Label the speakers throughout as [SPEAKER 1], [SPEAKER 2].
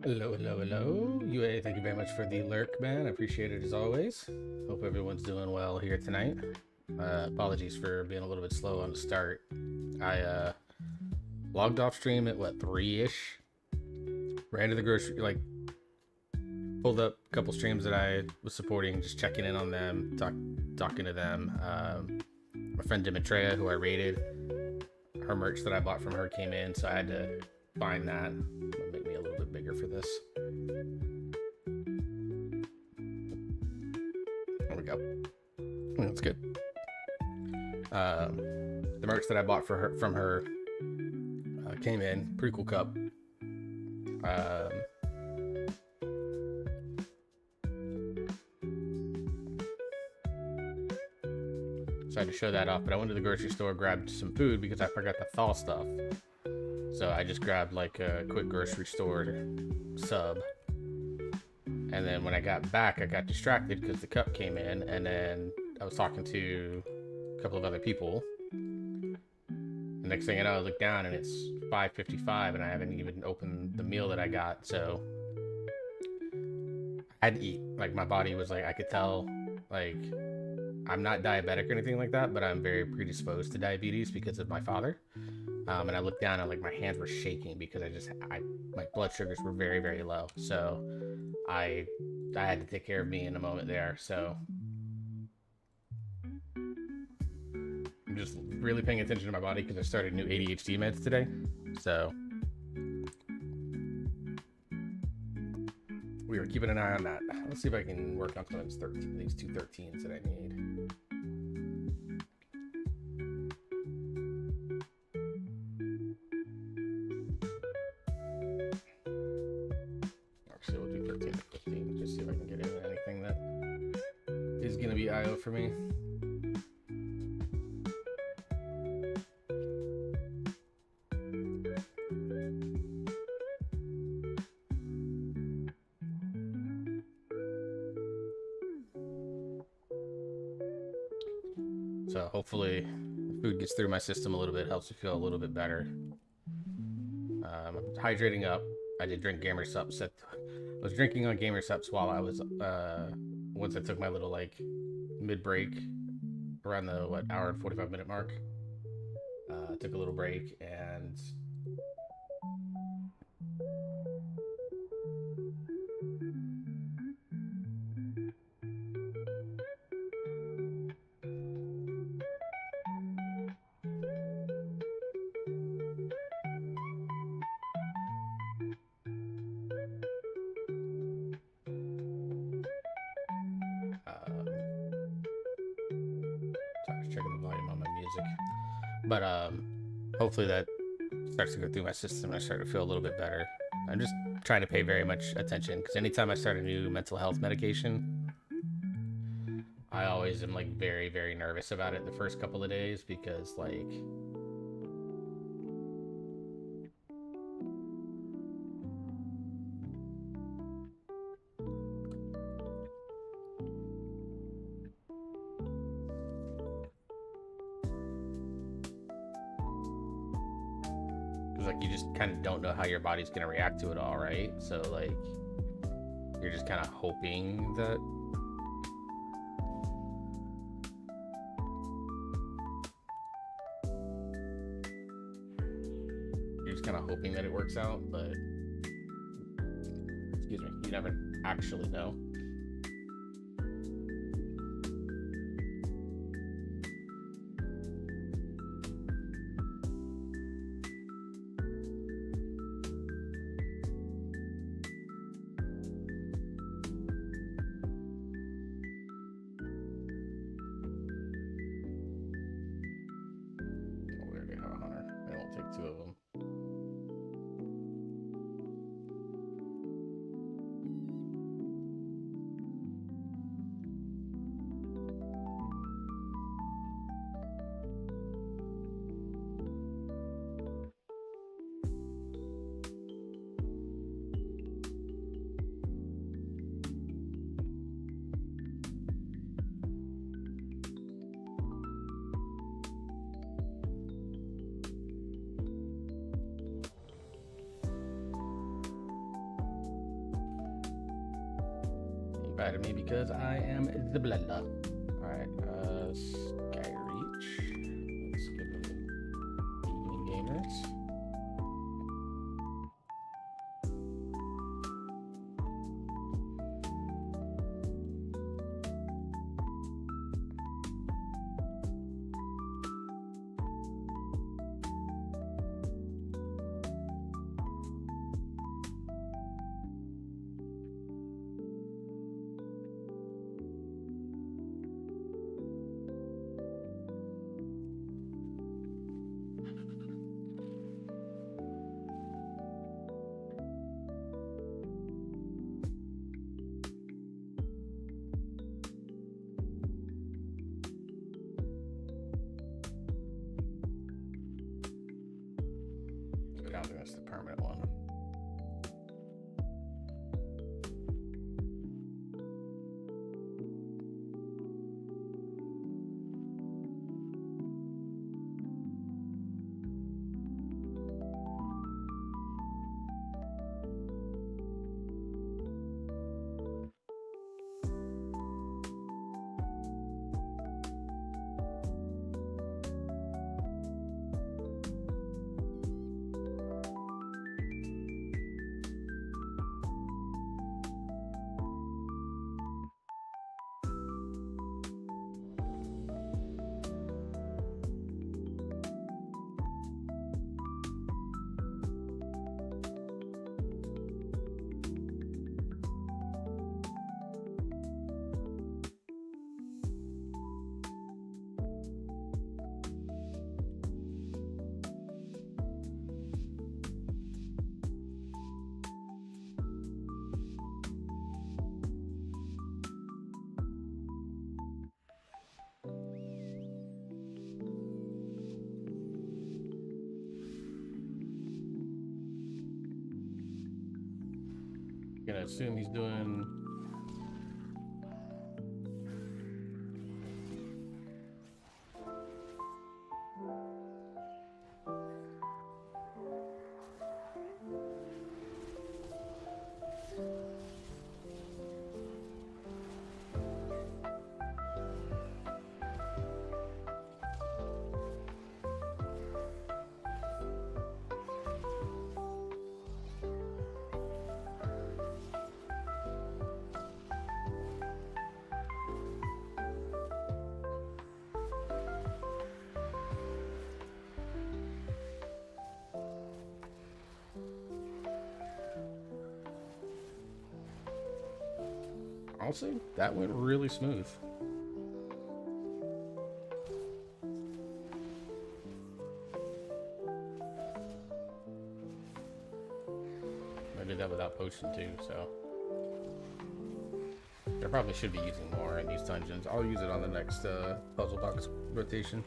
[SPEAKER 1] Hello, hello, hello. UA, thank you very much for the lurk, man. I appreciate it as always. Hope everyone's doing well here tonight. Apologies for being a little bit slow on the start. I logged off stream at what, 3-ish? Ran to the grocery, pulled up a couple streams that I was supporting, just checking in on them, talking to them. My friend Dimitrea, who I rated, her merch that I bought from her came in, so I had to find that. It'll make me a little bit bigger for this. There we go. That's good. The merch that I bought from her came in. Pretty cool cup. So I had to show that off, but I went to the grocery store, grabbed some food because I forgot to thaw stuff. So I just grabbed like a quick grocery store sub. And then when I got back, I got distracted because the cup came in, and then I was talking to a couple of other people. The next thing I know, I look down and it's 5:55 and I haven't even opened the meal that I got. So I had to eat. Like, my body was like, I could tell, like, I'm not diabetic or anything like that, but I'm very predisposed to diabetes because of my father. And I looked down and like my hands were shaking because my blood sugars were very, very low. So I had to take care of me in a moment there. So I'm just really paying attention to my body because I started new ADHD meds today. So we were keeping an eye on that. Let's see if I can work on some of these two 13s that I need. Actually, we'll do 13 to 15. Just see if I can get in anything that is going to be IO for me. So hopefully the food gets through my system a little bit, helps me feel a little bit better. I'm hydrating up. I did drink Gamer Sups. I was drinking on Gamer Sups while I was, once I took my little like mid-break around the hour and 45-minute mark. Took a little break and checking the volume on my music. But hopefully that starts to go through my system and I start to feel a little bit better. I'm just trying to pay very much attention because anytime I start a new mental health medication, I always am like very, very nervous about it the first couple of days because like you just kind of don't know how your body's going to react to it all, right? So like you're just kind of hoping that it works out, but excuse me, you never actually know. Two of them. invited me because I am the blender. Alright, Sky Reach. Let's give him Evening Gamers. I don't think that's the permanent one. Gonna assume he's doing honestly, that went really smooth. I did that without potion too, so I probably should be using more in these dungeons. I'll use it on the next puzzle box rotation.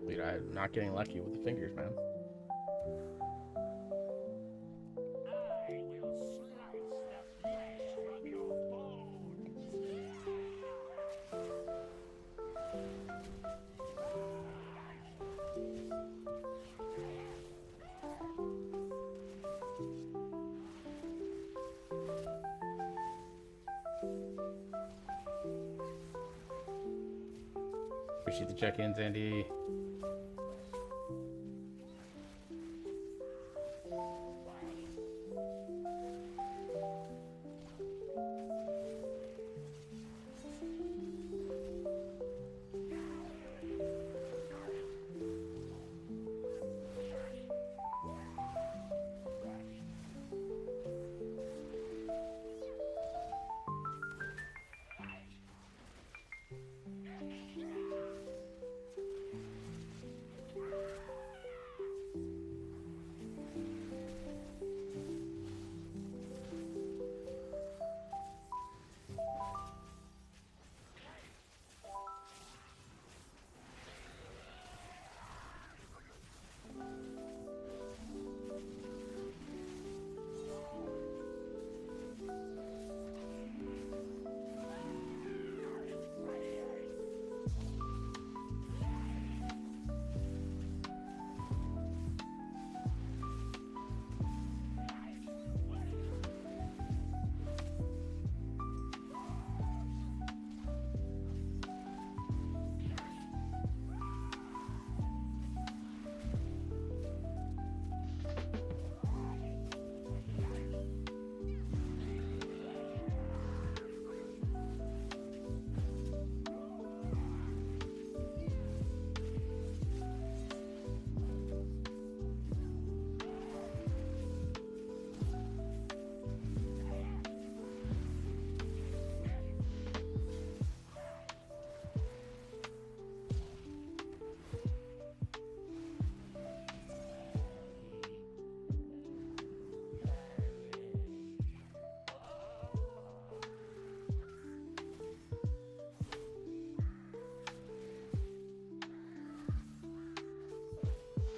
[SPEAKER 1] Dude, I'm not getting lucky with the fingers, man. Appreciate the check-ins, Andy.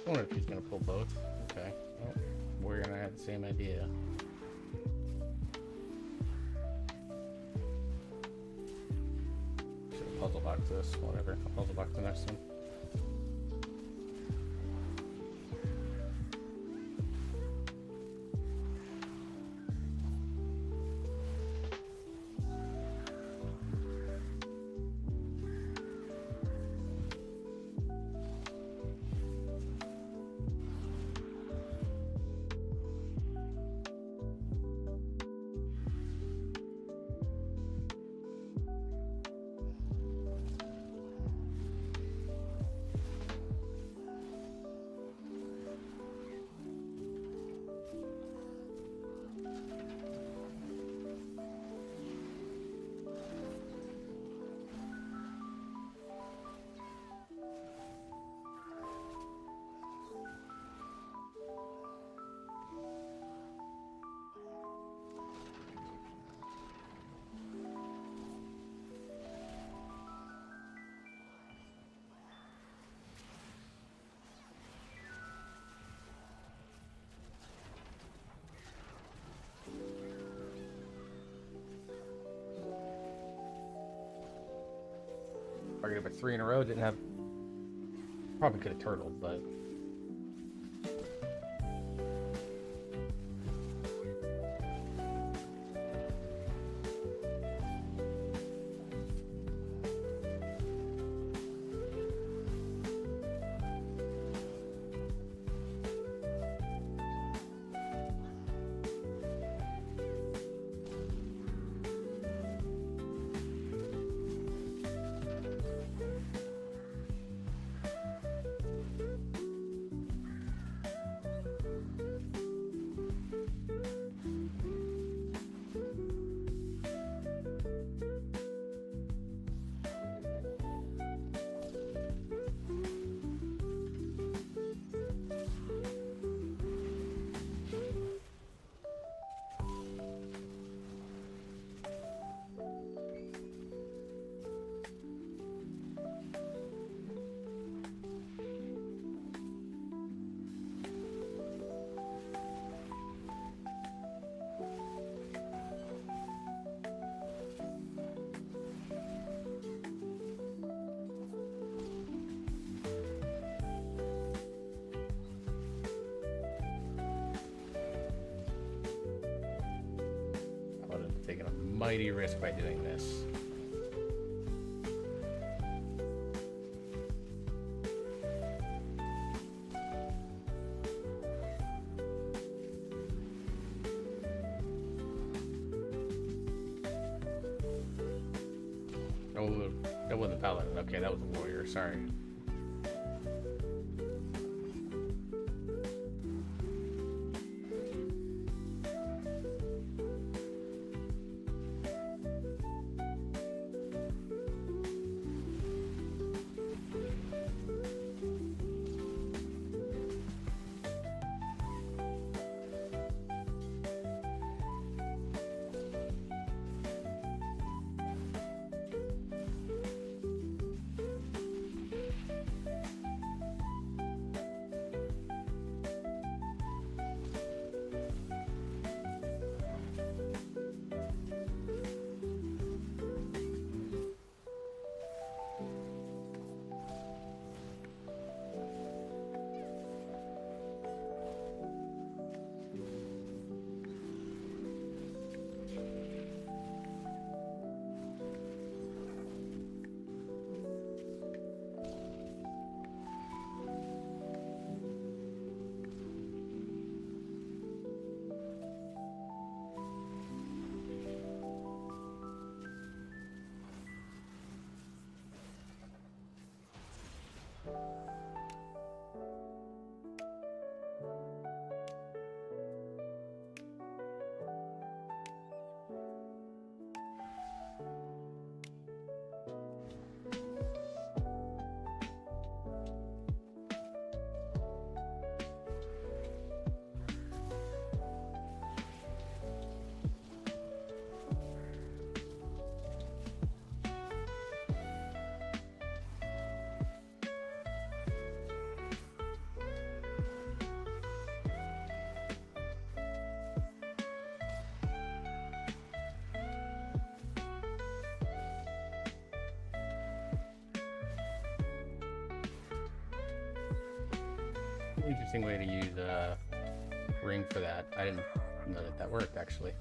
[SPEAKER 1] I wonder if he's gonna pull both. Okay. Well, we're gonna have the same idea. Should have puzzle box this. Whatever. I'll puzzle box the next one. Targeted by 3 in a row. Didn't have. Probably could have turtled, but. Taking a mighty risk by doing this. Oh, that wasn't paladin. Okay, that was a warrior. Sorry. Interesting way to use ring for that. I didn't know that that worked actually.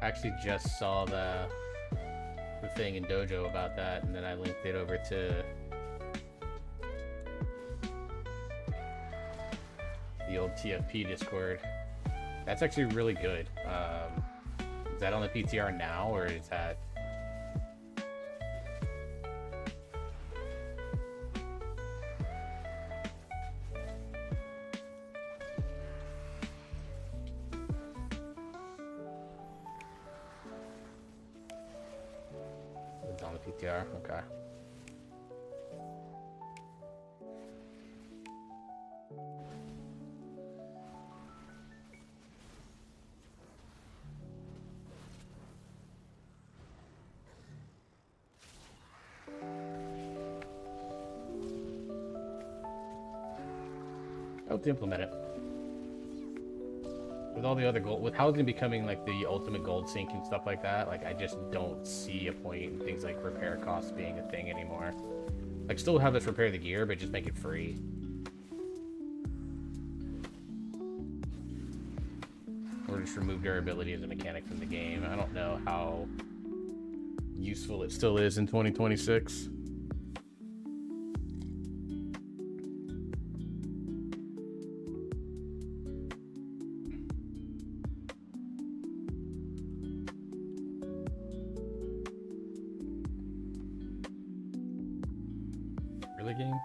[SPEAKER 1] I actually just saw the thing in Dojo about that, and then I linked it over to the old TFP Discord. That's actually really good. Is that on the PTR now, or is that? It's on the PTR. Okay. I hope to implement it. With all the other gold, with housing becoming like the ultimate gold sink and stuff like that, like I just don't see a point in things like repair costs being a thing anymore. Like still have us repair the gear, but just make it free. Or just remove durability as a mechanic from the game. I don't know how useful it still is in 2026. Really, game?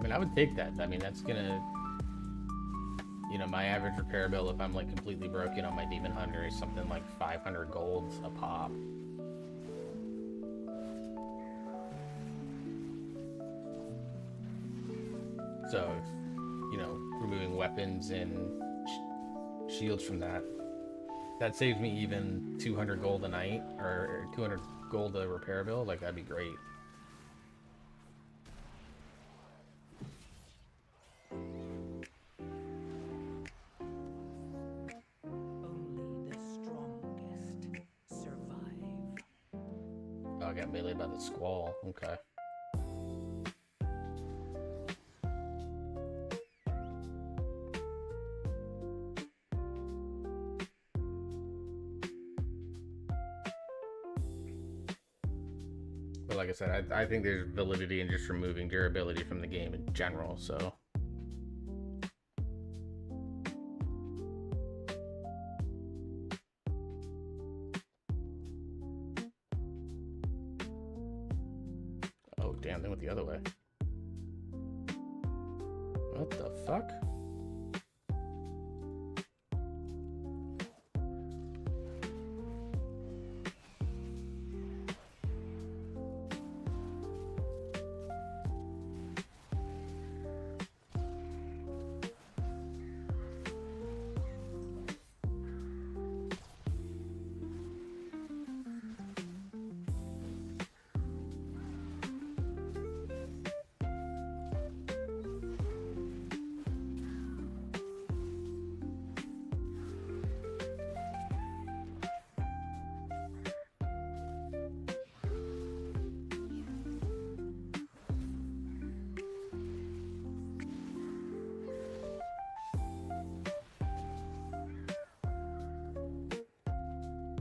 [SPEAKER 1] mean, I would take that. I mean, that's gonna, you know, my average repair bill if I'm like completely broken on my Demon Hunter is something like 500 gold a pop. So, you know, removing weapons and shields from that saves me even 200 gold a night, or 200 gold a repair bill. Like, that'd be great.
[SPEAKER 2] Only the strongest survive.
[SPEAKER 1] Oh, I got meleeed by the squall. Okay. But like I said, I think there's validity in just removing durability from the game in general, so. Oh, damn, they went the other way. What the fuck?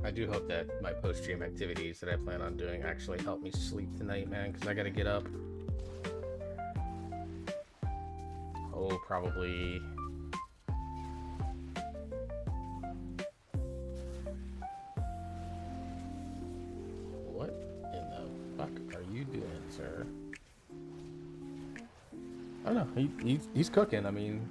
[SPEAKER 1] I do hope that my post-stream activities that I plan on doing actually help me sleep tonight, man, because I gotta get up. Oh, probably... What in the fuck are you doing, sir? I don't know, he's cooking, I mean...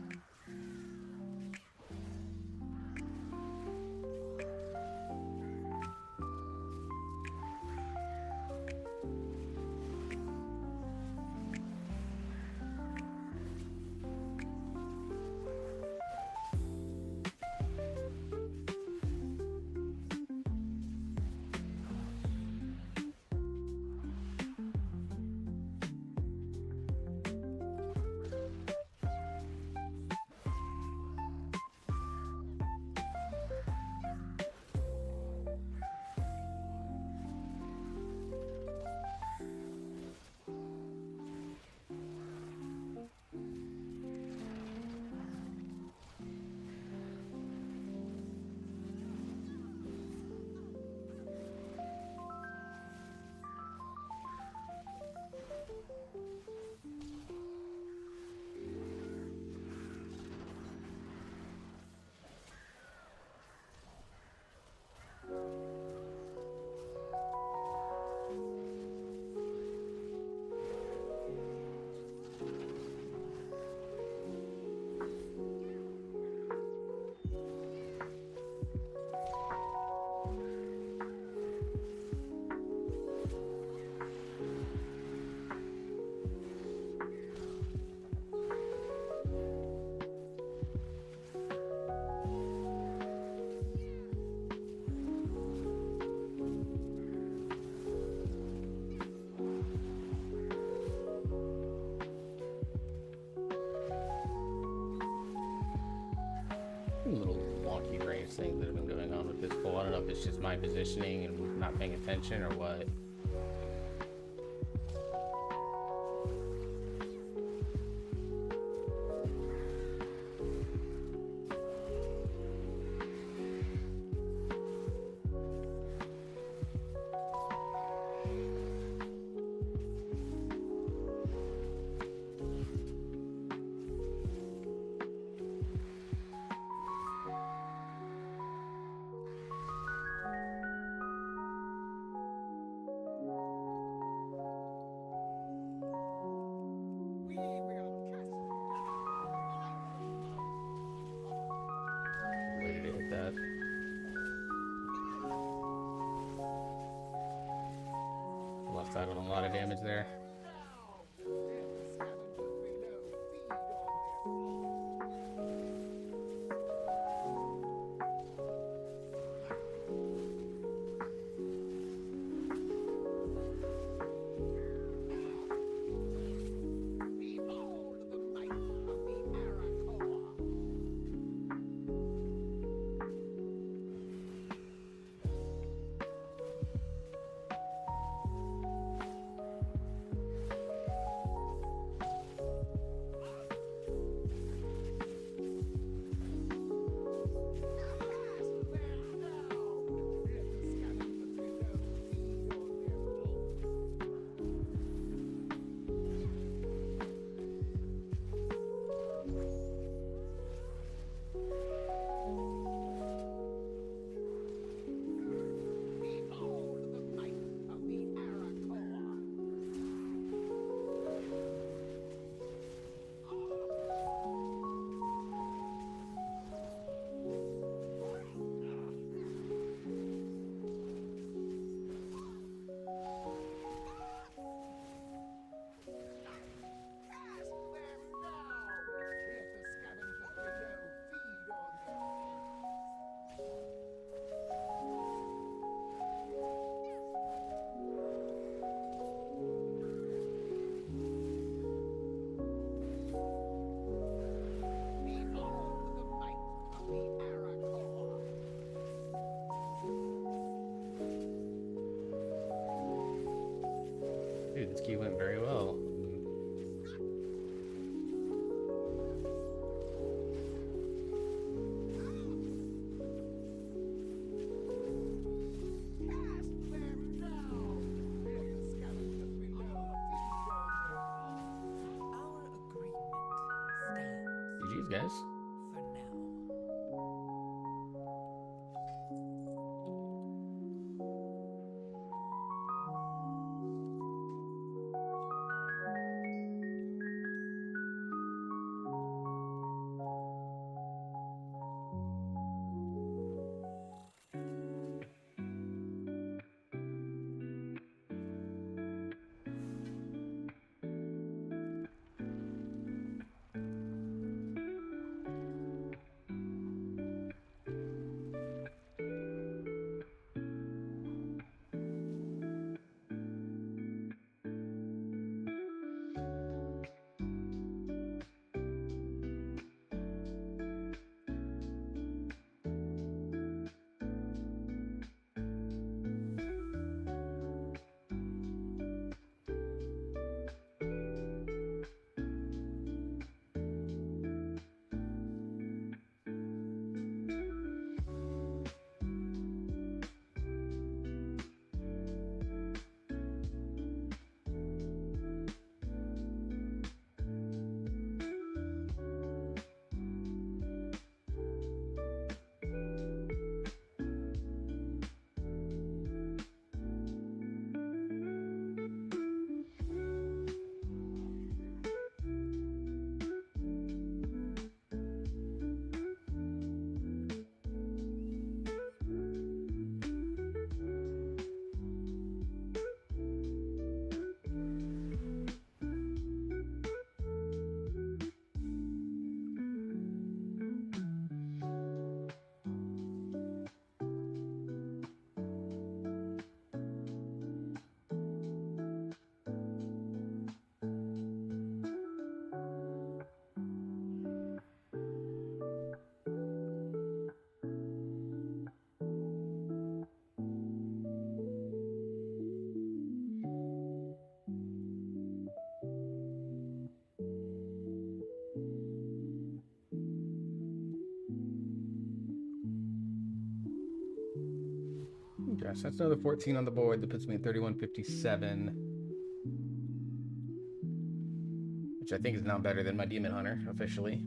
[SPEAKER 1] Little wonky range things that have been going on with this pull. I don't know if it's just my positioning and not paying attention or what. Settled on a lot of damage there. Dude, this key went very well.
[SPEAKER 2] Our agreement stands
[SPEAKER 1] GG's, guys.
[SPEAKER 2] for now.
[SPEAKER 1] Gosh, that's another 14 on the board. That puts me at 3157, which I think is now better than my Demon Hunter officially.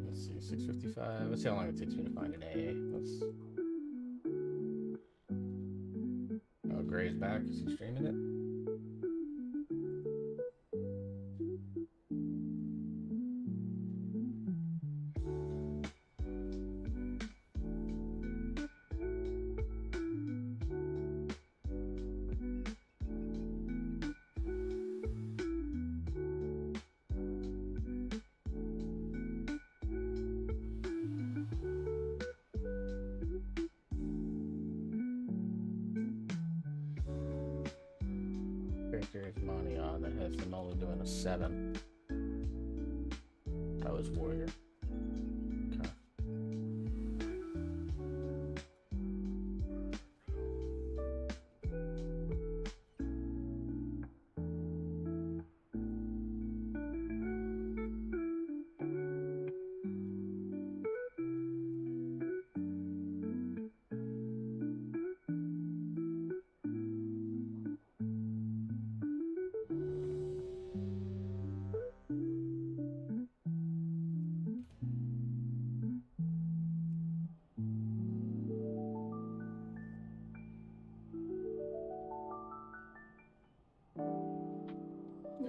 [SPEAKER 1] Let's see, 655. Let's see how long it takes me to find an A. Let's. Oh, Gray's back. Is he streaming it? there's money on that has them only doing a 7. That was warrior. Okay.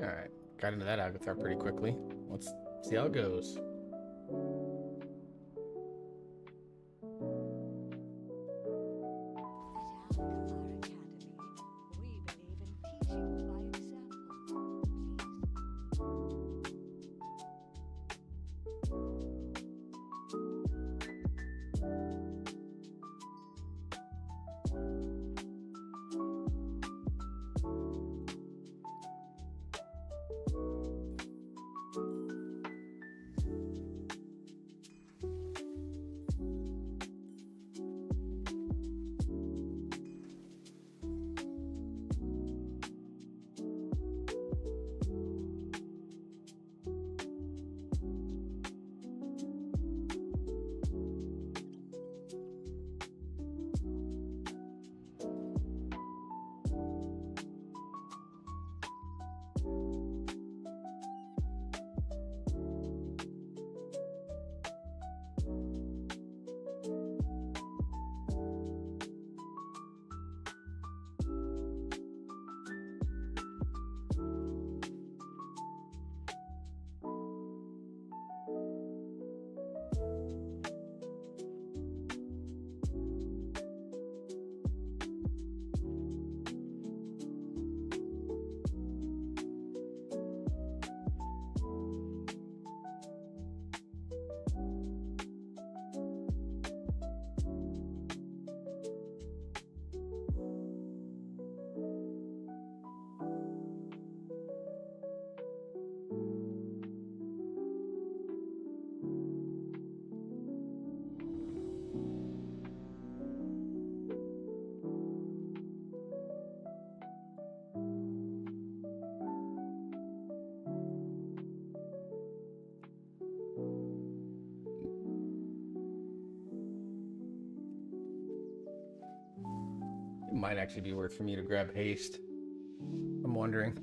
[SPEAKER 1] Alright, got into that avatar pretty quickly. Let's see how it goes.
[SPEAKER 3] At our Academy, we believe in teaching by example. Please.
[SPEAKER 1] It might actually be worth for me to grab haste. I'm wondering.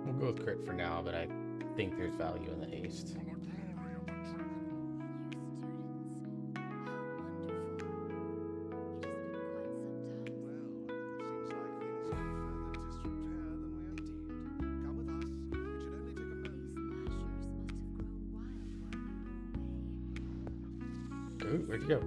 [SPEAKER 1] We'll go with crit for now, but I think there's value in the haste.
[SPEAKER 3] New students. How wonderful. It has been quite some time. Well, it seems like things are further disrepair than we anticipated. Come with us. It should only take a moment.
[SPEAKER 1] Ooh, where'd you go?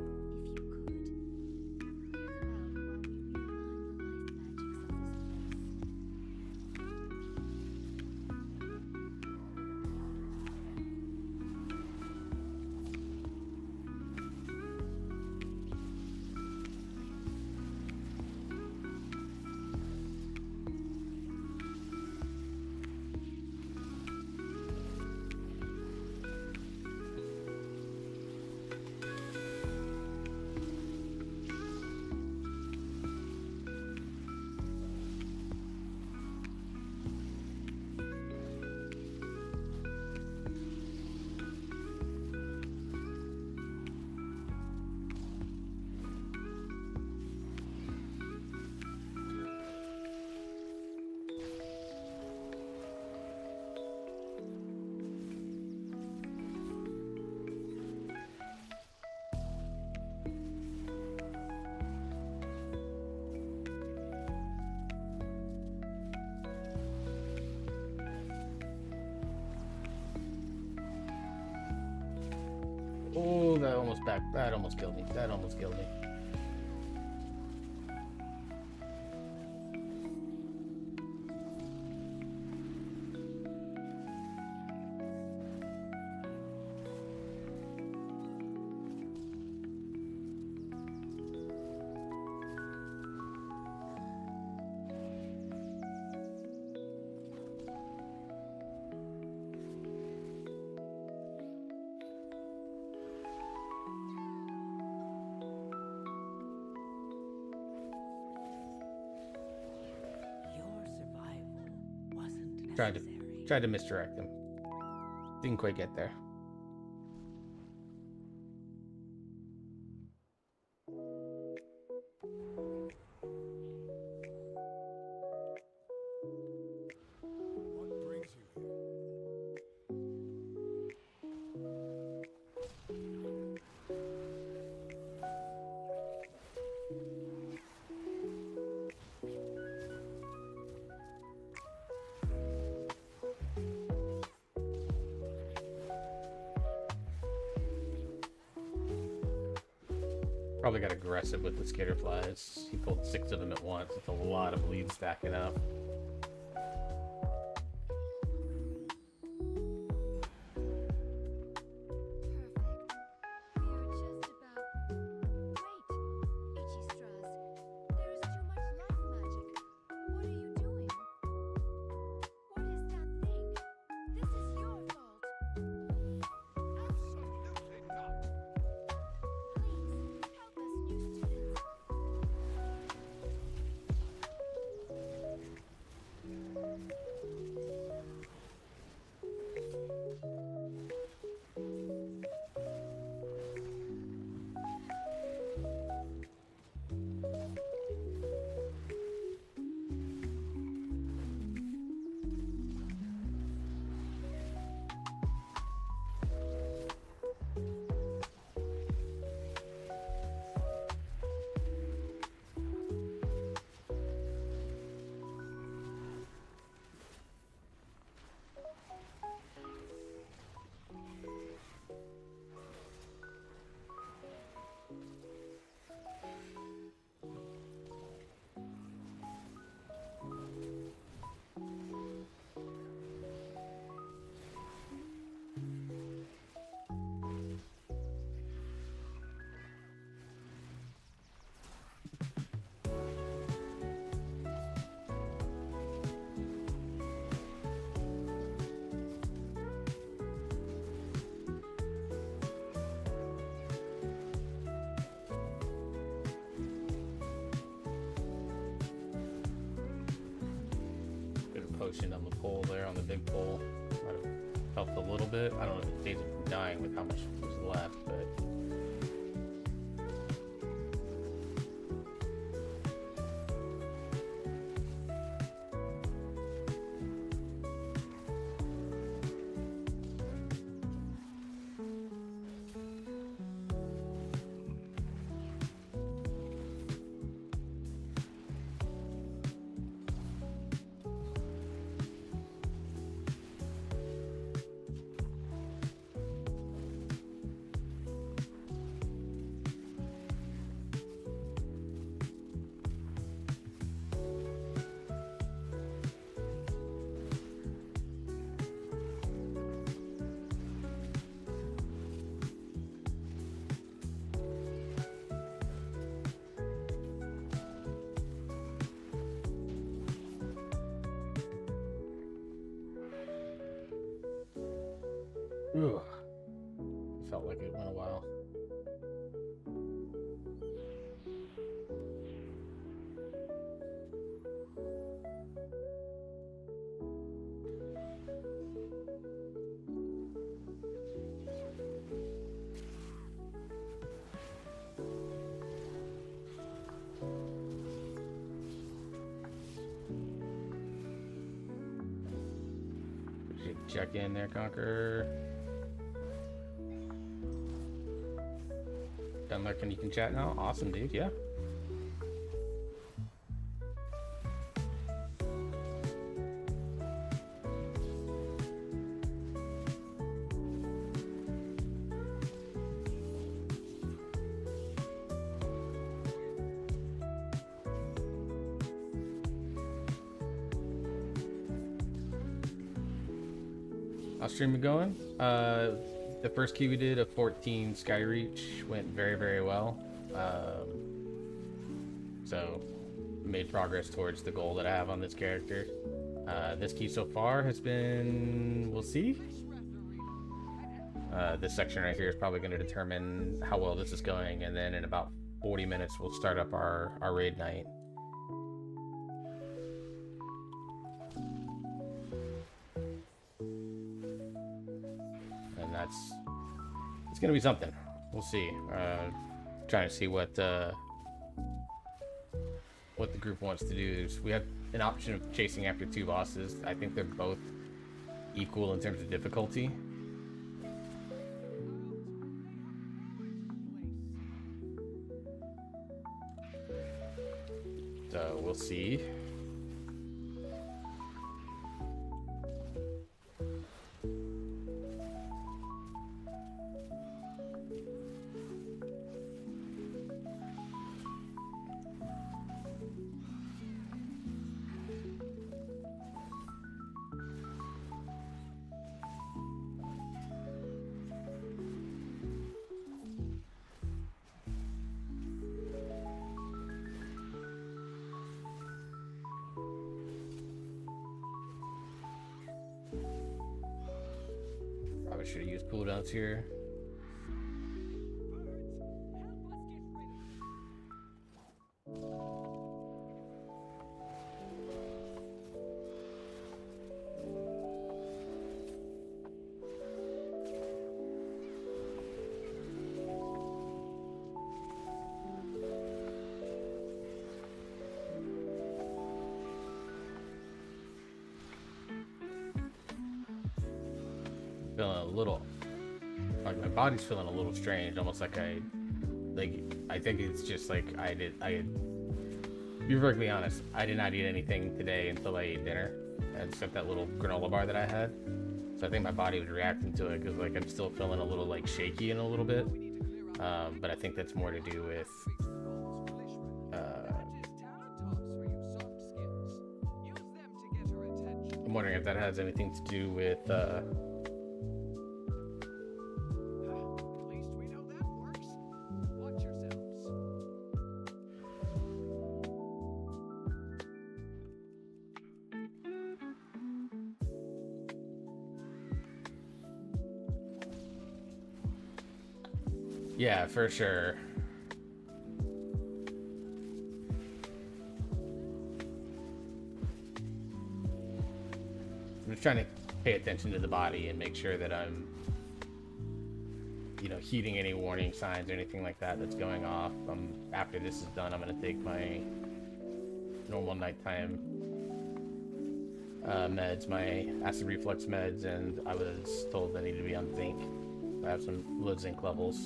[SPEAKER 3] If you could
[SPEAKER 1] That almost killed me. That almost killed me.
[SPEAKER 2] Your survival wasn't
[SPEAKER 1] Tried
[SPEAKER 2] necessary.
[SPEAKER 1] to misdirect him. Didn't quite get there.
[SPEAKER 4] What brings you here?
[SPEAKER 1] Probably got aggressive with the skitter flies. He pulled 6 of them at once. It's a lot of leads stacking up. Potion on the pole there, on the big pole. Might have helped a little bit. I don't know if it saves it from dying with how much was left, but ugh. Felt like it went a while. Check in there, Conqueror. Done lurking, you can chat now. Awesome, dude. Yeah. How's streaming going? The first key we did, a 14 Skyreach, went very, very well. So made progress towards the goal that I have on this character. This key so far has been, we'll see. This section right here is probably going to determine how well this is going, and then in about 40 minutes we'll start up our raid night. And it's going to be something. We'll see. Trying to see what the group wants to do. We have an option of chasing after 2 bosses. I think they're both equal in terms of difficulty. So we'll see. Probably should have used cooldowns here. Feeling a little, like my body's feeling a little strange, almost like I think it's just like to be perfectly honest, I did not eat anything today until I ate dinner, except that little granola bar that I had. So I think my body was reacting to it because like I'm still feeling a little like shaky in a little bit, but I think that's more to do with I'm wondering if that has anything to do with yeah, for sure. I'm just trying to pay attention to the body and make sure that I'm, heeding any warning signs or anything like that that's going off. After this is done, I'm going to take my normal nighttime meds, my acid reflux meds, and I was told I need to be on zinc. I have some low zinc levels.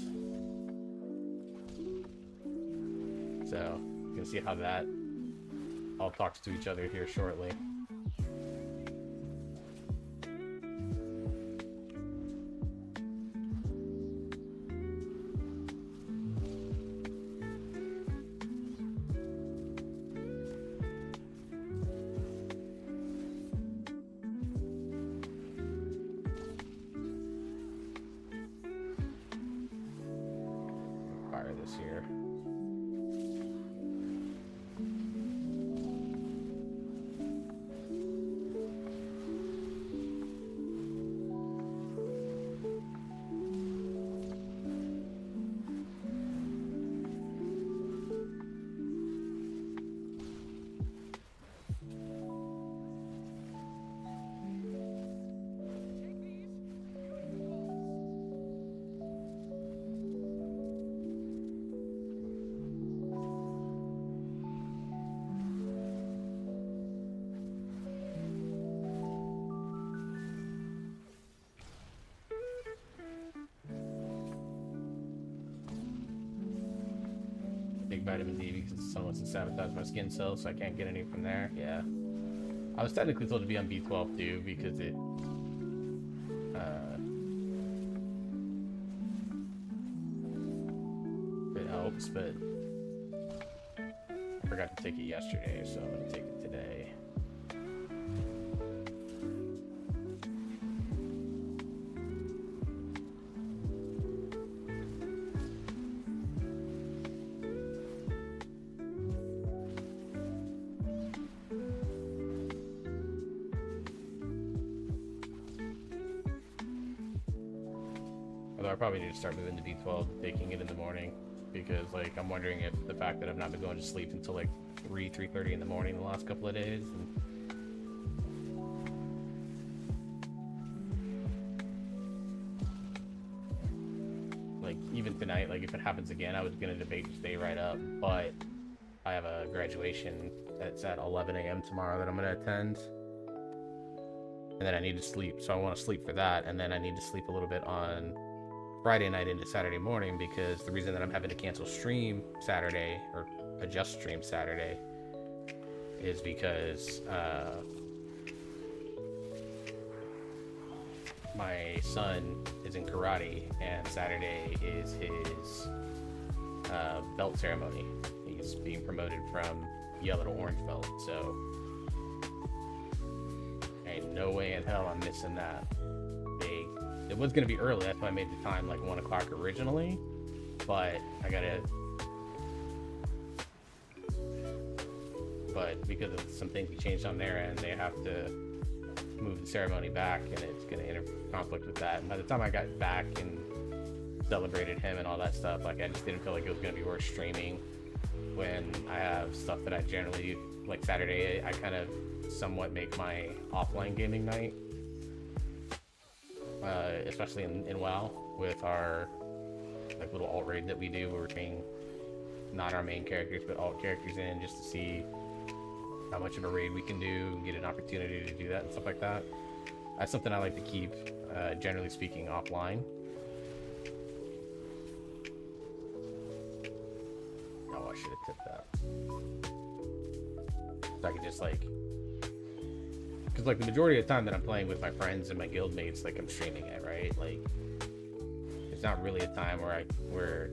[SPEAKER 1] So you can see how that all talks to each other here shortly. Fire this here. Big vitamin D because the sun wants to sabotage my skin cells, so I can't get any from there. Yeah, I was technically told to be on B12 too because it helps, but I forgot to take it yesterday, so I'm gonna take it today. Although I probably need to start moving to B12, taking it in the morning, because like I'm wondering if the fact that I've not been going to sleep until like 3:30 in the morning the last couple of days. Like even tonight, like if it happens again, I was gonna debate to stay right up, but I have a graduation that's at 11 a.m. tomorrow that I'm gonna attend, and then I need to sleep, so I want to sleep for that, and then I need to sleep a little bit on Friday night into Saturday morning, because the reason that I'm having to cancel stream Saturday or adjust stream Saturday is because my son is in karate, and Saturday is his belt ceremony. He's being promoted from yellow to orange belt, so ain't no way in hell I'm missing that. It was gonna be early, that's why I made the time like 1 o'clock originally, but because of some things we changed on their end, they have to move the ceremony back, and it's gonna conflict with that. And by the time I got back and celebrated him and all that stuff, like I just didn't feel like it was gonna be worth streaming when I have stuff that I generally, like Saturday, I kind of somewhat make my offline gaming night, especially in WoW with our like little alt raid that we do, where we're bringing not our main characters but alt characters in just to see how much of a raid we can do and get an opportunity to do that and stuff like that. That's something I like to keep, generally speaking, offline. Oh, I should have tipped that. So I could just like, because like the majority of the time that I'm playing with my friends and my guild mates, like I'm streaming it, right? Like it's not really a time where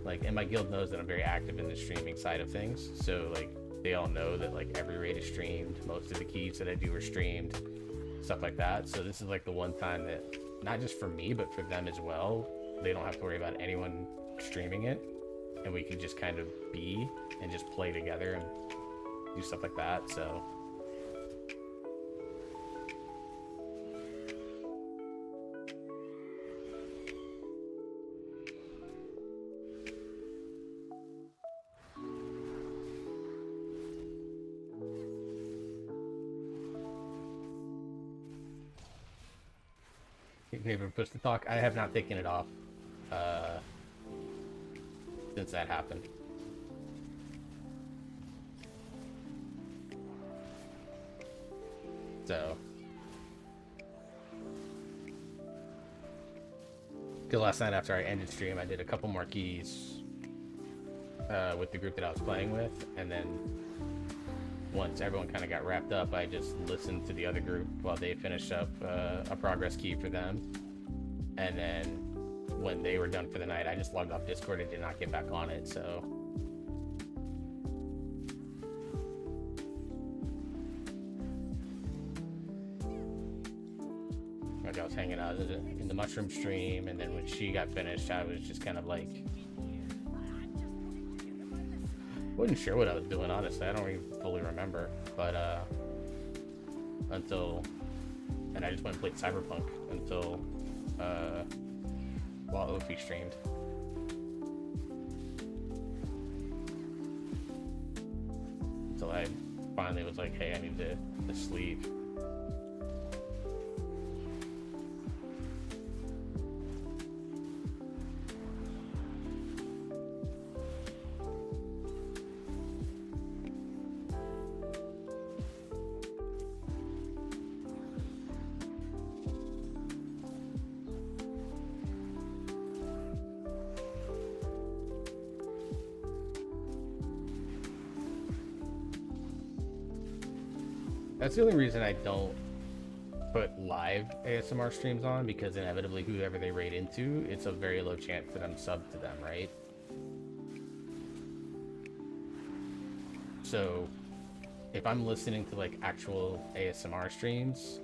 [SPEAKER 1] like, and my guild knows that I'm very active in the streaming side of things, so like they all know that like every raid is streamed, most of the keys that I do are streamed, stuff like that. So this is like the one time that, not just for me but for them as well, they don't have to worry about anyone streaming it, and we can just kind of be and just play together and do stuff like that. So neighbor push the talk. I have not taken it off since that happened. So, because last night after I ended stream, I did a couple more keys with the group that I was playing with, and then once everyone kind of got wrapped up, I just listened to the other group while they finished up a progress key for them, and then when they were done for the night, I just logged off Discord and did not get back on it. So like I was hanging out in the mushroom stream, and then when she got finished, I was just kind of like, wasn't sure what I was doing, honestly. I don't even fully remember, but and I just went and played Cyberpunk until while Opie streamed. Until I finally was like, hey, I need to sleep. That's the only reason I don't put live ASMR streams on, because inevitably whoever they raid into, it's a very low chance that I'm subbed to them, right? So if I'm listening to like actual ASMR streams,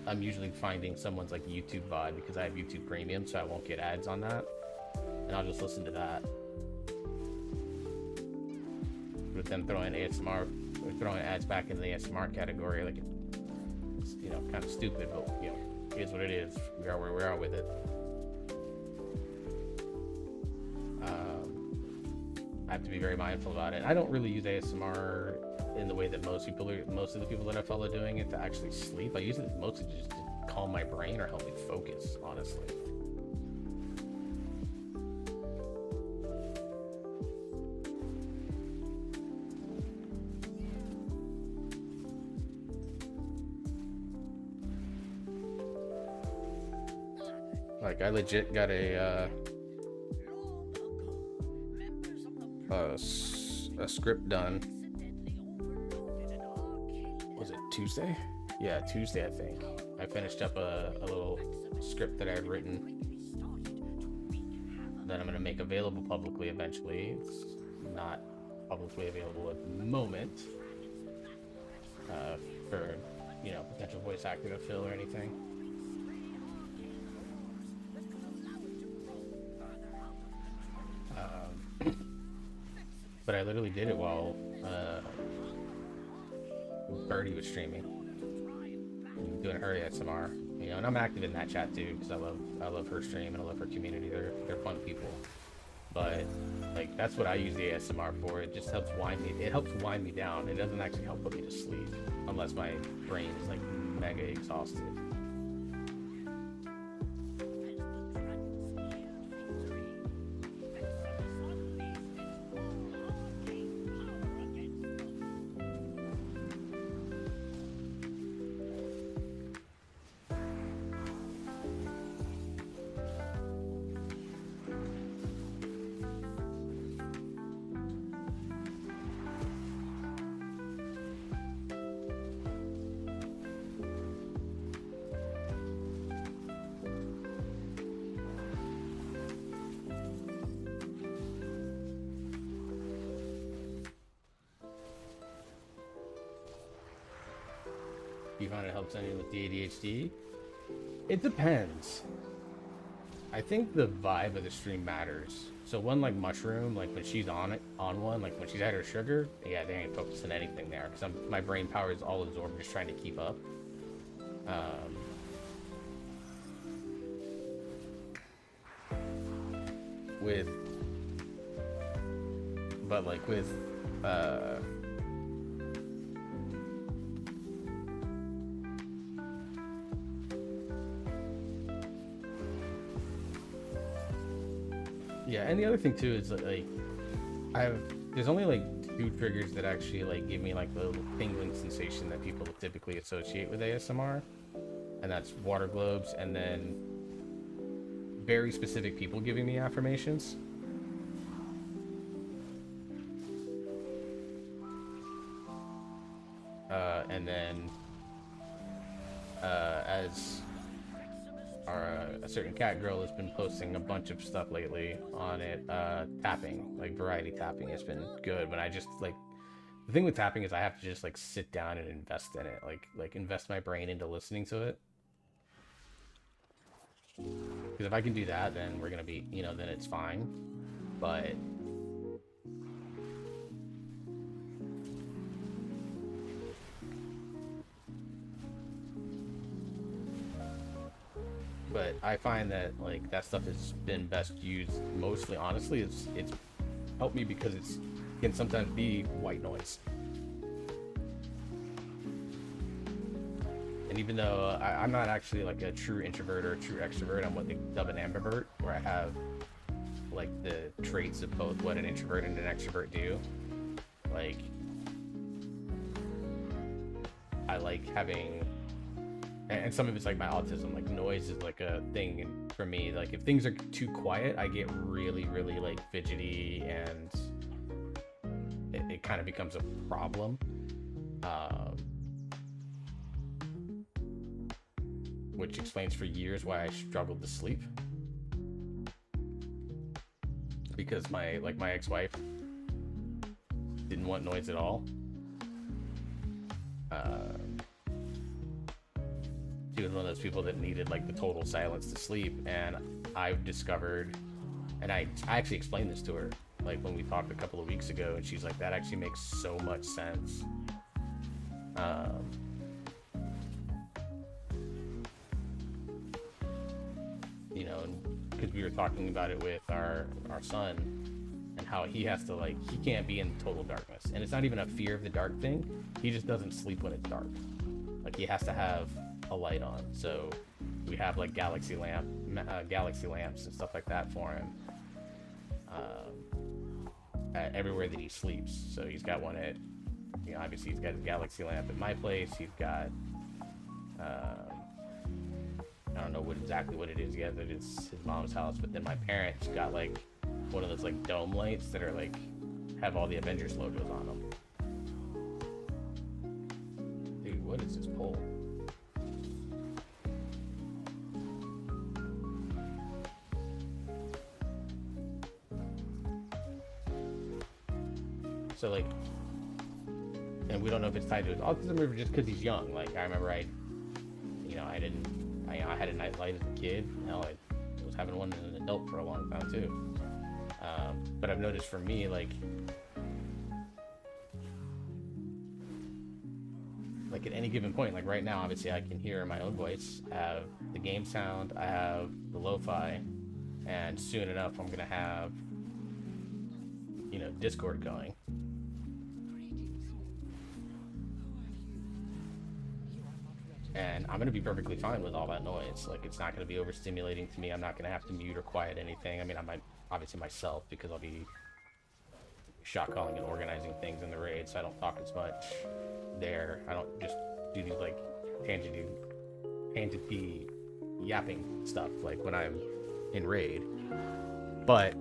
[SPEAKER 1] I'm usually finding someone's like YouTube VOD, because I have YouTube Premium, so I won't get ads on that, and I'll just listen to that. With them throwing ASMR, or throwing ads back into the ASMR category, like it's, you know, kind of stupid, but you know, is what it is. We are where we are with it. I have to be very mindful about it. I don't really use ASMR in the way that most of the people that I follow doing it to actually sleep. I use it mostly just to calm my brain or help me focus, honestly. Like, I legit got a script done. Was it Tuesday? Yeah, Tuesday, I think. I finished up a little script that I had written that I'm going to make available publicly eventually. It's not publicly available at the moment for, you know, potential voice actor to fill or anything. But I literally did it while Birdie was streaming, doing her ASMR. You know, and I'm active in that chat too because I love her stream and I love her community. They're fun people. But like that's what I use the ASMR for. It just helps wind me. It helps wind me down. It doesn't actually help put me to sleep unless my brain is like mega exhausted. You find it helps anyone with the ADHD? It depends. I think the vibe of the stream matters. So one like Mushroom, like when she's on one, like when she's at her sugar, yeah, they ain't focusing anything there because my brain power is all absorbed just trying to keep up. But like with yeah, and the other thing too is that, like, there's only like 2 triggers that actually like give me like the little tingling sensation that people typically associate with ASMR, and that's water globes and then very specific people giving me affirmations. And then as a certain cat girl has been posting a bunch of stuff lately on it, tapping, like variety tapping has been good. But I just like, the thing with tapping is I have to just like sit down and invest in it, like invest my brain into listening to it. Because if I can do that, then we're gonna be, you know, then it's fine. But I find that like that stuff has been best used mostly, honestly, it's helped me because it can sometimes be white noise. And even though I'm not actually like a true introvert or a true extrovert, I'm what they dub an ambivert, where I have like the traits of both what an introvert and an extrovert do. Like I like having, and some of it's like my autism, like noise is like a thing for me. Like if things are too quiet, I get really like fidgety and it kind of becomes a problem. Which explains for years why I struggled to sleep. Because my ex-wife didn't want noise at all. She was one of those people that needed like the total silence to sleep, and I've discovered, and I actually explained this to her like when we talked a couple of weeks ago, and she's like, that actually makes so much sense. know, because we were talking about it with our son, and how he has to, like, he can't be in total darkness, and it's not even a fear of the dark thing. He just doesn't sleep when it's dark. Like, he has to have a light on. So we have like galaxy lamps and stuff like that for him, everywhere that he sleeps. So he's got one at, you know, obviously he's got a galaxy lamp at my place. He's got I don't know exactly what it is yet. That it's his mom's house, but then my parents got like one of those like dome lights that are like have all the Avengers logos on them. Dude, what is this pole? So like, and we don't know if it's tied to his autism or just because he's young. Like, I remember I had a nightlight as a kid. Hell, I was having one as an adult for a long time too. But I've noticed for me, like at any given point, like right now, obviously I can hear my own voice. I have the game sound. I have the lo-fi, and soon enough, I'm gonna have, you know, Discord going. And I'm going to be perfectly fine with all that noise. Like, it's not going to be overstimulating to me. I'm not going to have to mute or quiet anything. I mean, I might, obviously myself, because I'll be shot calling and organizing things in the raid, so I don't talk as much there. I don't just do these, like, tangent yapping stuff, like, when I'm in raid. But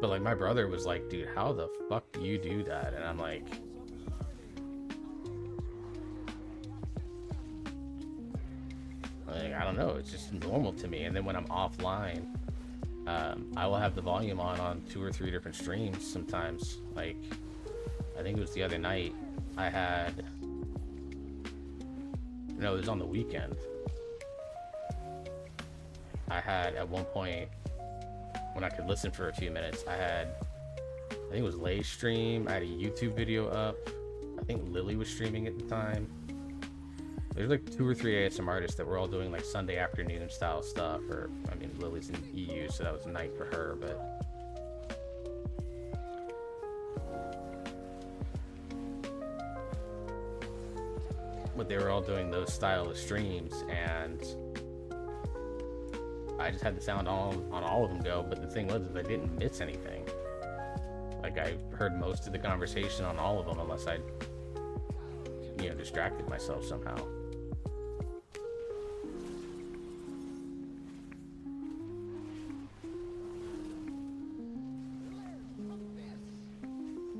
[SPEAKER 1] like, my brother was like, dude, how the fuck do you do that? And I'm like, I don't know, it's just normal to me. And then when I'm offline, I will have the volume on 2 or 3 different streams sometimes. Like, I think it was the other night, it was on the weekend. I had, at one point, when I could listen for a few minutes, I think it was Lay's stream. I had a YouTube video up. I think Lily was streaming at the time. There's like 2 or 3 ASM artists that were all doing like Sunday afternoon style stuff. Or, I mean, Lily's in EU, so that was night for her, but they were all doing those style of streams, and I just had the sound on all of them go. But the thing was, is I didn't miss anything. Like, I heard most of the conversation on all of them, unless I, you know, distracted myself somehow.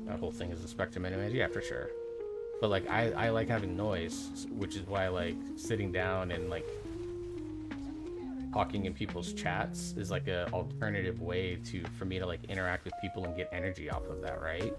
[SPEAKER 1] That whole thing is a spectrum anyways. Yeah, for sure. But like, I like having noise, which is why, like, sitting down and like talking in people's chats is like a alternative way for me to like interact with people and get energy off of that, right?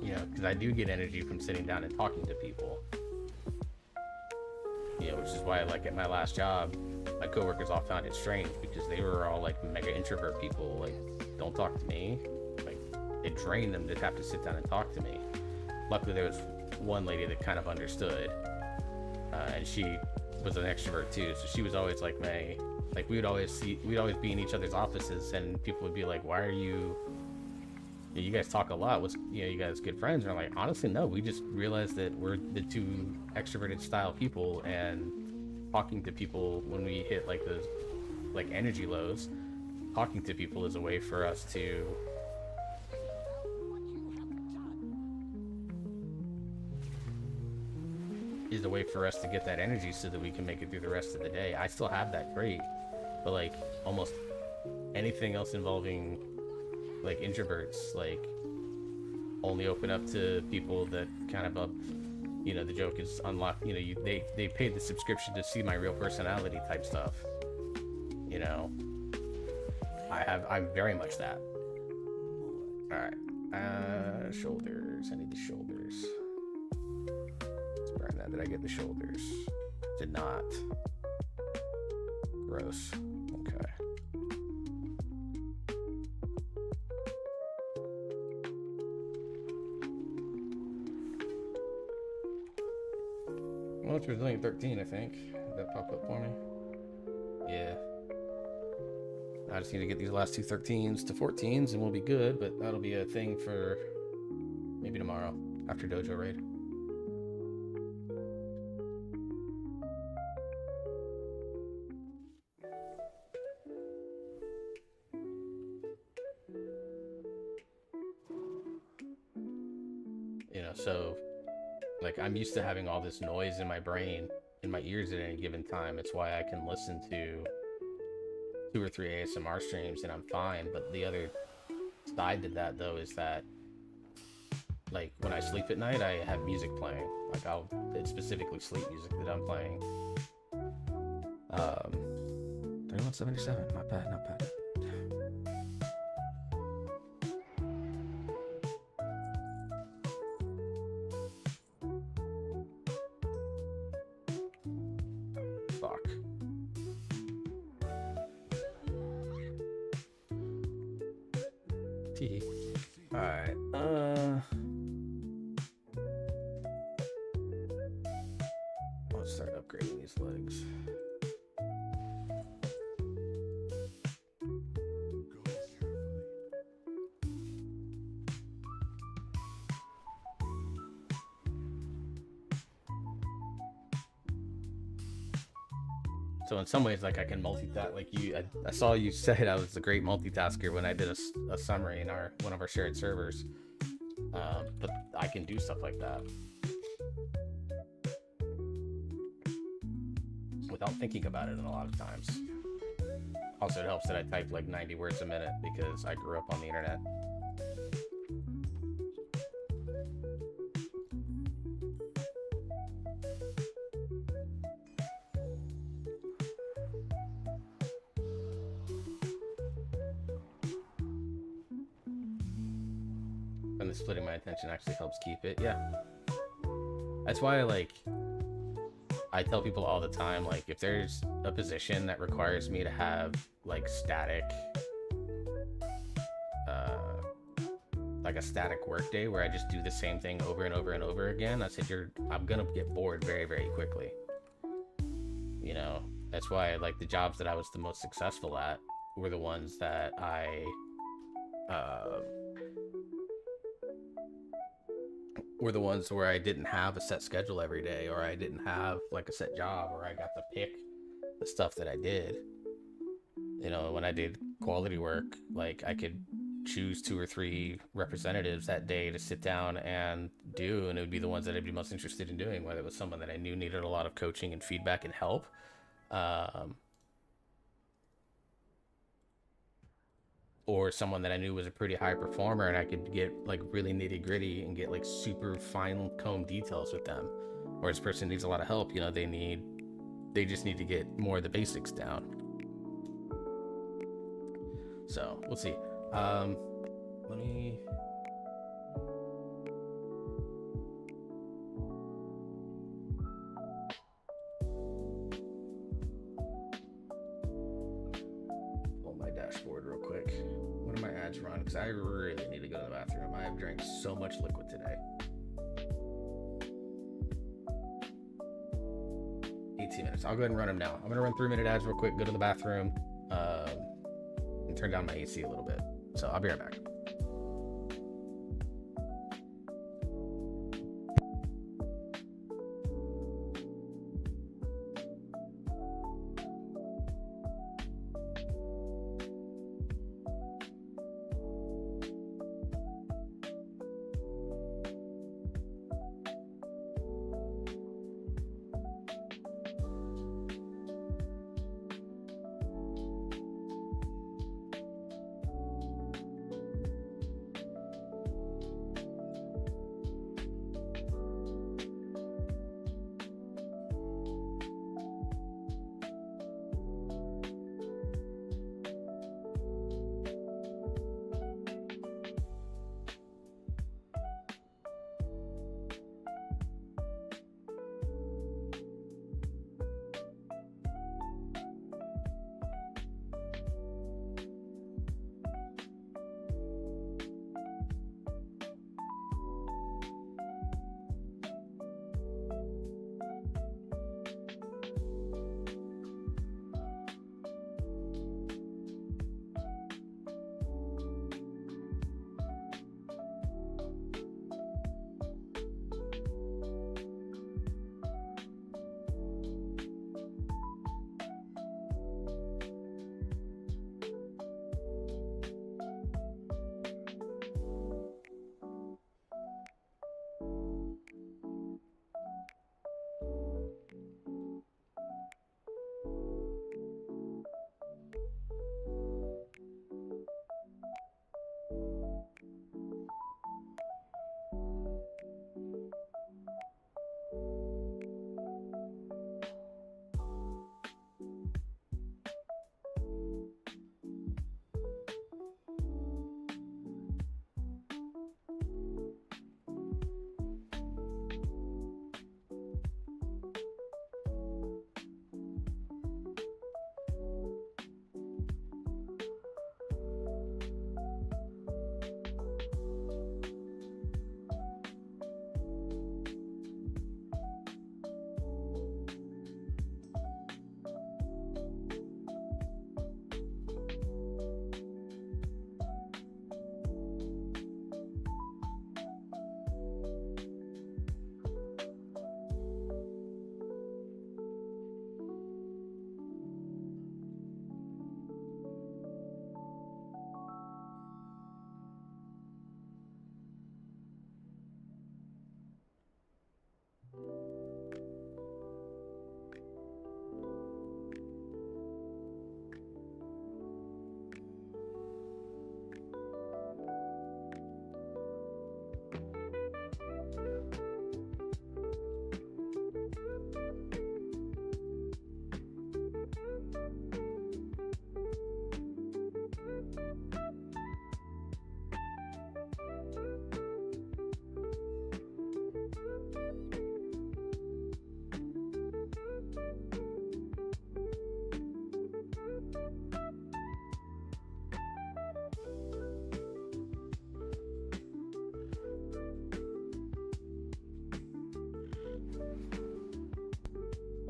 [SPEAKER 1] You know, because I do get energy from sitting down and talking to people. You know, which is why, like, at my last job, my coworkers all found it strange, because they were all like mega introvert people. Like, don't talk to me. Like, it drained them to have to sit down and talk to me. Luckily, there was one lady that kind of understood, and she was an extrovert too. So she was always like, "May," like, we'd always be in each other's offices, and people would be like, "Why are you? You guys talk a lot. What's, you know, you guys good friends?" And I'm like, honestly, no. We just realized that we're the 2 extroverted style people, and talking to people when we hit like those like energy lows, talking to people is a way for us to get that energy so that we can make it through the rest of the day. I still have that great, but like almost anything else involving like introverts, like, only open up to people that kind of you know, the joke is unlocked. You know, they paid the subscription to see my real personality type stuff. You know, I'm very much that. All right, shoulders. I need the shoulders. then did I get the shoulders? Did not. Gross. Okay. Well, it's Resilient 13, I think. Did that pop up for me? Yeah. I just need to get these last two 13s to 14s and we'll be good, but that'll be a thing for maybe tomorrow after Dojo Raid. You know, so like I'm used to having all this noise in my brain, in my ears at any given time. It's why I can listen to 2 or 3 ASMR streams and I'm fine. But the other side to that though is that like when I sleep at night, I have music playing. Like it's specifically sleep music that I'm playing. 3177, not bad, not bad. Fuck. T. Alright, let's start upgrading these legs.
[SPEAKER 4] Go carefully.
[SPEAKER 1] So in some ways, like I can multitask. Like I saw you said I was a great multitasker when I did a summary in one of our shared servers. But I can do stuff like that without thinking about it a lot of times. Also, it helps that I type like 90 words a minute because I grew up on the internet. And the splitting my attention actually helps keep it. Yeah. That's why I tell people all the time, like if there's a position that requires me to have like static, like a static work day where I just do the same thing over and over and over again, I said I'm gonna get bored very, very quickly. You know, that's why like the jobs that I was the most successful at were the ones that were the ones where I didn't have a set schedule every day, or I didn't have like a set job, or I got to pick the stuff that I did. You know, when I did quality work, like I could choose 2 or 3 representatives that day to sit down and do, and it would be the ones that I'd be most interested in doing, whether it was someone that I knew needed a lot of coaching and feedback and help, or someone that I knew was a pretty high performer and I could get like really nitty gritty and get like super fine comb details with them. Or this person needs a lot of help, you know, they just need to get more of the basics down. So we'll see. Let me pull my dashboard real quick. What are my ads run? Because I really need to go to the bathroom. I have drank so much liquid today. 18 minutes. I'll go ahead and run them now. I'm gonna run 3-minute ads real quick, go to the bathroom, and turn down my AC a little bit. So I'll be right back.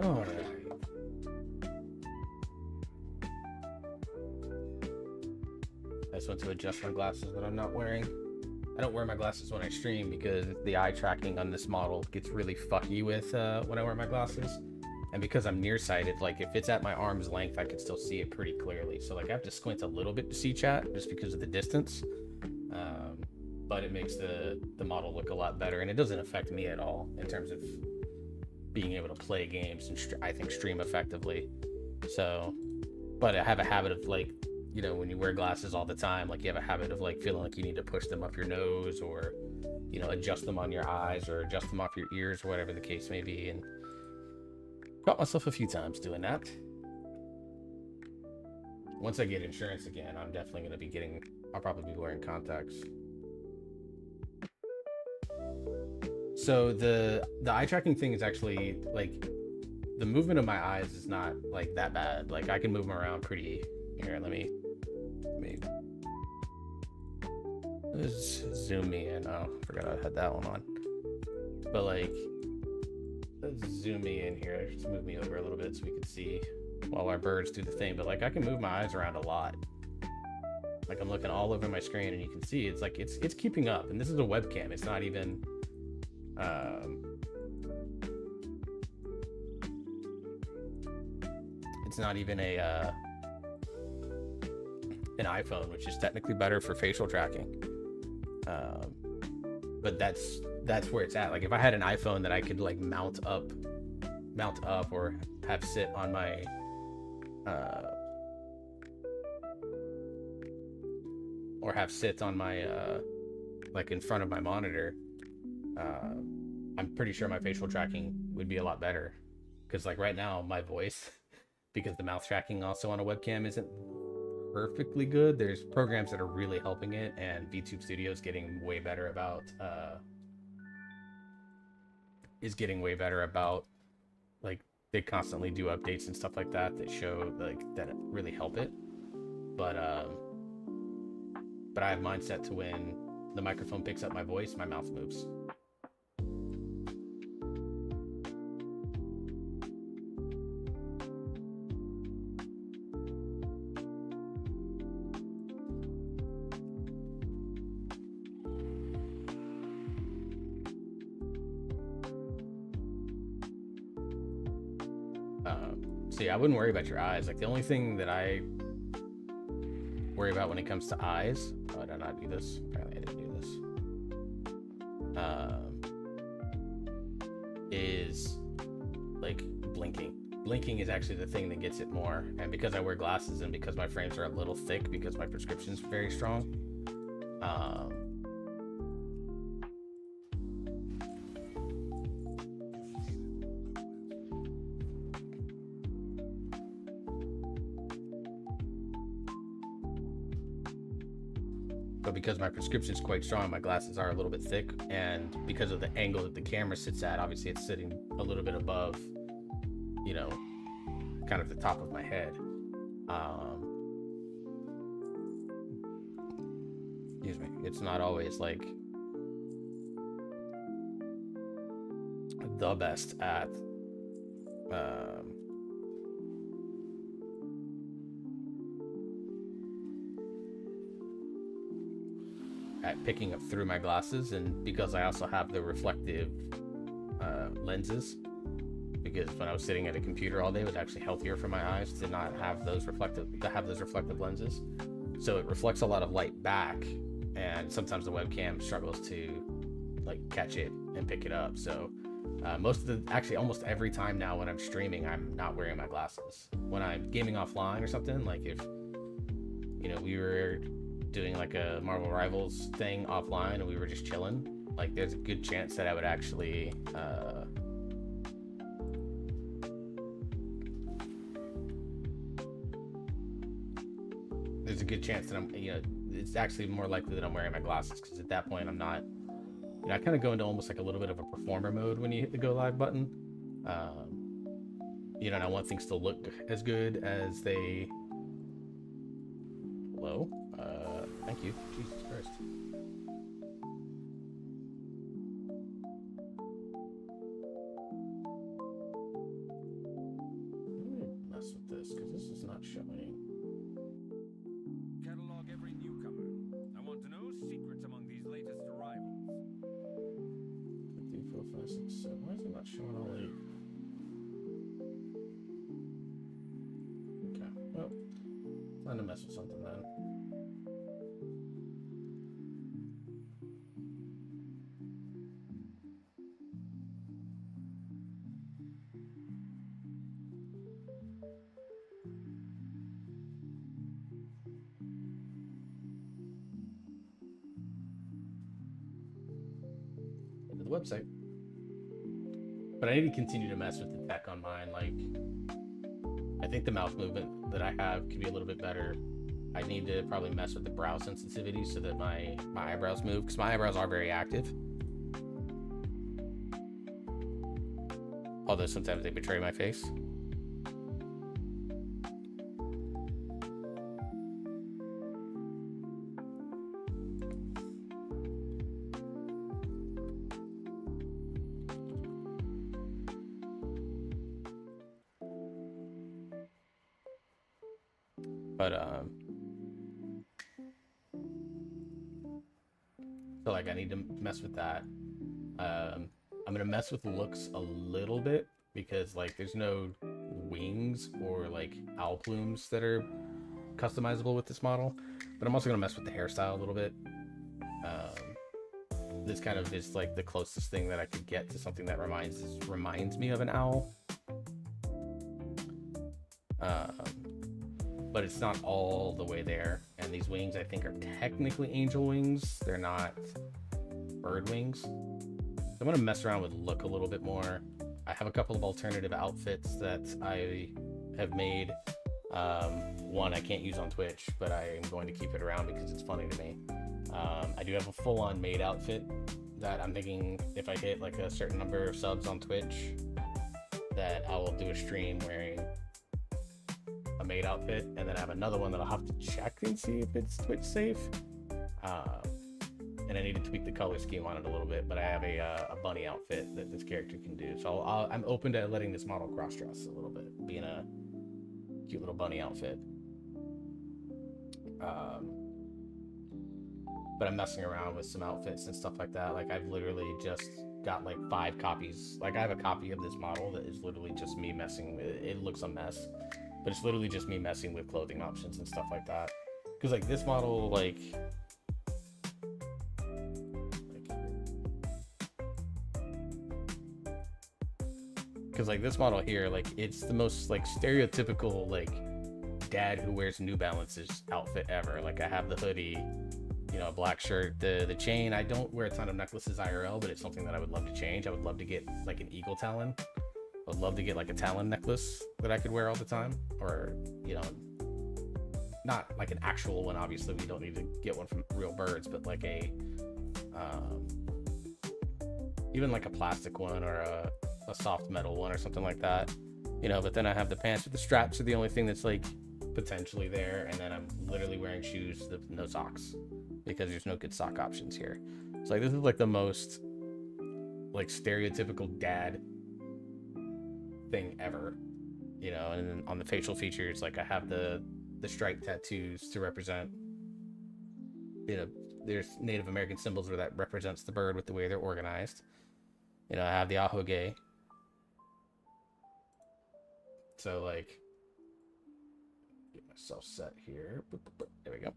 [SPEAKER 1] All right. I just went to adjust my glasses that I'm not wearing. I don't wear my glasses when I stream because the eye tracking on this model gets really fucky with when I wear my glasses. And because I'm nearsighted, like if it's at my arm's length, I can still see it pretty clearly. So like I have to squint a little bit to see chat just because of the distance. But it makes the model look a lot better, and it doesn't affect me at all in terms of being able to play games and I think stream effectively. So, but I have a habit of like, you know, when you wear glasses all the time, like you have a habit of like feeling like you need to push them up your nose or, you know, adjust them on your eyes or adjust them off your ears or whatever the case may be. And caught myself a few times doing that. Once I get insurance again, I'm definitely going to be I'll probably be wearing contacts. So the eye tracking thing is actually like the movement of my eyes is not like that bad. Like I can move them around pretty. Here, let me let's zoom me in. Oh, forgot I had that one on. But like, let's zoom me in here. Just move me over a little bit so we can see while our birds do the thing. But like I can move my eyes around a lot. Like I'm looking all over my screen and you can see it's like it's keeping up. And this is a webcam. It's not even it's not even an iPhone, which is technically better for facial tracking. But that's where it's at. Like if I had an iPhone that I could like mount up or have sit on my like in front of my monitor, I'm pretty sure my facial tracking would be a lot better. Because like right now my voice, because the mouth tracking also on a webcam isn't perfectly good. There's programs that are really helping it, and VTube Studio is getting way better about like they constantly do updates and stuff like that show like that really help it. But I have mine set to when the microphone picks up my voice, my mouth moves. So yeah, I wouldn't worry about your eyes. Like the only thing that I worry about when it comes to eyes, oh, did I not do this? Apparently I didn't do this. Is like blinking. Blinking is actually the thing that gets it more. And because I wear glasses and because my frames are a little thick because my prescription's very strong, but because my prescription is quite strong, my glasses are a little bit thick, and because of the angle that the camera sits at, obviously it's sitting a little bit above, you know, kind of the top of my head. Excuse me. It's not always like the best at picking up through my glasses. And because I also have the reflective lenses, because when I was sitting at a computer all day, it was actually healthier for my eyes to not have those reflective lenses. So it reflects a lot of light back, and sometimes the webcam struggles to like catch it and pick it up. So almost every time now when I'm streaming, I'm not wearing my glasses. When I'm gaming offline or something, like if, you know, we were doing like a Marvel Rivals thing offline and we were just chilling, like there's a good chance that I would actually there's a good chance that I'm, you know, it's actually more likely that I'm wearing my glasses, because at that point I'm not, you know, I kind of go into almost like a little bit of a performer mode when you hit the go live button. You know, and I want things to look as good as they. Hello? Thank you. Jesus Christ. this because this is not showing.
[SPEAKER 4] Catalog every newcomer. I want to know secrets among these latest arrivals.
[SPEAKER 1] 3, 4, 5, 6, 7. Why is it not showing all 8? Okay, well, time to mess with something then. Into the website. But I need to continue to mess with the tech on mine. Like, I think the mouse movement that I have could be a little bit better. I need to probably mess with the brow sensitivity so that my eyebrows move, because my eyebrows are very active. Although sometimes they betray my face. But so like I need to mess with that. I'm gonna mess with looks a little bit because like there's no wings or like owl plumes that are customizable with this model. But I'm also gonna mess with the hairstyle a little bit. This kind of is like the closest thing that I could get to something that reminds me of an owl. But it's not all the way there. And these wings, I think, are technically angel wings. They're not bird wings. So I'm gonna mess around with look a little bit more. I have a couple of alternative outfits that I have made. One I can't use on Twitch, but I am going to keep it around because it's funny to me. I do have a full-on maid outfit that I'm thinking if I hit like a certain number of subs on Twitch, that I will do a stream wearing a maid outfit, and then I have another one that I'll have to check and see if it's Twitch safe. And I need to tweak the color scheme on it a little bit, but I have a bunny outfit that this character can do. So I'm open to letting this model cross-dress a little bit, being a cute little bunny outfit. But I'm messing around with some outfits and stuff like that. Like I've literally just got like 5 copies. Like I have a copy of this model that is literally just me messing with it. It looks a mess, but it's literally just me messing with clothing options and stuff like that. Because like this model, like this model here, like it's the most like stereotypical like dad who wears New Balances outfit ever. Like I have the hoodie, you know, black shirt, the chain. I don't wear a ton of necklaces IRL, but it's something that I would love to change. I would love to get like an eagle talon. I would love to get like a talon necklace that I could wear all the time, or you know, not like an actual one. Obviously, we don't need to get one from real birds, but like a even like a plastic one or a soft metal one or something like that, you know. But then I have the pants with the straps are the only thing that's like potentially there, and then I'm literally wearing shoes with no socks because there's no good sock options here. So like this is like the most like stereotypical dad thing ever, you know. And then on the facial features, like I have the stripe tattoos to represent, you know, there's Native American symbols where that represents the bird with the way they're organized. You know, I have the ahoge. So like, get myself set here. There we go.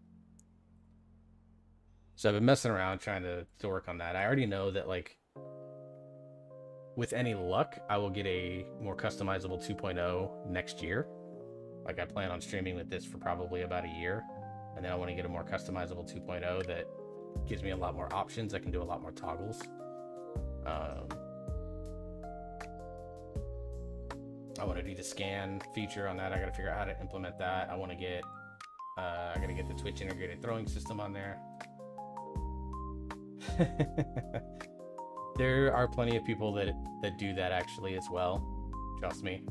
[SPEAKER 1] So I've been messing around trying to work on that. I already know that like, with any luck, I will get a more customizable 2.0 next year. Like I plan on streaming with this for probably about a year. And then I want to get a more customizable 2.0 that gives me a lot more options. I can do a lot more toggles. I want to do the scan feature on that. I got to figure out how to implement that. I want to get, I got to get the Twitch integrated throwing system on there. There are plenty of people that do that actually as well. Trust me.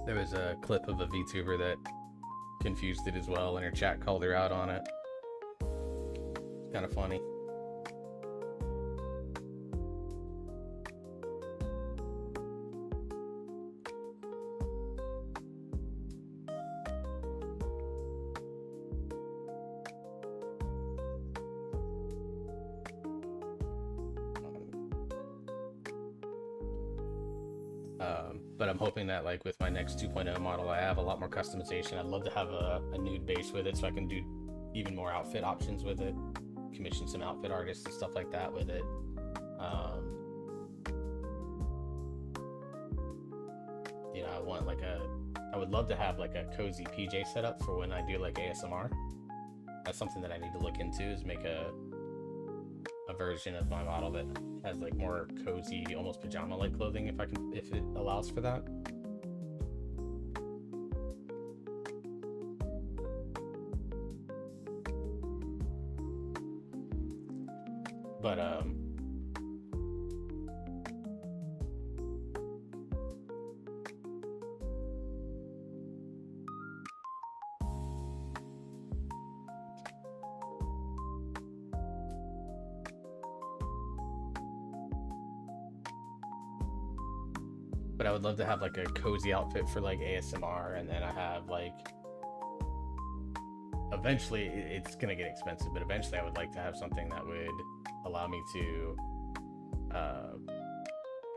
[SPEAKER 1] There was a clip of a VTuber that confused it as well, and her chat called her out on it. Kind of funny. But I'm hoping that like with my next 2.0 model, I have a lot more customization. I'd love to have a nude base with it so I can do even more outfit options with it, commission some outfit artists and stuff like that with it. You know, I would love to have like a cozy PJ setup for when I do like ASMR. That's something that I need to look into, is make a version of my model that has like more cozy, almost pajama like clothing, if it allows for that. But I would love to have like a cozy outfit for like ASMR, and then I have like, eventually it's gonna get expensive, but eventually I would like to have something that would allow me to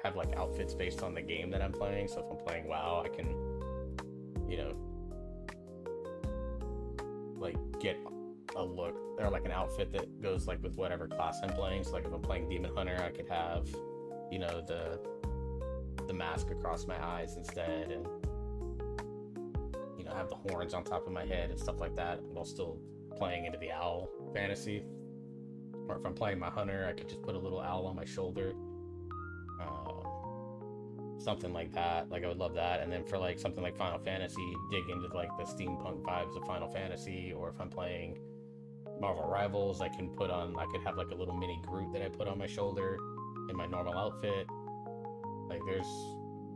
[SPEAKER 1] have like outfits based on the game that I'm playing. So if I'm playing WoW, I can, you know, like get a look or like an outfit that goes like with whatever class I'm playing. So like if I'm playing Demon Hunter, I could have, you know, the mask across my eyes instead, and you know, have the horns on top of my head and stuff like that, while still playing into the owl fantasy. Or if I'm playing my hunter, I could just put a little owl on my shoulder, something like that. Like I would love that. And then for like something like Final Fantasy, dig into like the steampunk vibes of Final Fantasy. Or if I'm playing Marvel Rivals, I could have like a little mini Groot that I put on my shoulder in my normal outfit. Like there's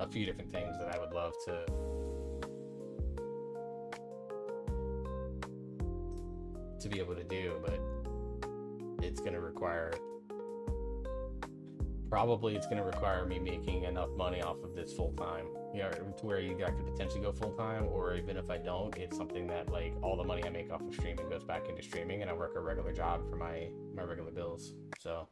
[SPEAKER 1] a few different things that I would love to be able to do, but it's going to require me making enough money off of this full time, you know, to where I could potentially go full time, or even if I don't, it's something that like all the money I make off of streaming goes back into streaming, and I work a regular job for my regular bills. So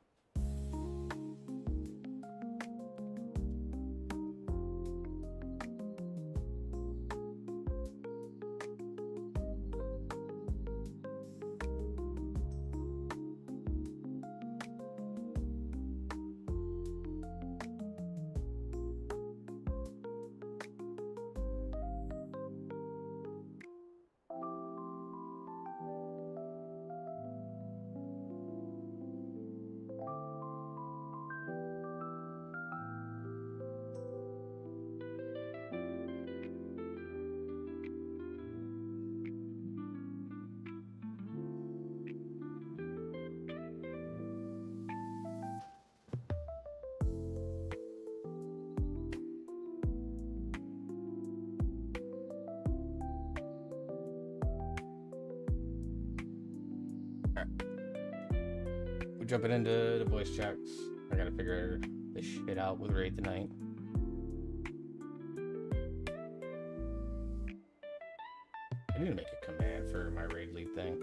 [SPEAKER 1] we're jumping into the voice checks. I gotta figure this shit out with Raid tonight. I need to make a command for my Raid lead thing.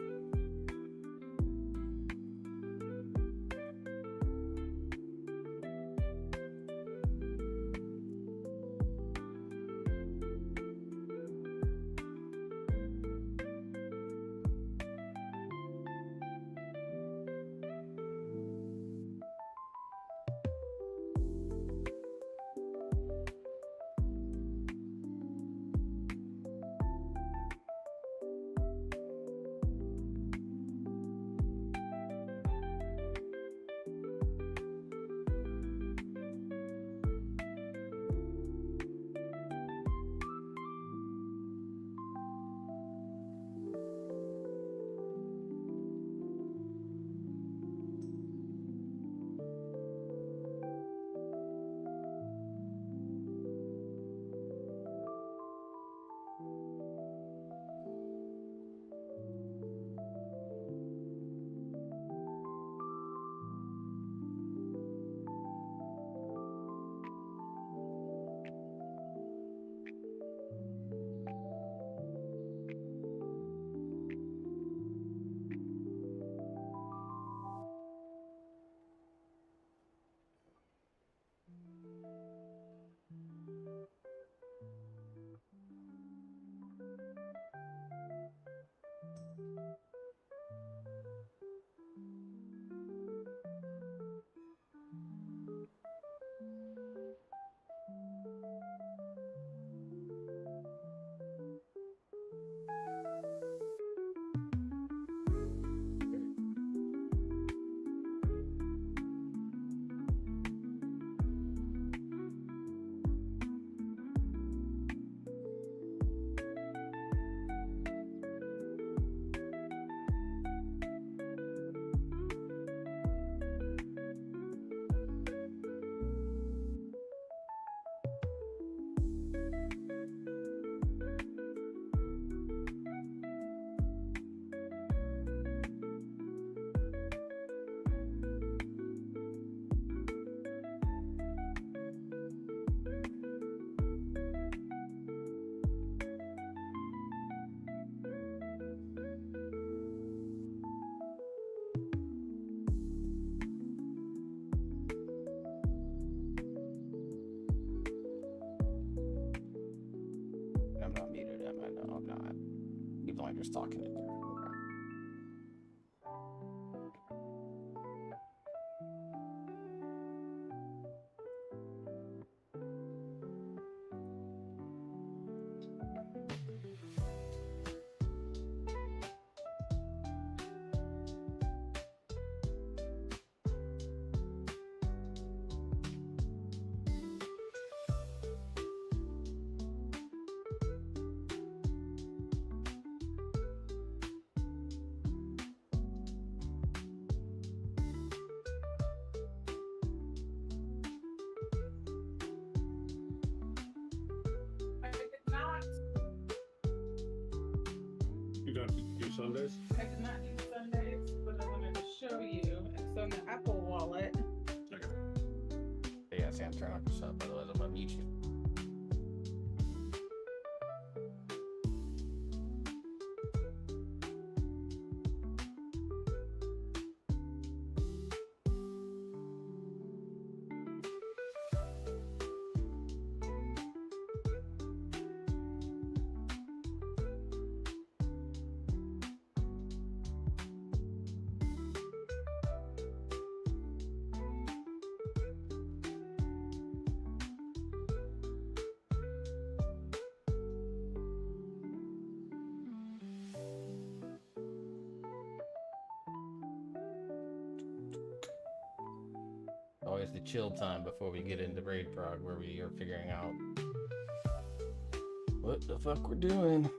[SPEAKER 1] Just talking in there. Okay.
[SPEAKER 5] I did not.
[SPEAKER 6] You don't do Sundays?
[SPEAKER 5] I did not do Sundays, but I wanted to show you. It's on the Apple Wallet.
[SPEAKER 1] Yeah, Sam, turn off your sub, otherwise I'm gonna mute you. Always the chill time before we get into Raid Prog, where we are figuring out what the fuck we're doing.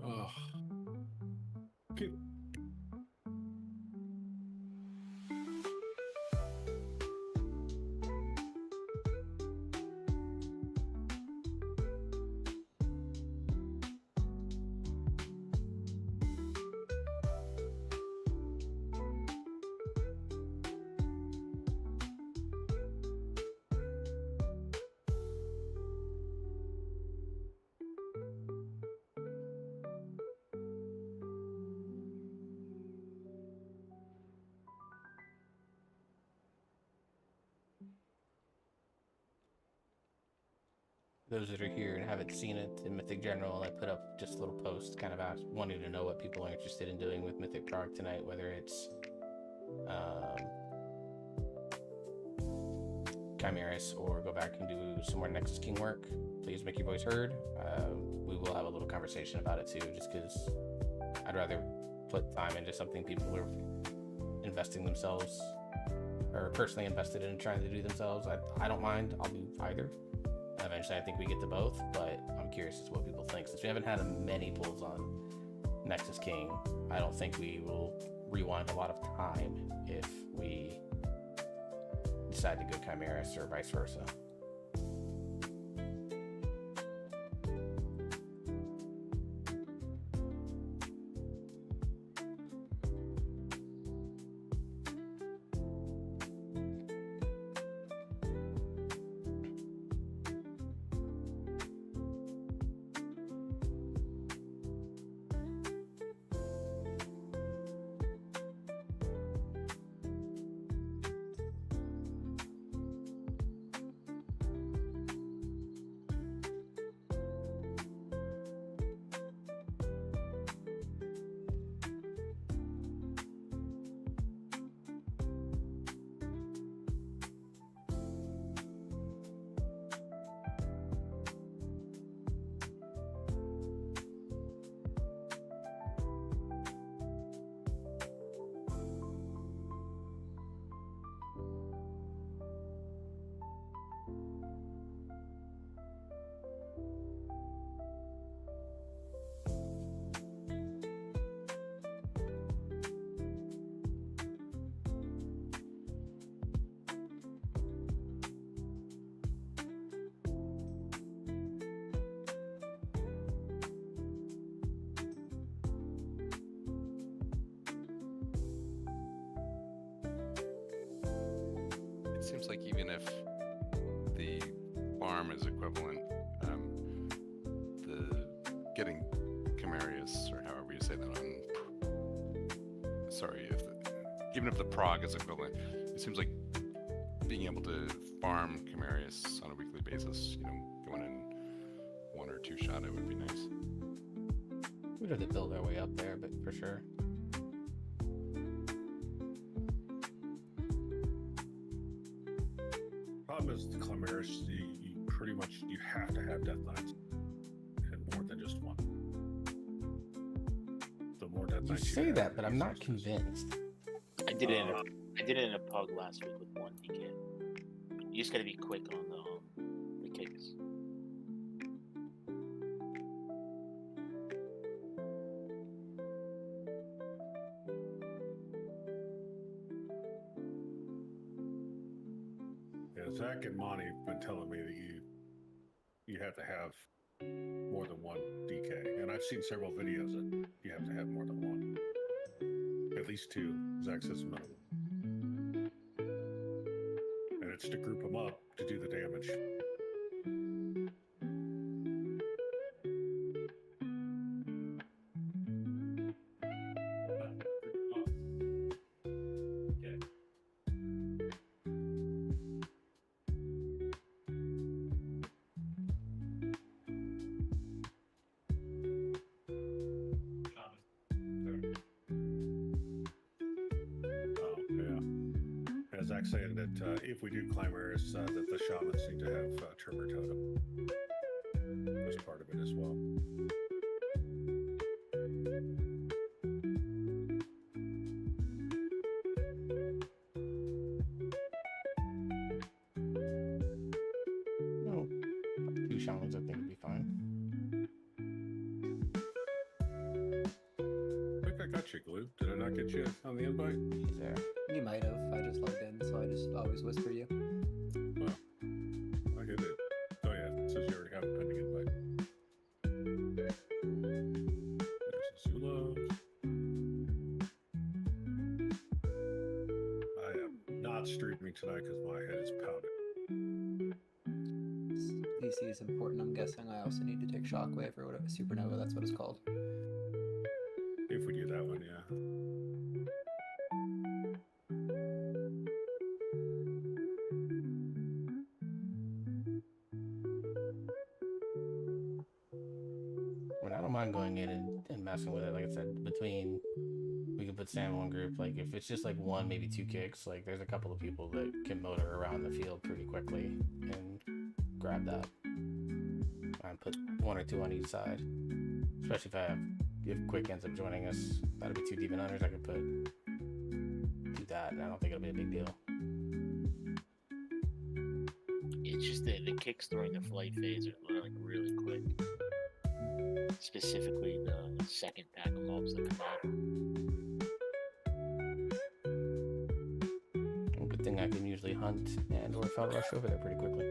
[SPEAKER 6] Oh. Okay.
[SPEAKER 1] Those that are here and haven't seen it in Mythic General, I put up just a little post kind of wanting to know what people are interested in doing with Mythic Prog tonight, whether it's Chimeras or go back and do some more Nexus King work. Please make your voice heard. We will have a little conversation about it too, just because I'd rather put time into something people are investing themselves or personally invested in trying to do themselves. I don't mind. I'll do either. Eventually, I think we get to both, but I'm curious as to what people think. Since we haven't had many pulls on Nexus King, I don't think we will rewind a lot of time if we decide to go Chimeras or vice versa.
[SPEAKER 7] seems like even if the farm is equivalent, the getting Camarius, or however you say that on, sorry, even if the prog is equivalent, it seems like being able to farm Camarius on a weekly basis, going in 1 or 2 shot, it would be nice.
[SPEAKER 1] We'd have to build our way up there, but for sure.
[SPEAKER 6] Problem is the Clamaris, you pretty much you have to have Death Knights and more than just one. The more Death
[SPEAKER 1] You
[SPEAKER 6] Knights
[SPEAKER 1] say
[SPEAKER 6] have,
[SPEAKER 1] that, but
[SPEAKER 6] the
[SPEAKER 1] I'm not
[SPEAKER 6] easier it is.
[SPEAKER 1] convinced.
[SPEAKER 8] I did it in a pug last week with 1 DK. You just gotta be quick on the kicks.
[SPEAKER 6] Yeah, Zach and Monty have been telling me that you have to have more than one DK, and I've seen several videos that you have to have more than one, at least 2. Zach says minimum, and it's to group them up to do the damage. Zach saying that if we do Climbers, that the shamans need to have Tremor Totem as part of it as well.
[SPEAKER 1] No, 2 shamans I think would be fine.
[SPEAKER 6] I think I got you, Glue. Did I not get you on the invite?
[SPEAKER 1] He's there.
[SPEAKER 9] You might have. I just logged in, so I just always whisper you.
[SPEAKER 6] Well, I hit it. Oh yeah, it says you already have a pending invite. There's Azula. I am not streaming tonight because my head is pounding.
[SPEAKER 9] DC is important, I'm guessing. I also need to take Shockwave or whatever. Supernova, that's what it's called.
[SPEAKER 6] If we do that one, yeah.
[SPEAKER 1] I don't mind going in and messing with it. Like I said, between we can put Sam in one group. Like if it's just like 1, maybe 2 kicks, like there's a couple of people that can motor around the field pretty quickly and grab that. And put 1 or 2 on each side. Especially if Quick ends up joining us, that'll be 2 Demon Hunters. I could do that, and I don't think it'll be a big deal.
[SPEAKER 8] It's just the kicks during the flight phase are like really quick. Specifically the second pack of mobs that come out.
[SPEAKER 1] Well, good thing I can usually hunt and or fell rush over there pretty quickly.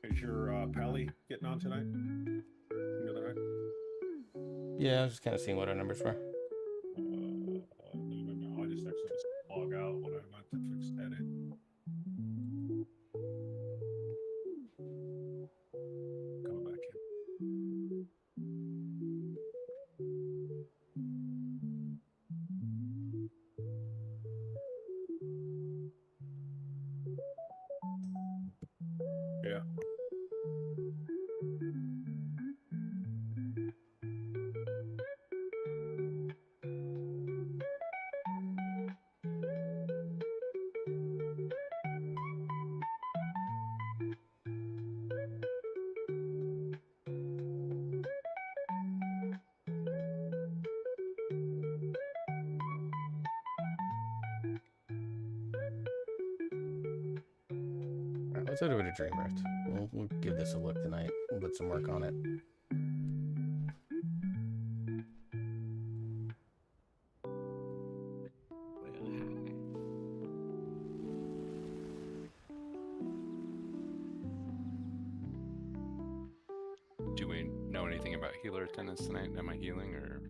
[SPEAKER 6] Is your Pally getting on tonight? The other night?
[SPEAKER 1] Yeah, I was just kind of seeing what our numbers were.
[SPEAKER 6] No. I just actually log out when I went to fix edit. Coming back in. Yeah.
[SPEAKER 1] Alright, let's head over to Dream Rift. We'll give this a look tonight. We'll put some work on it.
[SPEAKER 7] Do we know anything about healer attendance tonight? Am I healing or?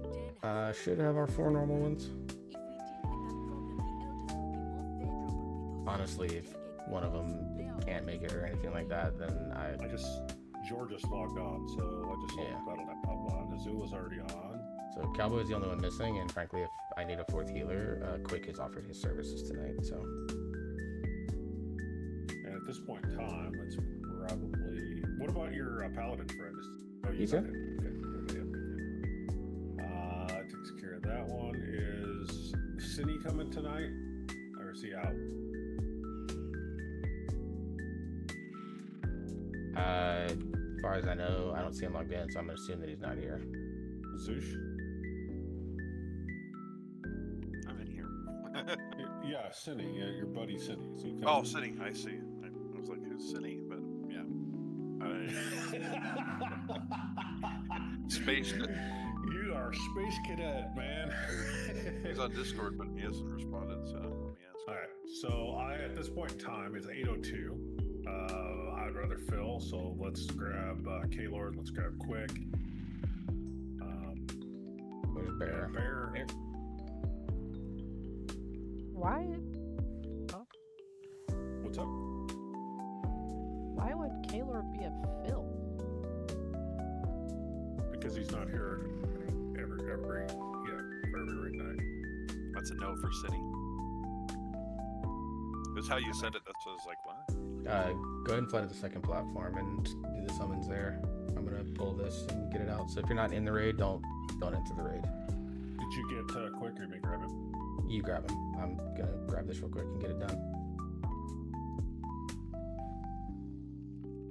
[SPEAKER 3] It did
[SPEAKER 1] Should have our 4 normal ones.
[SPEAKER 3] If we deal with that problem, the elders will be more favorable with us.
[SPEAKER 1] Honestly, if one of them can't make it or anything like that, then
[SPEAKER 6] George just logged on, so I just
[SPEAKER 1] Yeah.
[SPEAKER 6] battled that pop on. Azul was already on.
[SPEAKER 1] So Cowboy's the only one missing, and frankly, if I need a 4th healer, Quick has offered his services tonight. So
[SPEAKER 6] And at this point in time, it's probably. What about your paladin friend?
[SPEAKER 1] He's
[SPEAKER 6] got
[SPEAKER 1] here.
[SPEAKER 6] him. Okay, takes care of that one. Is Cindy coming tonight, or is he out?
[SPEAKER 1] as far as I know, I don't see him logged in, so I'm gonna assume that he's not here.
[SPEAKER 6] Zoosh?
[SPEAKER 10] I'm in here.
[SPEAKER 6] Yeah, Cindy. Yeah, your buddy Cindy. Is he
[SPEAKER 10] Oh,
[SPEAKER 6] coming?
[SPEAKER 10] City. I see. I was like, who's City? But yeah. Space.
[SPEAKER 6] You are a space cadet, man.
[SPEAKER 10] He's on Discord, but he hasn't responded. So let me ask.
[SPEAKER 6] All right. So at this point in time, it's 8:02. I'd rather fill. So let's grab K-Lord. Let's grab Quick.
[SPEAKER 1] Where's Bear?
[SPEAKER 6] Bear.
[SPEAKER 11] Why?
[SPEAKER 6] What's up?
[SPEAKER 11] Why would Kaylor be a Phil?
[SPEAKER 6] Because he's not here for every raid night.
[SPEAKER 10] That's a no for City. That's how you said it. That's what I was like, what?
[SPEAKER 1] Go ahead and flood the 2nd platform and do the summons there. I'm gonna pull this and get it out. So if you're not in the raid, don't enter the raid.
[SPEAKER 6] Did you get Quick, or you may grab him?
[SPEAKER 1] You grab him. I'm gonna grab this real quick and get it done.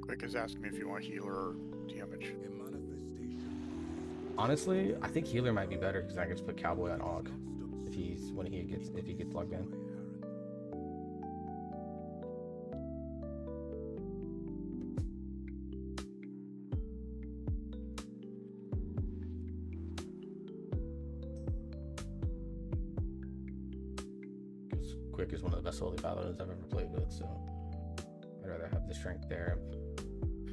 [SPEAKER 12] Quick is asking me if you want healer or damage.
[SPEAKER 1] Honestly, I think healer might be better because I can just put Cowboy on Aug if he gets logged in. Because Quick is one of the best holy paladins I've ever played with, so I'd rather have the strength there.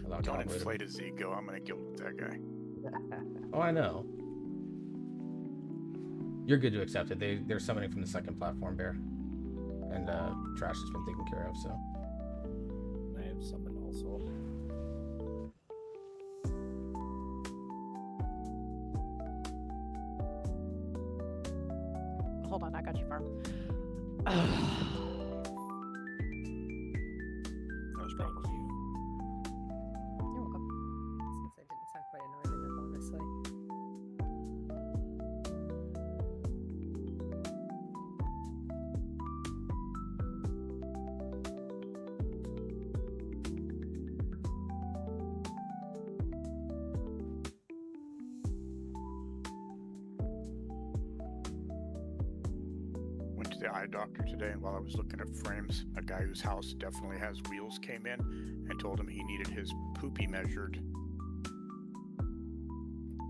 [SPEAKER 1] Allow
[SPEAKER 12] Don't
[SPEAKER 1] Cowboy to-
[SPEAKER 12] inflate his ego. I'm gonna guilt that guy.
[SPEAKER 1] Oh, I know. You're good to accept it. They're summoning from the 2nd platform, Bear. And Trash has been taken care of, so.
[SPEAKER 9] I have summoned also.
[SPEAKER 11] Hold on, I got you, Farm.
[SPEAKER 10] That was probably you.
[SPEAKER 11] You're welcome.
[SPEAKER 13] Since I didn't sound quite annoyed enough, honestly.
[SPEAKER 12] Went to the eye doctor today, and while I was looking at frames, a guy whose house definitely has wheels came in and told him he needed his poopy measured.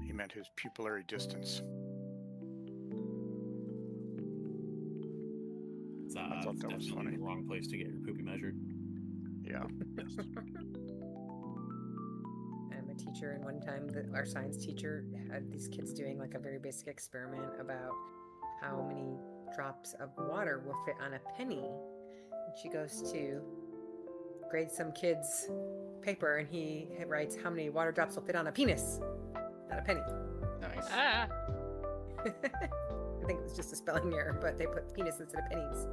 [SPEAKER 12] He meant his pupillary distance. I thought that was funny.
[SPEAKER 9] The wrong place to get your poopy measured.
[SPEAKER 12] Yeah.
[SPEAKER 13] I'm a teacher, and one time our science teacher had these kids doing like a very basic experiment about how many drops of water will fit on a penny. And she goes to grade some kid's paper, and he writes how many water drops will fit on a penis, not a penny.
[SPEAKER 1] Nice.
[SPEAKER 11] Ah!
[SPEAKER 13] I think it was just a spelling error, but they put penis instead of pennies.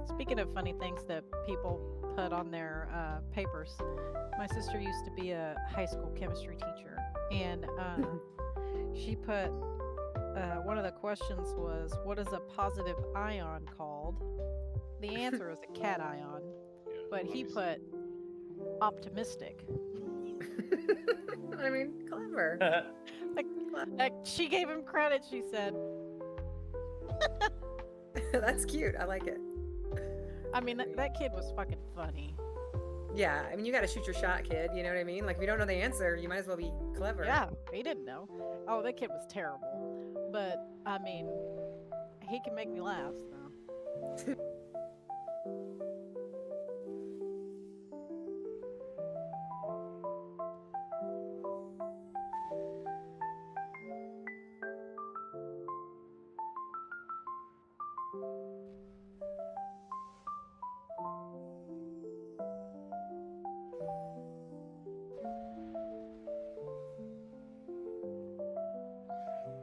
[SPEAKER 11] Speaking of funny things that people put on their papers, my sister used to be a high school chemistry teacher, and she put one of the questions was, what is a positive ion called? The answer is a cation, but he put optimistic.
[SPEAKER 13] I mean, clever.
[SPEAKER 11] Like, she gave him credit, she said.
[SPEAKER 13] That's cute. I like it.
[SPEAKER 11] I mean, that kid was fucking funny.
[SPEAKER 13] Yeah, I mean, you got to shoot your shot, kid. You know what I mean? Like, if you don't know the answer, you might as well be clever.
[SPEAKER 11] Yeah, he didn't know. Oh, that kid was terrible. But, I mean, he can make me laugh, so.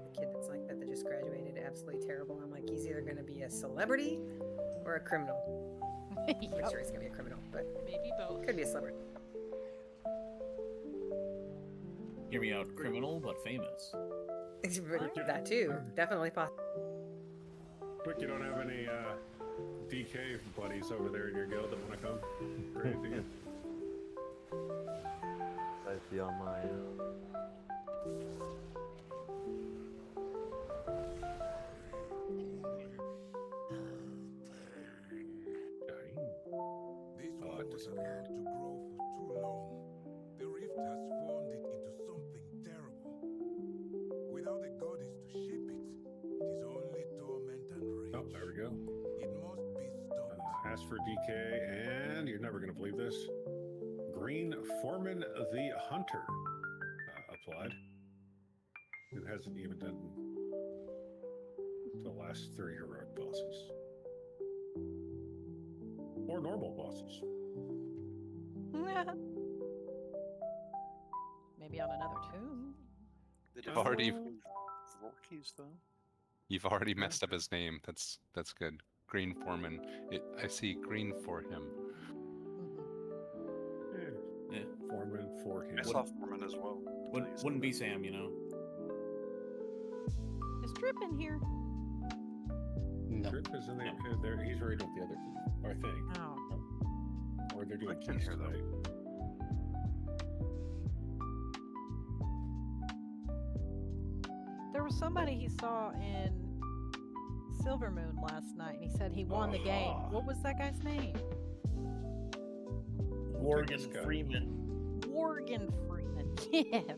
[SPEAKER 13] A kid that's like that just graduated, absolutely terrible. I'm like, he's either going to be a celebrity or a criminal. I'm sure he's going to be a criminal, but
[SPEAKER 11] maybe both.
[SPEAKER 13] Could be a celebrity.
[SPEAKER 14] Hear me out, criminal but famous.
[SPEAKER 13] That too, definitely possible.
[SPEAKER 6] Quick, you don't have any DK buddies over there in your guild that want to come? Great, do you?
[SPEAKER 15] I'd be on my
[SPEAKER 4] This water was allowed to grow for too long. The rift has formed it into something terrible. Without a goddess to shape it, it is only torment and rage.
[SPEAKER 6] Oh, there we go.
[SPEAKER 4] It must be stopped.
[SPEAKER 6] Ask for DK, and you're never going to believe this. Green Foreman the Hunter applied. Who hasn't even done the last 3 heroic bosses. Or normal bosses.
[SPEAKER 11] Maybe on another tune.
[SPEAKER 7] You've already,
[SPEAKER 10] Vorkies, though.
[SPEAKER 7] you've already messed up his name. That's good. Green Foreman. I see green for him.
[SPEAKER 6] Yeah. Foreman for him.
[SPEAKER 10] I saw Foreman as well.
[SPEAKER 14] Wouldn't be Sam, you know.
[SPEAKER 11] Is Drip in here?
[SPEAKER 1] No.
[SPEAKER 6] Trip is in there. He's reading with the other, I think.
[SPEAKER 11] Oh.
[SPEAKER 6] Or they're doing
[SPEAKER 10] I can't
[SPEAKER 6] keys
[SPEAKER 10] hear them.
[SPEAKER 6] tonight.
[SPEAKER 11] There was somebody he saw in Silver Moon last night, and he said he won the game. What was that guy's name?
[SPEAKER 14] Morgan Freeman.
[SPEAKER 11] Morgan Freeman. Yes.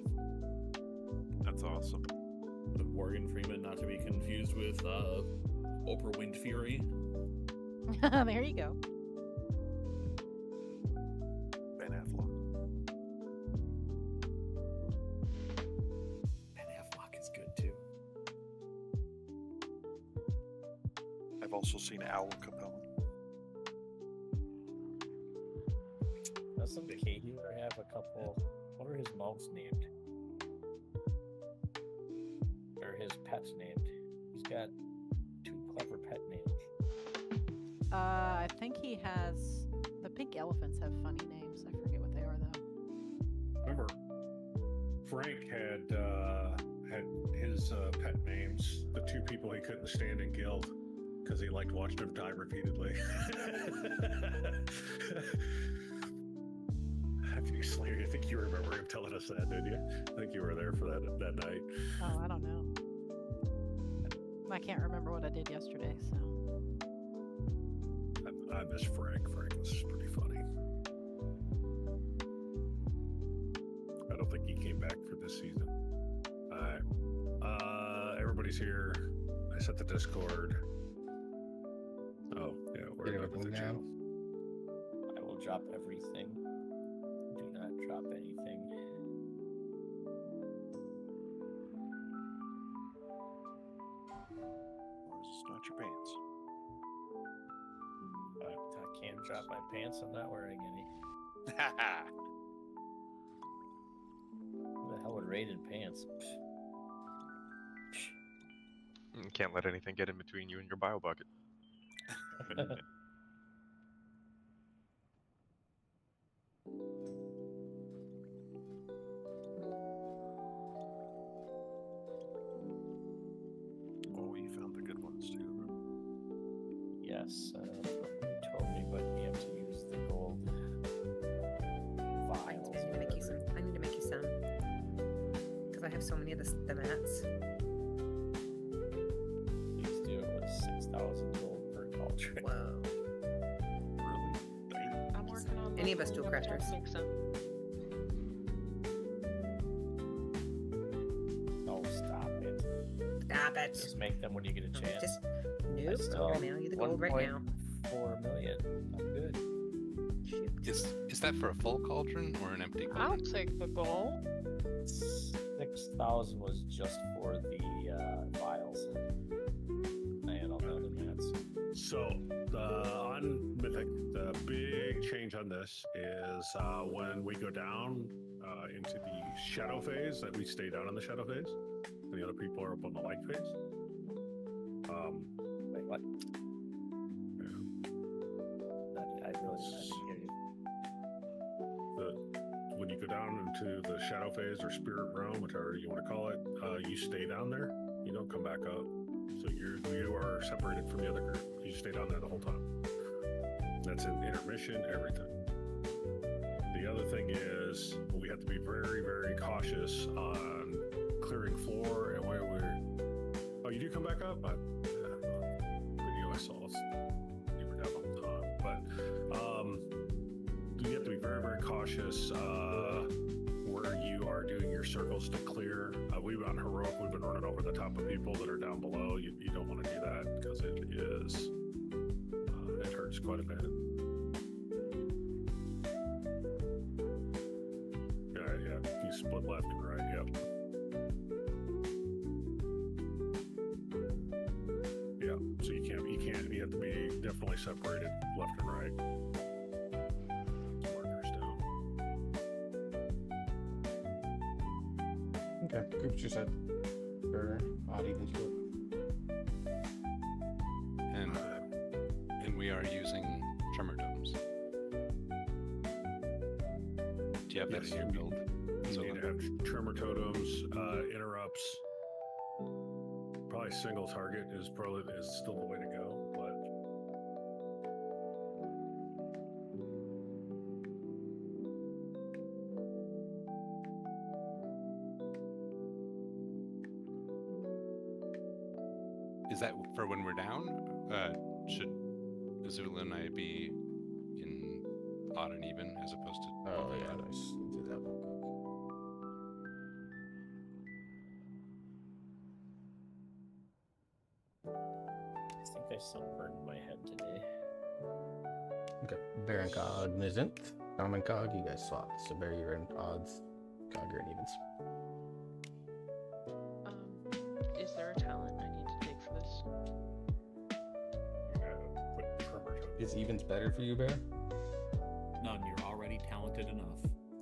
[SPEAKER 10] That's awesome.
[SPEAKER 14] Morgan Freeman, not to be confused with Oprah Winfrey.
[SPEAKER 11] There you go.
[SPEAKER 10] Ben Affleck.
[SPEAKER 14] Ben Affleck is good too.
[SPEAKER 10] I've also seen Al Capone.
[SPEAKER 15] Doesn't Katie have a couple? What are his mouse named? Or his pets named? He's got 2 clever pet names.
[SPEAKER 11] I think he has. The pink elephants have funny names. I forget what they are though.
[SPEAKER 6] Remember, Frank had his pet names, the 2 people he couldn't stand in guild because he liked watching them die repeatedly. I think you remember him telling us that, didn't you? I think you were there for that night.
[SPEAKER 11] Oh, I don't know. I can't remember what I did yesterday, so.
[SPEAKER 6] I miss Frank. Frank was pretty funny. I don't think he came back for this season. All right. Everybody's here. I set the Discord. Oh, yeah, we're
[SPEAKER 1] Get
[SPEAKER 6] up with the
[SPEAKER 1] everything
[SPEAKER 6] channel.
[SPEAKER 15] I will drop everything. Do not drop anything.
[SPEAKER 10] Or is this not your pants?
[SPEAKER 15] I can't drop my pants. I'm not wearing any. Who the hell would raid in pants?
[SPEAKER 16] Can't let anything get in between you and your bio bucket.
[SPEAKER 15] Yes, you told me, but you have to use the gold vials.
[SPEAKER 13] I need to make you some. I need to make you some. Because I have so many of the mats.
[SPEAKER 15] Please do it with 6,000 gold per cauldron.
[SPEAKER 13] Whoa.
[SPEAKER 6] Really?
[SPEAKER 17] I'm working on
[SPEAKER 13] Any of
[SPEAKER 17] those
[SPEAKER 13] us dual
[SPEAKER 17] gold
[SPEAKER 13] crafters.
[SPEAKER 17] mix them.
[SPEAKER 15] Oh, stop it.
[SPEAKER 13] Stop it.
[SPEAKER 15] Just make them when you get a chance.
[SPEAKER 13] Just
[SPEAKER 15] I
[SPEAKER 13] nope.
[SPEAKER 15] still
[SPEAKER 13] I'm
[SPEAKER 15] have
[SPEAKER 13] gonna mail you the gold right now.
[SPEAKER 15] 1.4 million. I'm good.
[SPEAKER 7] Is that for a full cauldron or an empty
[SPEAKER 17] I'll
[SPEAKER 7] cauldron?
[SPEAKER 17] take the gold.
[SPEAKER 15] 6,000 was just for the vials. I had all the other mats.
[SPEAKER 6] So on Mythic, the big change on this is when we go down into the shadow phase, that we stay down in the shadow phase, and the other people are up on the light phase.
[SPEAKER 15] Wait, what?
[SPEAKER 6] Yeah.
[SPEAKER 15] I really didn't hear you.
[SPEAKER 6] When you go down into the shadow phase or spirit realm, whichever you want to call it, you stay down there. You don't come back up. So you are separated from the other group. You stay down there the whole time. That's an intermission, everything. The other thing is we have to be very, very cautious on clearing floor and where we're. Oh, you do come back up? Video I saw. You were down the whole time, but you have to be very, very cautious where you are doing your circles to clear. We've on heroic. We've been running over the top of people that are down below. You don't want to do that because it hurts quite a bit. Yeah. You split left and right. Yep. Yeah. So you can't. You have to be definitely separated left and right. Markers down.
[SPEAKER 1] Okay, groups you said. Or odd even split.
[SPEAKER 7] And we are using tremor totems. Do you have that in your build?
[SPEAKER 6] You need to have tremor totems, interrupts. Probably single target is still the way to go, but
[SPEAKER 7] Is that for when we're down? Should Azula and I be in odd and even as opposed to?
[SPEAKER 1] Oh yeah, nice. Do that real
[SPEAKER 15] I think I sunburned my head today.
[SPEAKER 1] quick. Okay, Baron cognizant. Common cog, you guys swap. So Bear, you're in odds. Cog, you're in evens.
[SPEAKER 17] Is there a talent I need to take for this?
[SPEAKER 6] you gotta put tremor totems.
[SPEAKER 1] Is evens better for you, Bear?
[SPEAKER 14] None. You're already talented enough.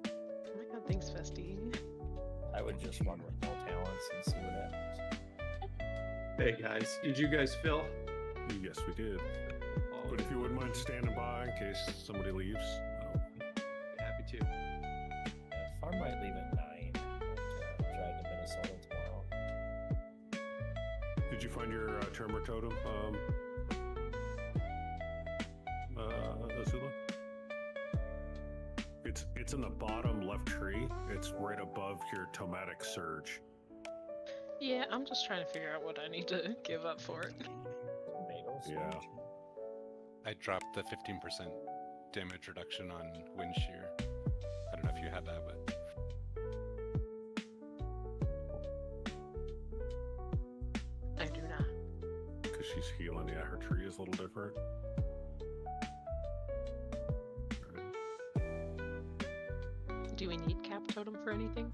[SPEAKER 17] Oh my god, thanks, Festy.
[SPEAKER 15] I would just run with no talents and see what happens.
[SPEAKER 18] Hey guys, did you guys fill?
[SPEAKER 6] Yes, we did. But if you wouldn't mind standing by in case somebody leaves.
[SPEAKER 18] Happy to.
[SPEAKER 15] Farm might leave at 9. Drive to Minnesota tomorrow.
[SPEAKER 6] Did you find your tremor totem, Azula? It's in the bottom left tree. It's right above your tomatic surge.
[SPEAKER 17] Yeah, I'm just trying to figure out what I need to give up for it.
[SPEAKER 15] Tomatoes.
[SPEAKER 6] Yeah.
[SPEAKER 7] I dropped the 15% damage reduction on wind shear. I don't know if you had that, but
[SPEAKER 17] I do not.
[SPEAKER 6] Because she's healing. Yeah, her tree is a little different.
[SPEAKER 17] Do we need cap totem for anything?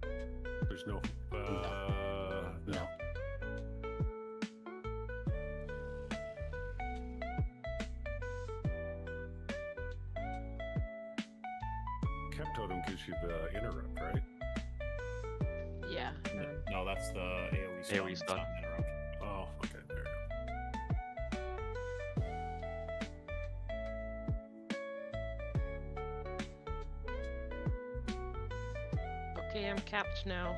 [SPEAKER 6] There's no. No. Cap totem gives you the interrupt, right?
[SPEAKER 17] Yeah.
[SPEAKER 14] No, that's the AoE stun.
[SPEAKER 16] AoE stun.
[SPEAKER 14] Not interrupt.
[SPEAKER 6] Oh, okay. There
[SPEAKER 17] Okay, I'm capped now.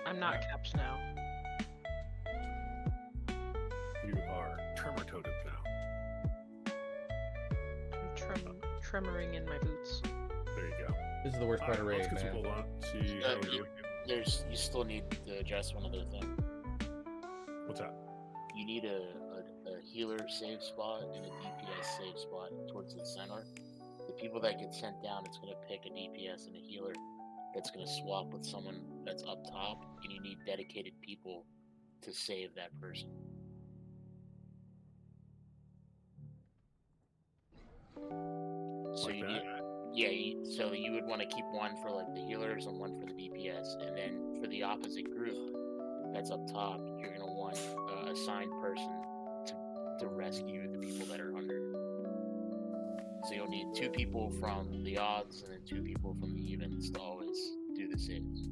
[SPEAKER 17] I'm not capped now.
[SPEAKER 6] you are tremor
[SPEAKER 17] tremoring in my boots.
[SPEAKER 6] There you go.
[SPEAKER 1] This is the worst part of raid,
[SPEAKER 6] Let's get some
[SPEAKER 1] man.
[SPEAKER 6] hold on. See how we do.
[SPEAKER 8] You still need to address one other thing.
[SPEAKER 6] What's that?
[SPEAKER 8] You need a healer save spot and a DPS save spot towards the center. The people that get sent down, it's going to pick a DPS and a healer that's going to swap with someone that's up top, and you need dedicated people to save that person. So
[SPEAKER 6] Like
[SPEAKER 8] you
[SPEAKER 6] that?
[SPEAKER 8] need, so you would want to keep one for like the healers and one for the DPS, and then for the opposite group that's up top, you're going to want a assigned person to rescue the people that are under. So you'll need 2 people from the odds and then 2 people from the evens to always do the saves.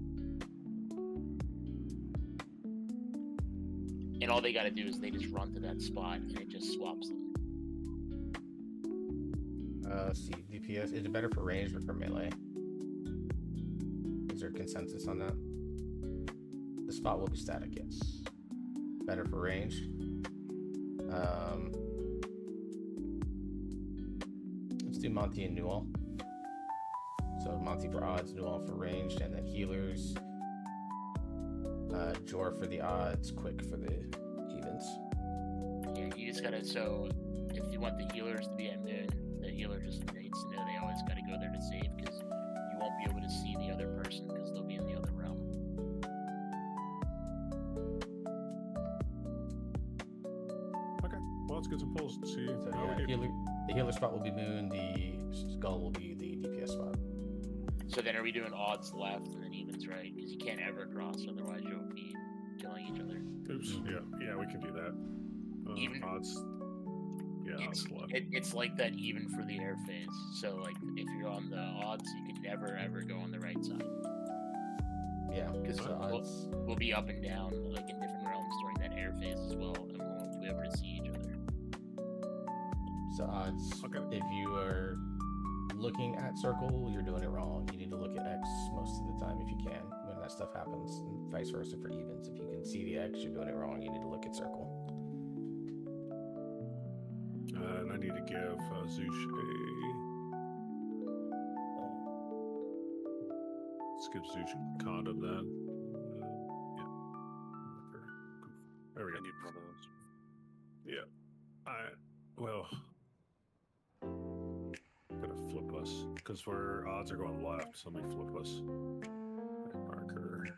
[SPEAKER 8] And all they got to do is they just run to that spot and it just swaps them.
[SPEAKER 1] Let's see, DPS. Is it better for ranged or for melee? Is there consensus on that? The spot will be static, yes. Better for ranged. Let's do Monty and Newell. So Monty for odds, Newell for ranged, and then healers. Jor for the odds, Quick for the evens.
[SPEAKER 8] Yeah, you just gotta. So if you want the healers to be at noon, the healer just needs to know they always gotta go there to save, because you won't be able to see the other person because they'll be in the other realm.
[SPEAKER 6] Okay. Well, let's get some pulls and see
[SPEAKER 1] So
[SPEAKER 6] how
[SPEAKER 1] yeah,
[SPEAKER 6] we do.
[SPEAKER 1] the healer spot will be Moon, the skull will be the DPS spot.
[SPEAKER 8] So then are we doing odds left and then evens right? Because you can't ever cross, otherwise you'll be killing each other.
[SPEAKER 6] Oops. Yeah, we can do that.
[SPEAKER 8] Even
[SPEAKER 6] odds. Yeah, odds left.
[SPEAKER 8] It's like that even for the air phase. So like if you're on the odds, you can never ever go on the right side.
[SPEAKER 1] Yeah,
[SPEAKER 8] because
[SPEAKER 1] so odds.
[SPEAKER 8] we'll be up and down like in different realms during that air phase as well, and we won't be able to see each other.
[SPEAKER 1] So odds.
[SPEAKER 6] Okay.
[SPEAKER 1] If you are looking at circle, you're doing it wrong. You need to look at X most of the time if you can when that stuff happens, and vice versa for evens. If you can see the X, you're doing it wrong. You need to look at circle.
[SPEAKER 6] And I need to give Zoosh let's give Zoosh a condom then. Yeah. There we go.
[SPEAKER 10] I need one of those.
[SPEAKER 6] Yeah. Well, gonna flip us because our odds are going left, so let me flip us. Marker.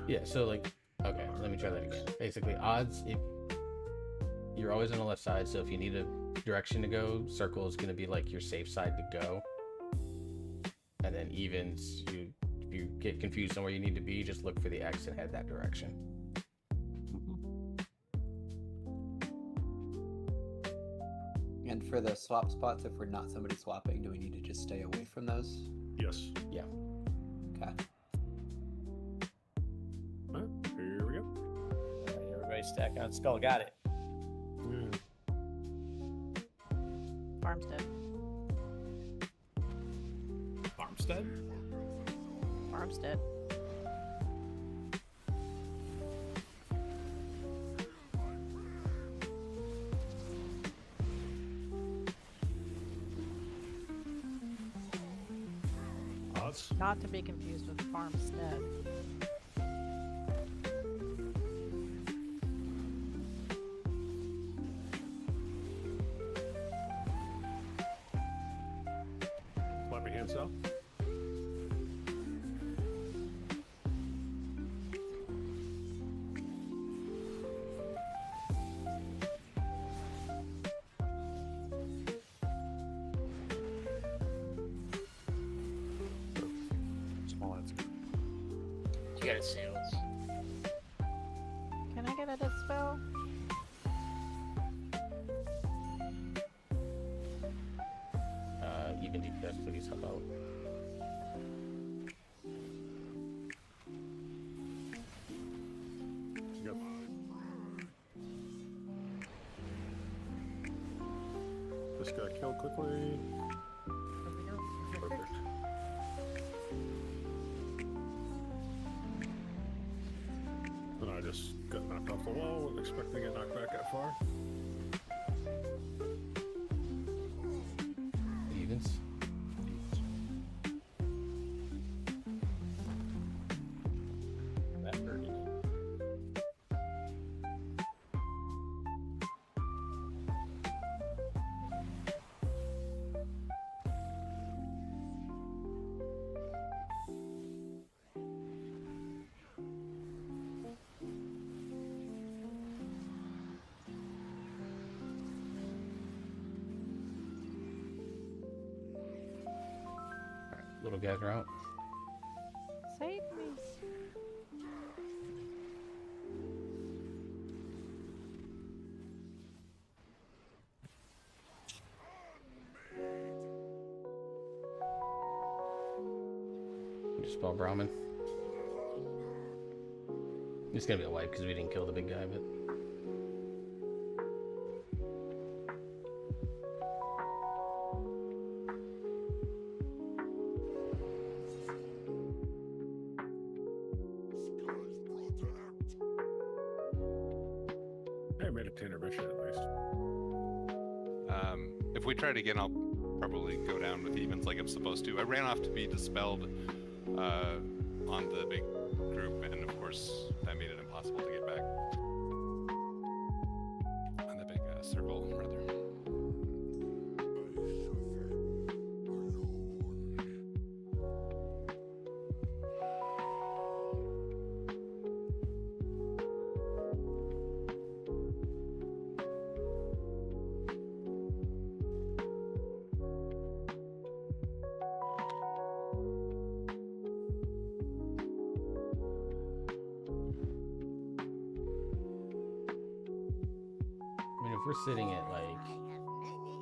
[SPEAKER 1] Yeah, so like, okay, let me try that again. Basically, odds, if you're always on the left side, so if you need a direction to go, circle is going to be like your safe side to go. And then evens, if you get confused on where you need to be, just look for the X and head that direction.
[SPEAKER 9] And for the swap spots, if we're not somebody swapping, do we need to just stay away from those?
[SPEAKER 6] Yes.
[SPEAKER 1] Yeah.
[SPEAKER 9] Okay.
[SPEAKER 6] Here we go.
[SPEAKER 15] Alright, everybody stack on skull. Got it.
[SPEAKER 11] Farmstead.
[SPEAKER 14] Farmstead?
[SPEAKER 11] Farmstead.
[SPEAKER 6] Odds?
[SPEAKER 11] Not to be confused with Farmstead.
[SPEAKER 6] Let me hands up.
[SPEAKER 10] Small odds.
[SPEAKER 8] You gotta save us.
[SPEAKER 11] Can I get a dispel?
[SPEAKER 1] Even DPS, please help out.
[SPEAKER 6] Yep. This guy killed quickly. Perfect. And I just got knocked off the wall. Wasn't expecting it knocked back that far.
[SPEAKER 1] Evens.
[SPEAKER 15] That hurt it.
[SPEAKER 1] Little guys are out.
[SPEAKER 11] Save me.
[SPEAKER 1] Just spell Brahmin. It's gonna be a wipe because we didn't kill the big guy, but.
[SPEAKER 6] I made it to intermission at least.
[SPEAKER 7] If we try it again, I'll probably go down with evens like I'm supposed to. I ran off to be dispelled on the big group, and of course that made it impossible to get back on the big circle, rather.
[SPEAKER 1] I mean, if we're sitting at like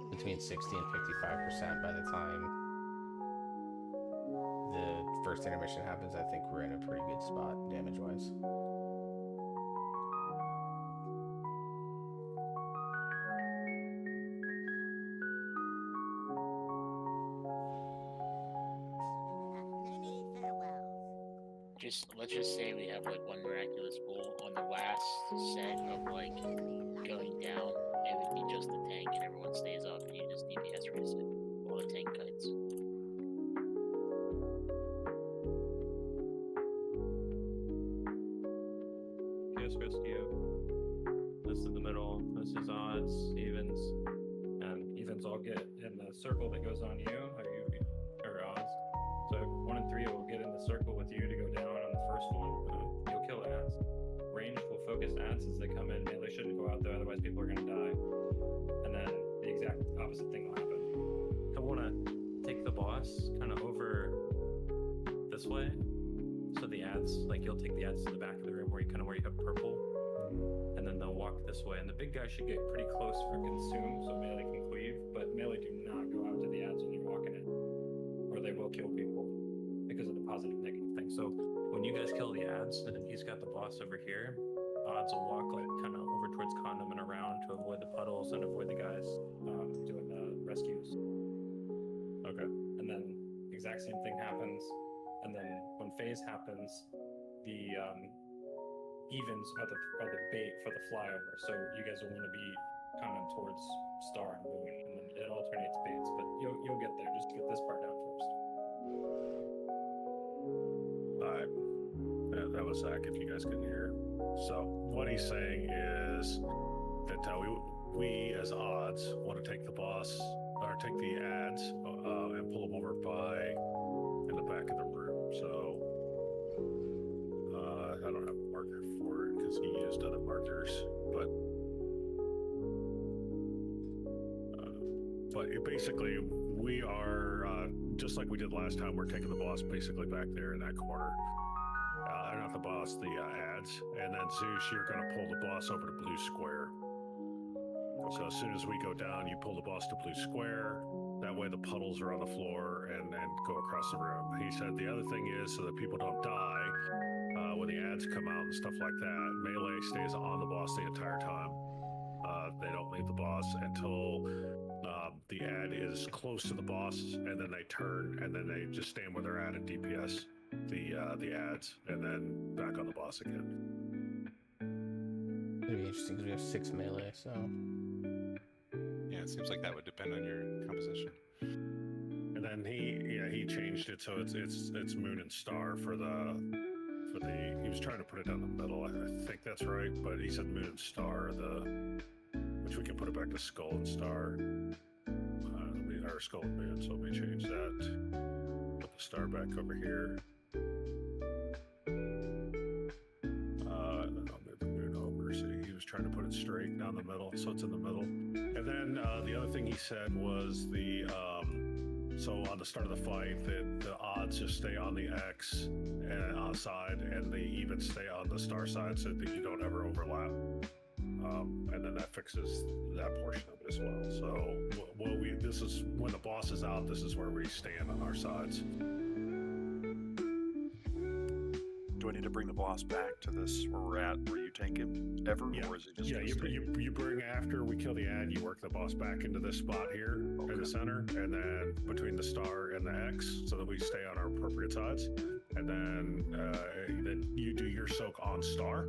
[SPEAKER 1] between 60 and 55% by the time the first intermission happens, I think we're in a pretty good spot damage-wise.
[SPEAKER 8] Let's just say we have like one miraculous bull on the last set of like going down. It would be just the tank, and everyone stays up, and you just DPS race it while the tank kites.
[SPEAKER 18] Chaos Rescue. This is the middle. This is odds, evens. Evens all get in the circle that goes on you, or odds. So 1 and 3 will get in the circle with you to go down on the first one. You'll kill ads. Range will focus ads as they come in. Melee shouldn't go out there, otherwise people are going to die. And then the exact opposite thing will happen. He'll want to take the boss kind of over this way. So the ads, like you'll take the ads to the back of the room where you have purple. And then they'll walk this way. And the big guy should get pretty close for consume, so melee can cleave. But melee do not go out to the ads when you're walking it, or they will kill people because of the positive negative thing. So when you guys kill the ads, and then he's got the boss over here, odds will walk like kind of over towards condom and around to avoid the puddles and avoid the guys doing the rescues.
[SPEAKER 6] Okay.
[SPEAKER 18] And then exact same thing happens. And then when phase happens, the evens are the bait for the flyover. So you guys will want to be kind of towards star and moon, and then it alternates baits. But you'll get there. Just get this part down first.
[SPEAKER 6] Alright. That was Zach, if you guys couldn't hear. So what he's saying is that we as odds want to take the boss, or take the ads and pull them over by in the back of the room. So I don't have a marker for it because he used other markers, but basically we are just like we did last time. We're taking the boss basically back there in that corner. Not the boss, the ads, and then Zeus, you're going to pull the boss over to blue square. So as soon as we go down, you pull the boss to blue square. That way the puddles are on the floor and go across the room. He said the other thing is so that people don't die when the ads come out and stuff like that. Melee stays on the boss the entire time. They don't leave the boss until the ad is close to the boss, and then they turn, and then they just stand where they're at and DPS the ads, and then back on the boss again.
[SPEAKER 1] It'd be interesting because we have 6 melee, so.
[SPEAKER 7] Yeah, it seems like that would depend on your composition.
[SPEAKER 6] And then he changed it so it's moon and star for the he was trying to put it down the middle. I think that's right, but he said moon and star which we can put it back to skull and star. Our skull and moon, so let me change that. Put the star back over here. And then I'll move the moon over. So he was trying to put it straight down the middle, so it's in the middle. And then the other thing he said was so on the start of the fight, the odds just stay on the X and side, and the evens stay on the star side, so that you don't ever overlap. And then that fixes that portion of it as well. So, this is when the boss is out. This is where we stand on our sides.
[SPEAKER 19] Do I need to bring the boss back to this where we're at, where you tank him ever, or is it just?
[SPEAKER 6] Yeah, you bring after we kill the ad, you work the boss back into this spot here in the center, and then between the star and the X, so that we stay on our appropriate sides. And then you do your soak on star,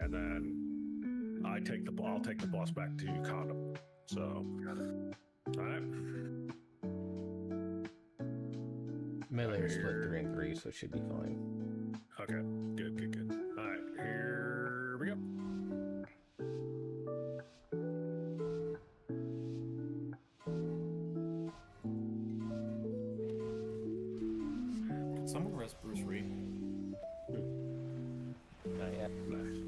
[SPEAKER 6] and then I'll take the boss back to condom. So, all right.
[SPEAKER 1] Melee are split 3 and 3, so it should be fine.
[SPEAKER 6] Okay, good. All right, here we go.
[SPEAKER 14] Can someone rest Bruce Reed?
[SPEAKER 1] Not yet.
[SPEAKER 6] Nice.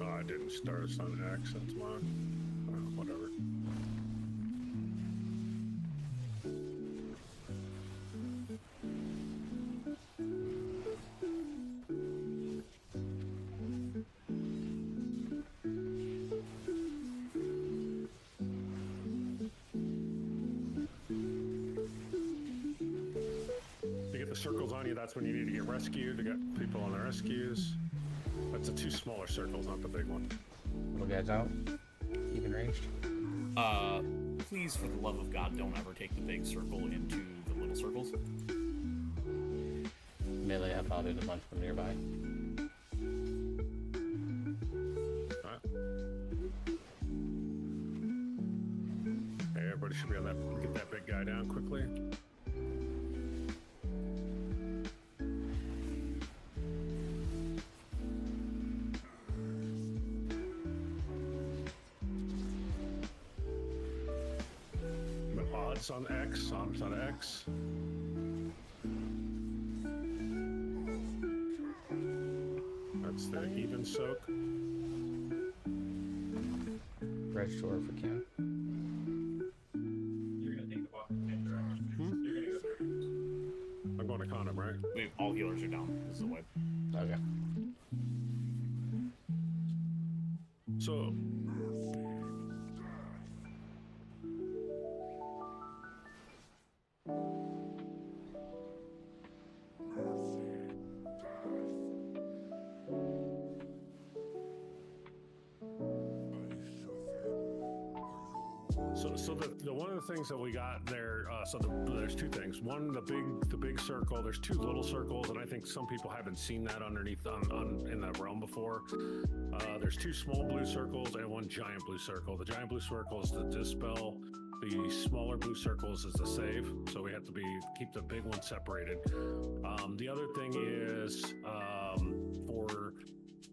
[SPEAKER 6] I didn't start us on X, that's mine. Whatever. To get the circles on you, that's when you need to get rescued, to get people on the rescues. That's the 2 smaller circles, not the big one.
[SPEAKER 1] Little guys out. Even ranged.
[SPEAKER 14] Please, for the love of God, don't ever take the big circle into the little circles.
[SPEAKER 1] Melee, I thought there's a bunch from nearby.
[SPEAKER 6] Alright. Hey, everybody should be on that. Get that big guy down quickly. On X, on X. That's the even soak.
[SPEAKER 1] Red store if we can.
[SPEAKER 18] You're gonna take the box in the same direction. You're gonna go there.
[SPEAKER 6] I'm going to condom, right?
[SPEAKER 14] All healers are down. This is the way.
[SPEAKER 1] Okay.
[SPEAKER 6] So. So the one of the things that we got there, there's 2 things. One, the big circle. There's 2 little circles, and I think some people haven't seen that underneath in the realm before. There's 2 small blue circles and 1 giant blue circle. The giant blue circle is the dispel. The smaller blue circles is the save. So we have to keep the big one separated. The other thing is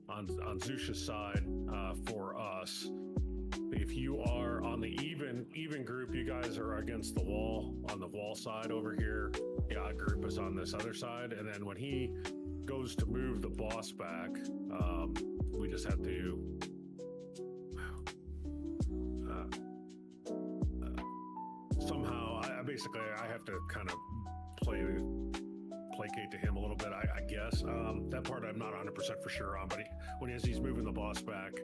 [SPEAKER 6] on Zusha's side for us. If you are on the even group, you guys are against the wall on the wall side over here. The odd group is on this other side, and then when he goes to move the boss back, we just have to somehow. I have to kind of placate to him a little bit. I guess that part I'm not 100% for sure on, but as he's moving the boss back.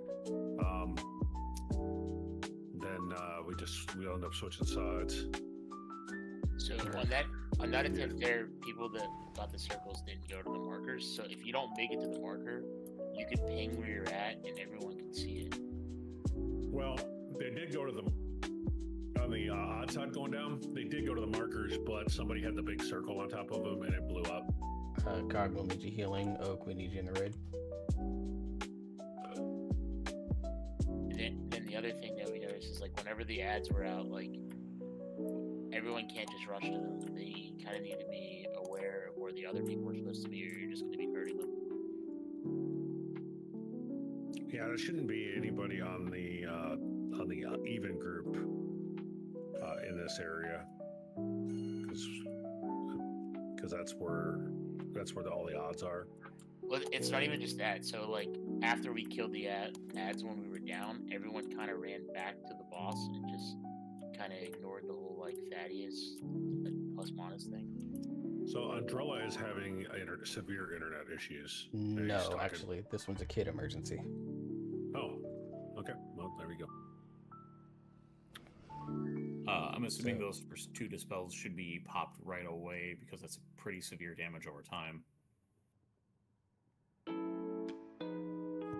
[SPEAKER 6] Then we'll end up switching sides.
[SPEAKER 8] So on that attempt there, people that thought the circles didn't go to the markers. So if you don't make it to the marker, you can ping where you're at and everyone can see it.
[SPEAKER 6] Well, they did go to on the odds had going down. They did go to the markers, but somebody had the big circle on top of them and it blew up.
[SPEAKER 1] Cog will need you healing. Oak, we need you in the raid.
[SPEAKER 8] And then the other thing that we noticed is like whenever the ads were out, like everyone can't just rush to them. They kind of need to be aware of where the other people are supposed to be, or you're just going to be hurting them.
[SPEAKER 6] Yeah, there shouldn't be anybody on the even group in this area, because that's where all the odds are.
[SPEAKER 8] Well, it's not even just that. So like after we killed the ads when we were down, everyone kind of ran back to the boss and just kind of ignored the whole like Thaddeus plus Monas thing.
[SPEAKER 6] So Andrella is having severe internet issues. and he's
[SPEAKER 1] No,
[SPEAKER 6] talking-
[SPEAKER 1] actually, this one's a kid emergency.
[SPEAKER 6] Oh, okay. Well, there we go.
[SPEAKER 14] I'm assuming those first 2 dispels should be popped right away because that's pretty severe damage over time.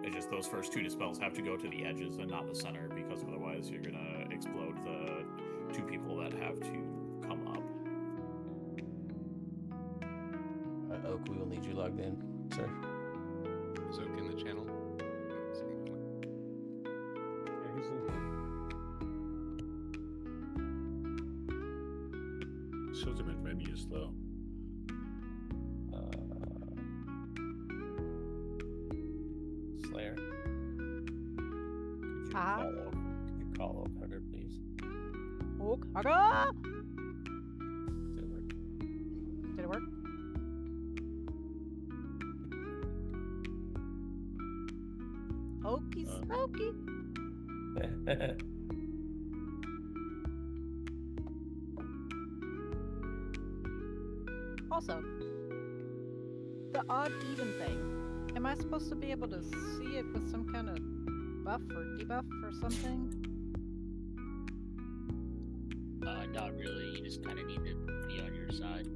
[SPEAKER 14] It's just those first 2 dispels have to go to the edges and not the center, because otherwise you're gonna explode the 2 people that have to come up.
[SPEAKER 1] Oak, we will need you logged in, sir.
[SPEAKER 7] Is Oak in the channel?
[SPEAKER 6] Shows him in menus though.
[SPEAKER 15] Slayer. Could you call Oak Hugger, please?
[SPEAKER 11] Oak Hugger!
[SPEAKER 15] Did it work?
[SPEAKER 11] Did it work? Okey smoky. Also, the odd even thing. Am I supposed to be able to see it with some kind of buff or debuff or something?
[SPEAKER 8] Not really. You just kind of need to be on your side.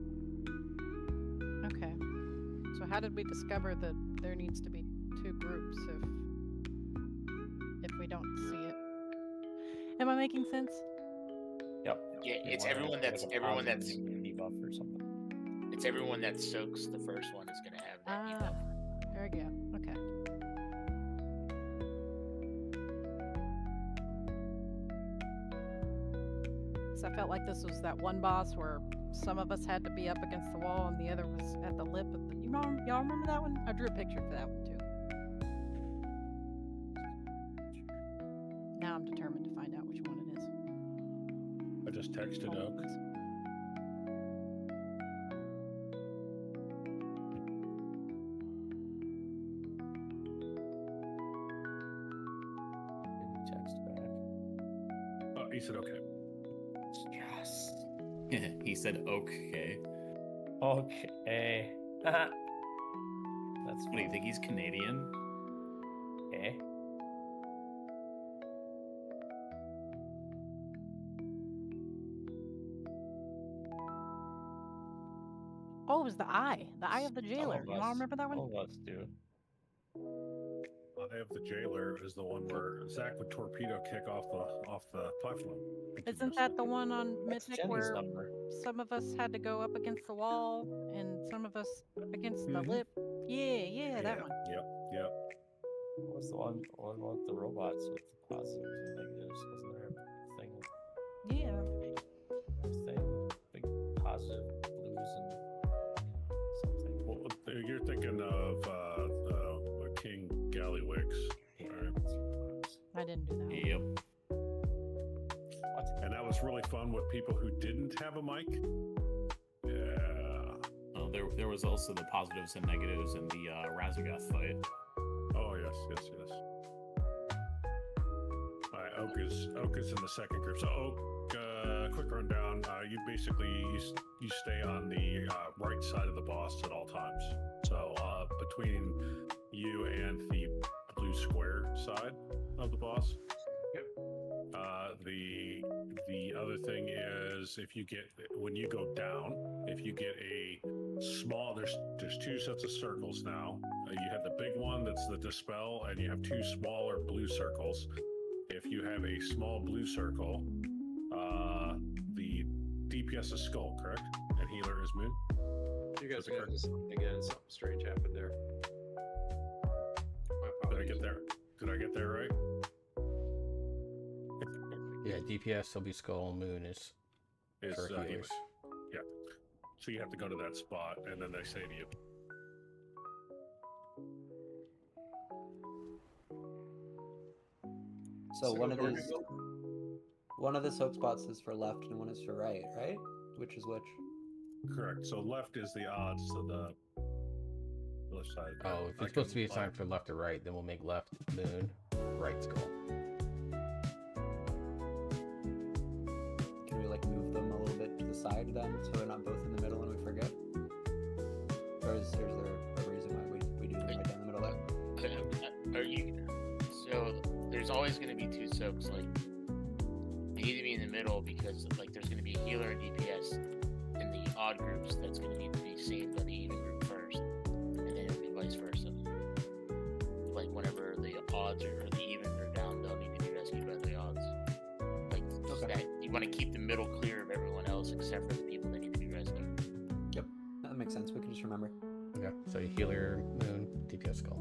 [SPEAKER 11] Okay. So how did we discover that there needs to be 2 groups if we don't see it? Am I making sense?
[SPEAKER 15] Yep.
[SPEAKER 8] Yeah,
[SPEAKER 15] You
[SPEAKER 8] it's
[SPEAKER 15] wanna
[SPEAKER 8] everyone
[SPEAKER 15] have
[SPEAKER 8] that's
[SPEAKER 15] a
[SPEAKER 8] everyone
[SPEAKER 15] positive
[SPEAKER 8] that's
[SPEAKER 15] immunity buff or something.
[SPEAKER 8] it's everyone that soaks the first one is gonna have that debuff.
[SPEAKER 11] There we go. Okay. So I felt like this was that one boss where some of us had to be up against the wall and the other was at the lip of the. Y'all remember that one? I drew a picture for that one too. Now I'm determined to find out which one it is.
[SPEAKER 6] I just texted Oak.
[SPEAKER 15] Text back.
[SPEAKER 6] Oh, he said okay.
[SPEAKER 15] Yes.
[SPEAKER 14] He said okay.
[SPEAKER 15] Okay. That's
[SPEAKER 14] What do you think? He's Canadian?
[SPEAKER 15] okay.
[SPEAKER 11] Oh, it was the eye of the jailer.
[SPEAKER 15] of
[SPEAKER 11] Y'all
[SPEAKER 15] us-
[SPEAKER 11] remember that one?
[SPEAKER 15] All of us do.
[SPEAKER 6] Eye of the Jailer is the one where Zach would torpedo kick off the platform.
[SPEAKER 11] Isn't that the one on Mythic
[SPEAKER 15] Jenny's
[SPEAKER 11] where
[SPEAKER 15] number.
[SPEAKER 11] some of us had to go up against the wall and some of us against the lip? Yeah, that one.
[SPEAKER 6] Yep.
[SPEAKER 15] What was the one with the robots with the positives and negatives? Wasn't there a thing?
[SPEAKER 11] Yeah.
[SPEAKER 15] Big positive blues and something.
[SPEAKER 6] Well, you're thinking of King Gallywix, right?
[SPEAKER 11] I didn't do that.
[SPEAKER 14] Yep.
[SPEAKER 6] And that was really fun with people who didn't have a mic. Yeah.
[SPEAKER 14] Oh, there was also the positives and negatives in the Razagoth fight.
[SPEAKER 6] Oh yes. All right, Oak is in the second group. So Oak, quick rundown. You basically you stay on the right side of the boss at all times. So between you and the blue square side of the boss.
[SPEAKER 14] Yep.
[SPEAKER 6] The other thing is when you go down, if you get a small, there's 2 sets of circles now. You have the big one that's the dispel, and you have 2 smaller blue circles. If you have a small blue circle, The DPS is skull, correct? And healer is moon.
[SPEAKER 18] You guys
[SPEAKER 6] Is that
[SPEAKER 18] got
[SPEAKER 6] correct?
[SPEAKER 18] this again. Something strange happened there. My
[SPEAKER 6] Did I
[SPEAKER 18] apologies.
[SPEAKER 6] get there? Did I get there right?
[SPEAKER 1] Yeah, DPS will be skull, moon is
[SPEAKER 6] Is
[SPEAKER 1] for
[SPEAKER 6] healer.
[SPEAKER 1] healers.
[SPEAKER 6] Yeah. So you have to go to that spot, and then they say to you,
[SPEAKER 9] So one of
[SPEAKER 18] Or
[SPEAKER 9] these, one of the soak spots is for left and one is for right, right? Which is which?
[SPEAKER 6] correct. So left is the odds to the left side.
[SPEAKER 1] Oh, if it's supposed to be assigned for left or right, then we'll make left moon, right skull.
[SPEAKER 9] Can we like move them a little bit to the side then, so they're not both in the middle and we forget? Or is there a reason why we do them right down the middle there?
[SPEAKER 8] Are you? So there's always going to be two soaks. Like they need to be in the middle because like there's going to be a healer and DPS in the odd groups. That's going to need to be saved by the even group first, and then it'll be vice versa. Like whenever the odds or the even are down, they'll need to be rescued by the odds. Like that, you want to keep the middle clear of everyone else except for the people that need to be rescued.
[SPEAKER 9] Yep, that makes sense. We can just remember.
[SPEAKER 1] Okay, so healer, moon, DPS skull.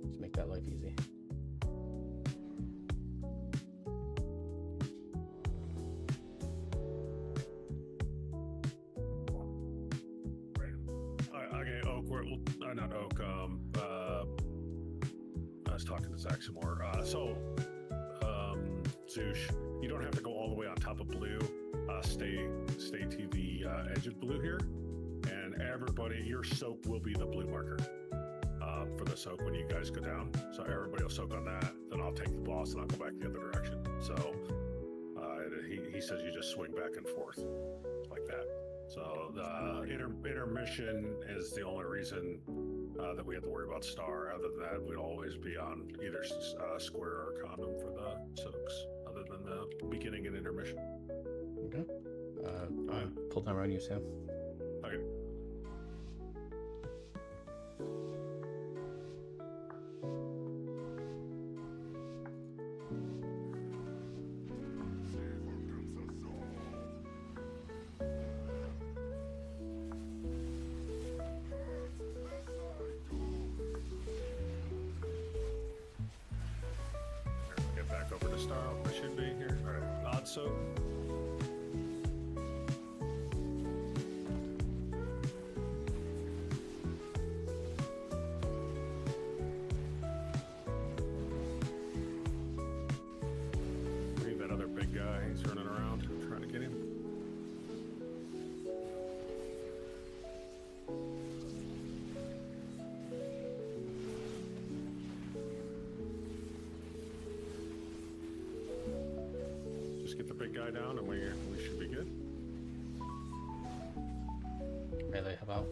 [SPEAKER 1] Let's make that life easy.
[SPEAKER 6] Okay, Oak. Not Oak. I was talking to Zach some more. Zoosh, you don't have to go all the way on top of blue. Stay to the edge of blue here, and everybody, your soak will be the blue marker for the soak when you guys go down. So everybody will soak on that. Then I'll take the boss and I'll go back the other direction. So he says you just swing back and forth like that. So the intermission is the only reason that we have to worry about star. Other than that, we'd always be on either square or condom for the soaks, other than the beginning and intermission.
[SPEAKER 1] Okay. Full timer on you, Sam.
[SPEAKER 6] Okay. Get back over to style. I should be here. All right. Odd soak. Read that other big guy. He's running around trying to get him. Just get the big guy down and we should be good.
[SPEAKER 1] Melee, how about?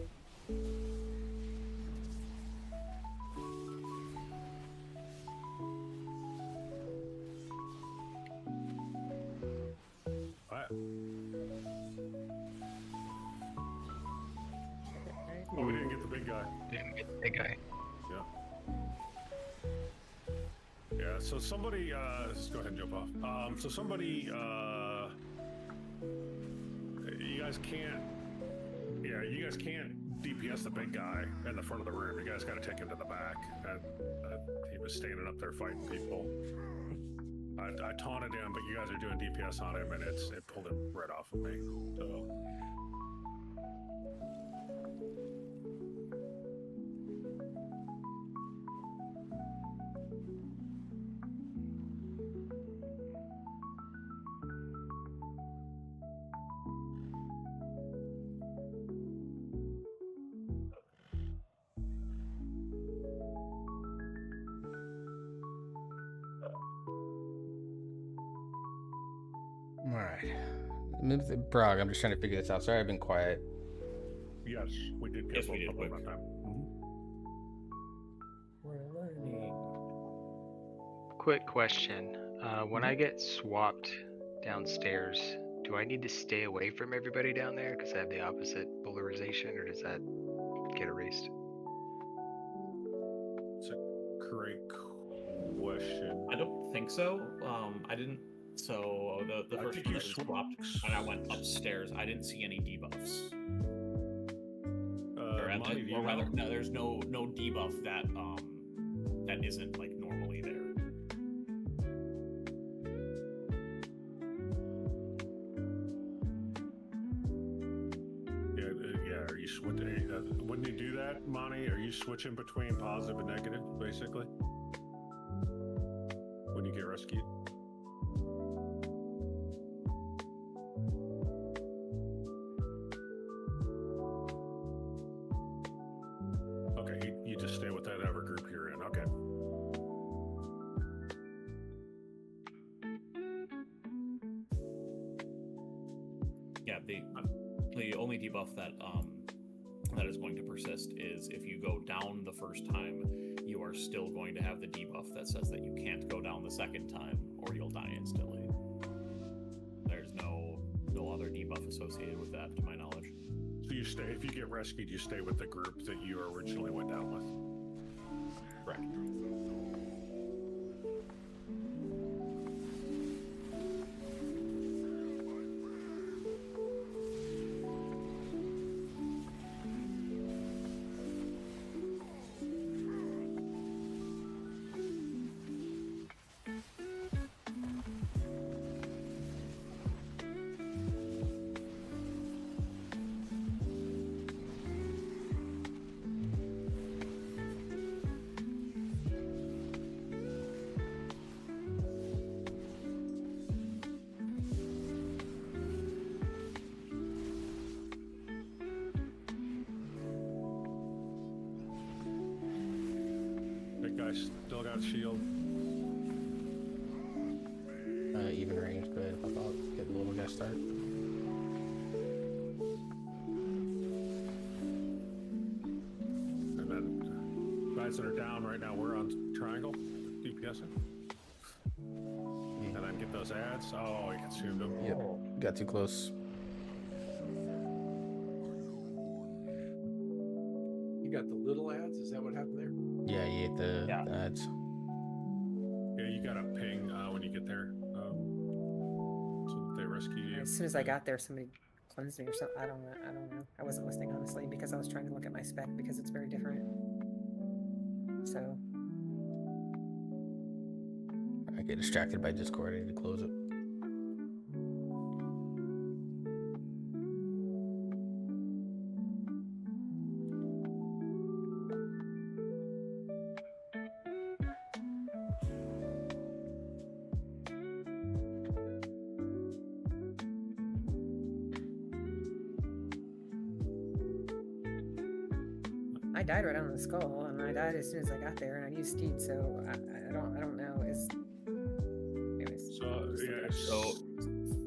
[SPEAKER 6] Alright. Oh, we didn't get the big guy.
[SPEAKER 16] Didn't get the big guy.
[SPEAKER 6] Yeah. Yeah, so somebody, let's go ahead and jump off. So somebody, you guys can't DPS the big guy in the front of the room. You guys got to take him to the back. He was standing up there fighting people. I taunted him, but you guys are doing DPS on him, and it pulled him right off of me. So.
[SPEAKER 1] All right. Brog, I'm just trying to figure this out. Sorry, I've been quiet.
[SPEAKER 6] Yes, we did.
[SPEAKER 14] Yes, we did.
[SPEAKER 6] Quick. Time.
[SPEAKER 15] We're learning.
[SPEAKER 16] Quick question. When I get swapped downstairs, do I need to stay away from everybody down there because I have the opposite polarization, or does that get erased?
[SPEAKER 6] It's a great question.
[SPEAKER 14] I don't think so. I didn't So the
[SPEAKER 6] I
[SPEAKER 14] first
[SPEAKER 6] think
[SPEAKER 14] one
[SPEAKER 6] you
[SPEAKER 14] that was swapped, and I went upstairs. I didn't see any debuffs.
[SPEAKER 6] Monty, do you
[SPEAKER 14] Or rather,
[SPEAKER 6] know?
[SPEAKER 14] no, there's no debuff that that isn't like normally there.
[SPEAKER 6] Yeah. Are you switching? When you do that, Monty, are you switching between positive and negative, basically? When you get rescued? Okay, you just stay with that ever group you're in. Okay.
[SPEAKER 14] Yeah, the only debuff that that is going to persist is if you go down the first time, you are still going to have the debuff that says that you can't go down the second time or you'll die instantly. There's no other debuff associated with that, to my knowledge.
[SPEAKER 6] So you stay, if you get rescued, you stay with the group that you originally went down with.
[SPEAKER 14] Correct.
[SPEAKER 6] Big guy still got a shield.
[SPEAKER 1] Even range, go ahead, pop out, get the little guy start.
[SPEAKER 6] And then guys that are down right now, we're on triangle, DPSing. And then get those ads. Oh, he consumed them.
[SPEAKER 1] Yep, got too close.
[SPEAKER 20] You got the little ads? Is that what happened there?
[SPEAKER 1] Yeah, you ate the ads.
[SPEAKER 6] Yeah, you got a ping when you get there. So that they rescue you.
[SPEAKER 13] As soon as I got there, somebody cleansed me or something. I don't know. I wasn't listening honestly because I was trying to look at my spec because it's very different. So
[SPEAKER 1] I get distracted by Discord. I need to close it.
[SPEAKER 13] I died right on the skull, and I died as soon as I got there, and I used steed, so I don't know. Anyways.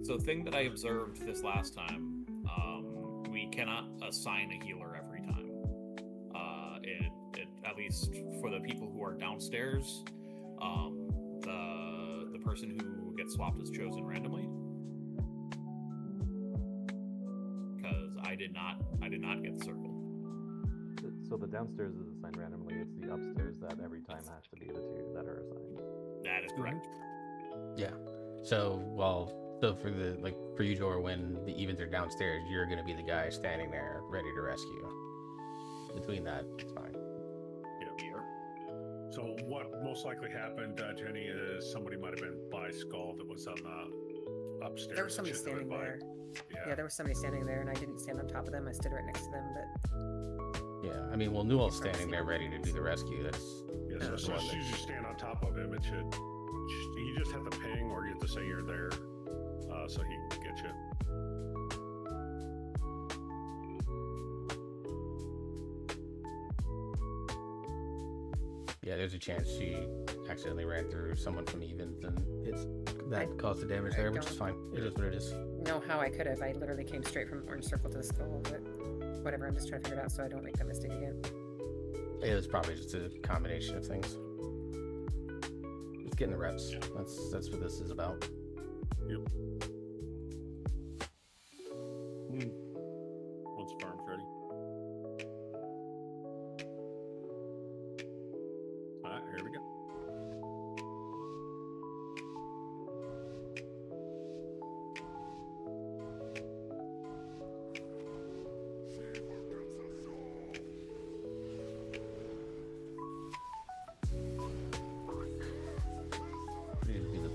[SPEAKER 14] So thing that I observed this last time, we cannot assign a healer every time. At least for the people who are downstairs, the person who gets swapped is chosen randomly. Because I did not get the circle.
[SPEAKER 21] So the downstairs is assigned randomly. It's the upstairs that every time has to be the two that are assigned.
[SPEAKER 14] That is correct.
[SPEAKER 1] Yeah. So for you, Jor, when the evens are downstairs, you're gonna be the guy standing there ready to rescue. Between that, it's fine.
[SPEAKER 6] Yeah. So what most likely happened, Jenny, is somebody might have been by Skull that was on the upstairs.
[SPEAKER 13] There was somebody
[SPEAKER 6] that should have
[SPEAKER 13] standing
[SPEAKER 6] been by-
[SPEAKER 13] there.
[SPEAKER 6] Yeah.
[SPEAKER 13] There was somebody standing there, and I didn't stand on top of them. I stood right next to them, but
[SPEAKER 1] Yeah, I mean, well, Newell's standing there ready to do the rescue. That's
[SPEAKER 6] Yeah, so
[SPEAKER 1] that's
[SPEAKER 6] as
[SPEAKER 1] one
[SPEAKER 6] soon as
[SPEAKER 1] that-
[SPEAKER 6] you stand on top of him, it should. You just have to ping, or you have to say you're there, so he can get you.
[SPEAKER 1] Yeah, there's a chance she accidentally ran through someone from evens, and that caused the damage there, which is fine. It is what it is.
[SPEAKER 13] know how I could have. I literally came straight from orange circle to the skull, but whatever. I'm just trying to figure it out so I don't make that mistake again.
[SPEAKER 1] It was probably just a combination of things. Just getting the reps. That's what this is about.
[SPEAKER 6] Yep. Once farm's ready. Alright, here we go.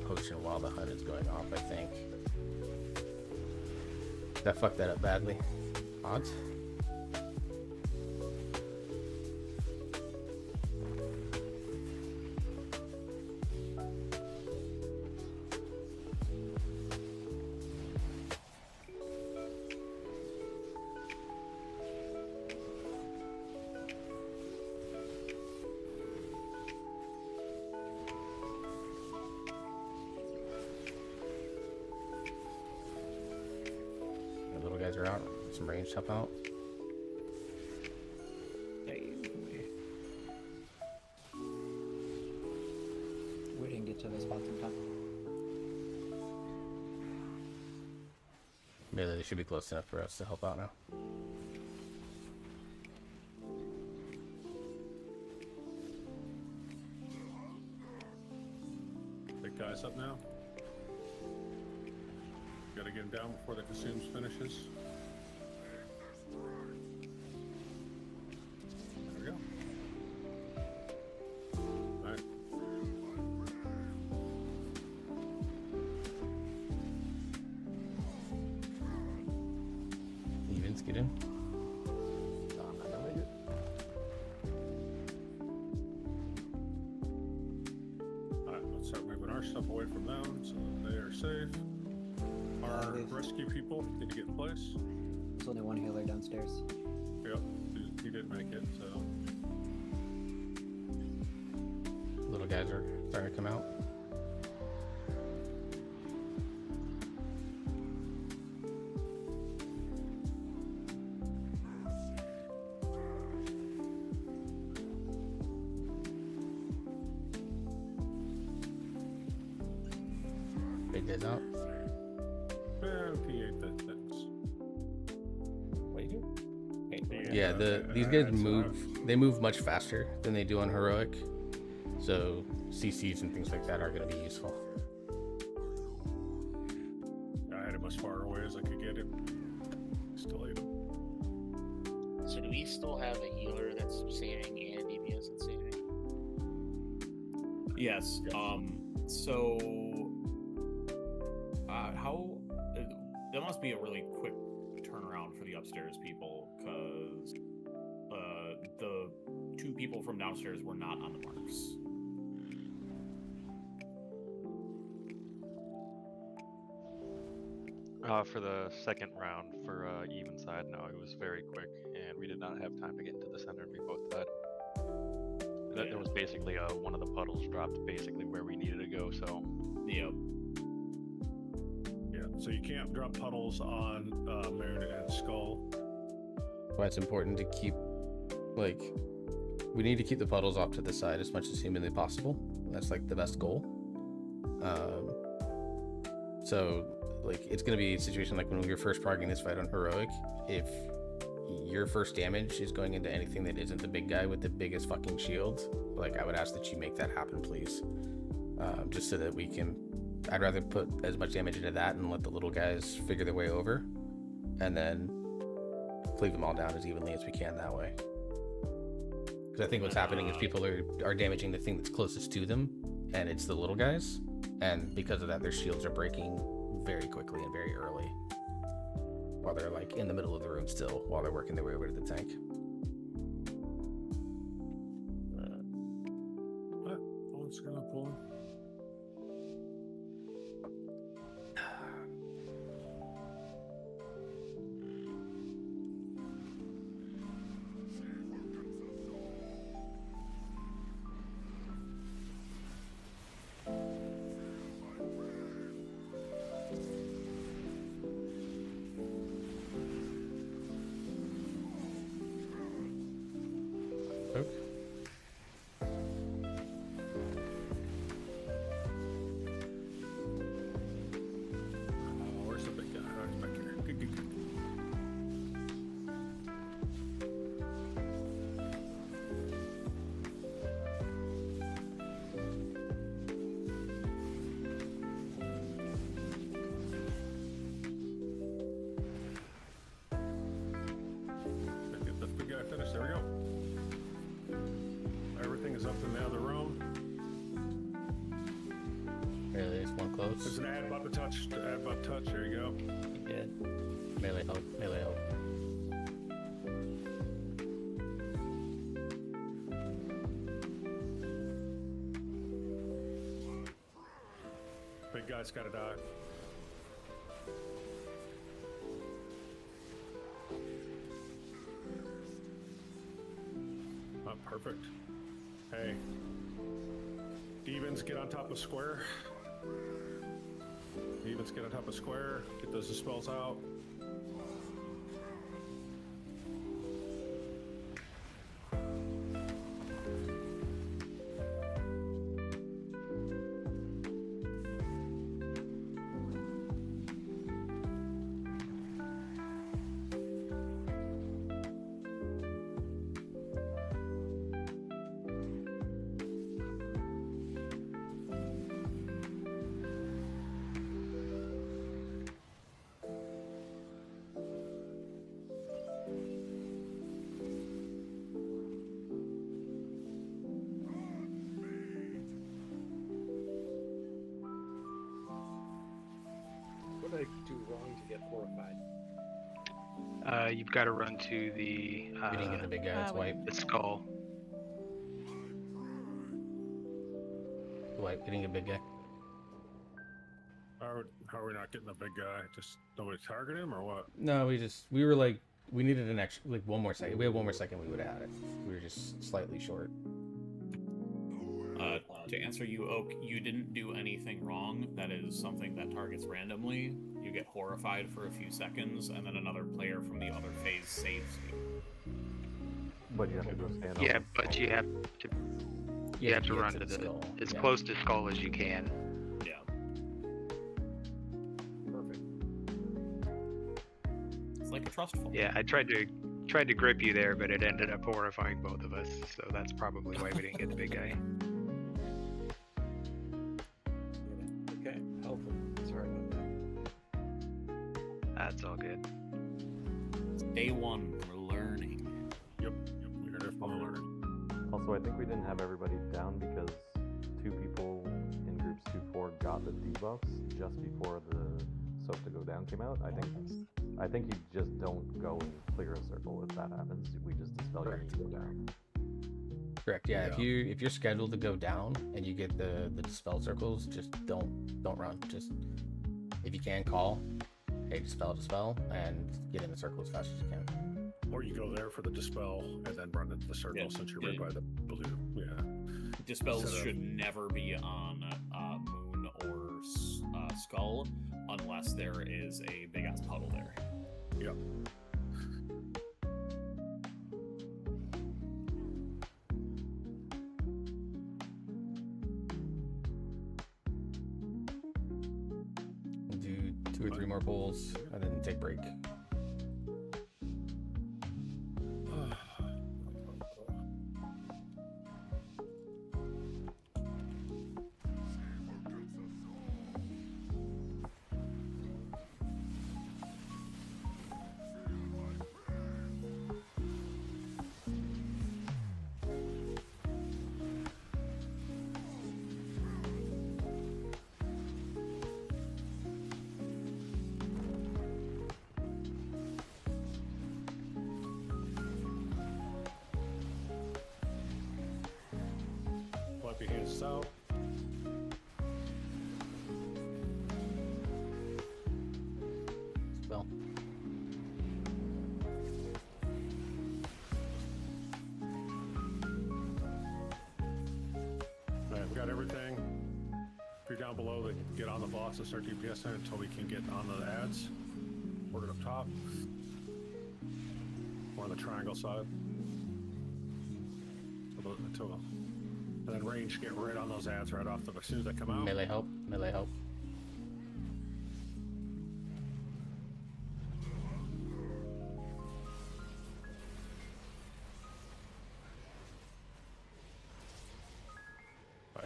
[SPEAKER 1] potion while the hunt is going off, I think. That fucked that up badly. Odds? The little guys are out. Some range help out.
[SPEAKER 9] We didn't get to the spots in time.
[SPEAKER 1] Maybe they should be close enough for us to help out now.
[SPEAKER 6] Big guy's up now. Gotta get him down before the consumes finishes. There we go. Alright.
[SPEAKER 1] Evens, get in.
[SPEAKER 21] I'm not gonna make it.
[SPEAKER 6] Alright, let's start moving our stuff away from them so that they are safe. Our rescue people need to get in place.
[SPEAKER 9] There's only one healer downstairs.
[SPEAKER 6] Yep, he did make it, so.
[SPEAKER 1] Little guys are starting to come out. Big guys out.
[SPEAKER 6] He ate that things.
[SPEAKER 15] What do you do?
[SPEAKER 1] Yeah, these guys they move much faster than they do on heroic, so CCs and things like that are going to be useful.
[SPEAKER 6] I had him as far away as I could get him. Still ate him.
[SPEAKER 8] So do we still have a healer that's saving and DPS that's saving?
[SPEAKER 14] Yes. So, how? That must be a really quick turnaround for the upstairs people, because the two people from downstairs were not on the marks.
[SPEAKER 2] For the second round for even side, no, it was very quick, and we did not have time to get into the center, and we both died. There was basically one of the puddles dropped basically where we needed to go, so.
[SPEAKER 14] Yep.
[SPEAKER 6] Yeah, so you can't drop puddles on Meredith and Skull.
[SPEAKER 1] Why it's important to keep, like, we need to keep the puddles off to the side as much as humanly possible. That's like the best goal. So, like, it's gonna be a situation like when we were first progging this fight on heroic. If your first damage is going into anything that isn't the big guy with the biggest fucking shield, like, I would ask that you make that happen, please. Just so that we can. I'd rather put as much damage into that and let the little guys figure their way over, and then cleave them all down as evenly as we can that way. Because I think what's happening is people are damaging the thing that's closest to them, and it's the little guys, and because of that, their shields are breaking very quickly and very early, while they're like in the middle of the room still, while they're working their way over to the tank.
[SPEAKER 6] What's gonna pull?
[SPEAKER 1] Melee is one close.
[SPEAKER 6] There's an ad button touch. Ad button touch. There you go.
[SPEAKER 15] He did.
[SPEAKER 1] Melee help. Melee help.
[SPEAKER 6] Big guy's gotta die. Oh, perfect. Hey. Evens, get on top of square. Evens, get on top of square. Get those dispels out.
[SPEAKER 20] What did I do wrong to get horrified?
[SPEAKER 16] You've got to run to the.
[SPEAKER 1] We didn't get the big guy. It's white.
[SPEAKER 16] The skull.
[SPEAKER 1] White. We didn't get big guy.
[SPEAKER 6] How are we not getting the big guy? Just nobody target him or what?
[SPEAKER 1] No, we were like, we needed an extra, like 1 more second. We had 1 more second, we would have had it. We were just slightly short.
[SPEAKER 14] To answer you, Oak, you didn't do anything wrong. That is something that targets randomly. You get horrified for a few seconds, and then another player from the other phase saves you.
[SPEAKER 21] But you have to go stand
[SPEAKER 16] Yeah,
[SPEAKER 21] on the
[SPEAKER 16] but
[SPEAKER 21] skull.
[SPEAKER 16] you have to. You have to run to the
[SPEAKER 1] skull.
[SPEAKER 16] as
[SPEAKER 1] Yeah.
[SPEAKER 16] close to skull as you can.
[SPEAKER 14] Yeah.
[SPEAKER 20] Perfect.
[SPEAKER 14] It's like a trust fall.
[SPEAKER 16] Yeah, I tried to grip you there, but it ended up horrifying both of us. So that's probably why we didn't get the big guy.
[SPEAKER 20] Okay, helpful. Sorry about that.
[SPEAKER 16] That's all good.
[SPEAKER 14] It's day one. We're learning.
[SPEAKER 6] Yep. We're definitely learning.
[SPEAKER 21] Also, I think we didn't have everybody down because 2 people in groups 2-4 got the debuffs just before the soap to go down came out. I think you just don't go and clear a circle if that happens. We just dispel your need to go down.
[SPEAKER 1] Correct. Yeah. If you're scheduled to go down and you get the dispel circles, just don't run. Just if you can call, hey, dispel, and get in the circle as fast as you can.
[SPEAKER 6] Or you go there for the dispel and then run into the circle since you're right by the blue. Yeah.
[SPEAKER 14] Dispels
[SPEAKER 6] Instead of-
[SPEAKER 14] should never be on moon or skull unless there is a big ass puddle there.
[SPEAKER 6] Yep.
[SPEAKER 1] Do 2 or 3 more pulls and then take break.
[SPEAKER 6] Wipe your hands out.
[SPEAKER 1] Spell.
[SPEAKER 6] Alright, we got everything. If you're down below, then get on the boss and start DPSing until we can get on the ads. Work it up top. Or on the triangle side. And then range, get right on those ads right off the, as soon as they come out.
[SPEAKER 1] Melee help. Melee help.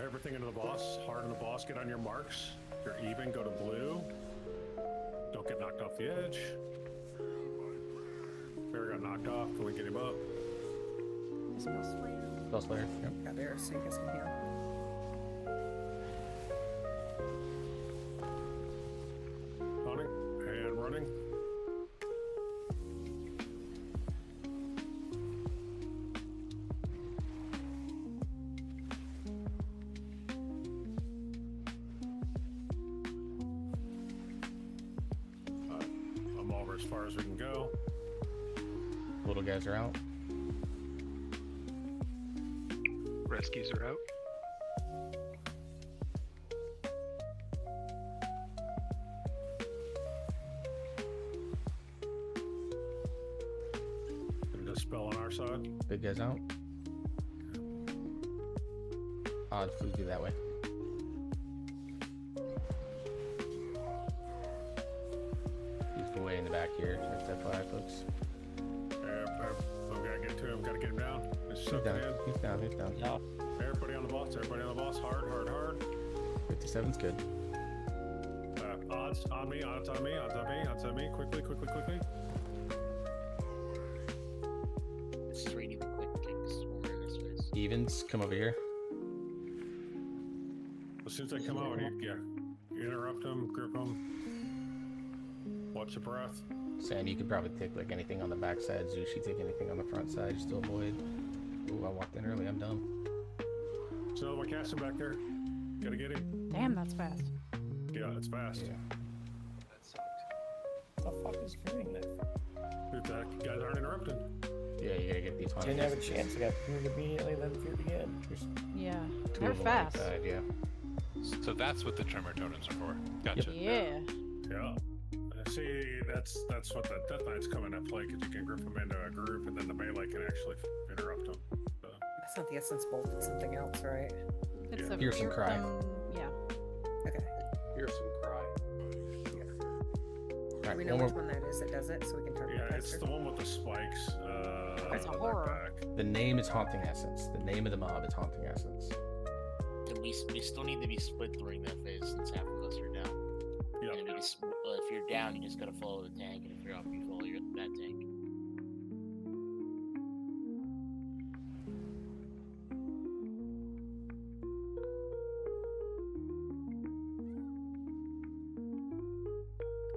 [SPEAKER 6] Everything into the boss, hard on the boss, get on your marks. If you're even, go to blue. Don't get knocked off the edge. Bear got knocked off, can we get him up?
[SPEAKER 13] Spell slayer.
[SPEAKER 1] Spell slayer. Yep.
[SPEAKER 13] Got there, so you guys can heal.
[SPEAKER 6] running. I'm over as far as we can go.
[SPEAKER 1] Little guys are out.
[SPEAKER 16] Rescues are out.
[SPEAKER 6] There's a spell on our side.
[SPEAKER 1] Big guys out. Odds, please do that way. He's way in the back here. Just FYI, folks.
[SPEAKER 6] We gotta get to him. Gotta get him down. He's
[SPEAKER 1] He's down. He's down. He's down.
[SPEAKER 15] Yeah.
[SPEAKER 6] Everybody on the boss. Everybody on the boss. Hard, hard, hard.
[SPEAKER 1] 57's good.
[SPEAKER 6] Odds on me. Odds on me. Odds on me. Odds on me. Quickly, quickly, quickly.
[SPEAKER 8] It's 3D the quick kicks over in this face.
[SPEAKER 1] Evens, come over here.
[SPEAKER 6] As soon as they come out, you interrupt them, grip them. Watch the breath.
[SPEAKER 1] Sam, you could probably take like anything on the back side. Zushi, take anything on the front side just to avoid. Ooh, I walked in early. I'm dumb.
[SPEAKER 6] There's another one casting back there. Gotta get him.
[SPEAKER 11] Damn, that's fast.
[SPEAKER 6] Yeah, it's fast.
[SPEAKER 1] Yeah.
[SPEAKER 15] That sucked. What the fuck is fearing that?
[SPEAKER 6] You guys aren't interrupting.
[SPEAKER 1] Yeah, you gotta get these ones.
[SPEAKER 15] Didn't have a chance. I got feared immediately, then feared again.
[SPEAKER 11] Yeah,
[SPEAKER 1] Two
[SPEAKER 11] they're
[SPEAKER 1] of them on each
[SPEAKER 11] fast.
[SPEAKER 1] side, yeah.
[SPEAKER 7] So that's what the tremor totems are for. Gotcha.
[SPEAKER 11] Yeah.
[SPEAKER 6] Yeah. See, that's what the Death Knight's coming to play, because you can grip them into a group, and then the melee can actually interrupt them. So.
[SPEAKER 13] That's not the essence bolt. It's something else, right?
[SPEAKER 11] It's
[SPEAKER 6] Yeah.
[SPEAKER 11] a
[SPEAKER 1] Fearsome cry.
[SPEAKER 11] Yeah.
[SPEAKER 13] Okay.
[SPEAKER 20] Fearsome cry.
[SPEAKER 1] Alright,
[SPEAKER 13] We know
[SPEAKER 1] one
[SPEAKER 13] which
[SPEAKER 1] more.
[SPEAKER 13] one that is that does it, so we can target
[SPEAKER 6] Yeah,
[SPEAKER 13] it
[SPEAKER 6] it's
[SPEAKER 13] faster.
[SPEAKER 6] the one with the spikes.
[SPEAKER 11] It's a
[SPEAKER 6] on their
[SPEAKER 11] horror.
[SPEAKER 6] back.
[SPEAKER 1] The name is Haunting Essence. The name of the mob is Haunting Essence.
[SPEAKER 8] And we still need to be split during that phase since half of us are down.
[SPEAKER 6] Yep.
[SPEAKER 8] And if you're down, you just gotta follow the tank, and if you're up, you follow that tank.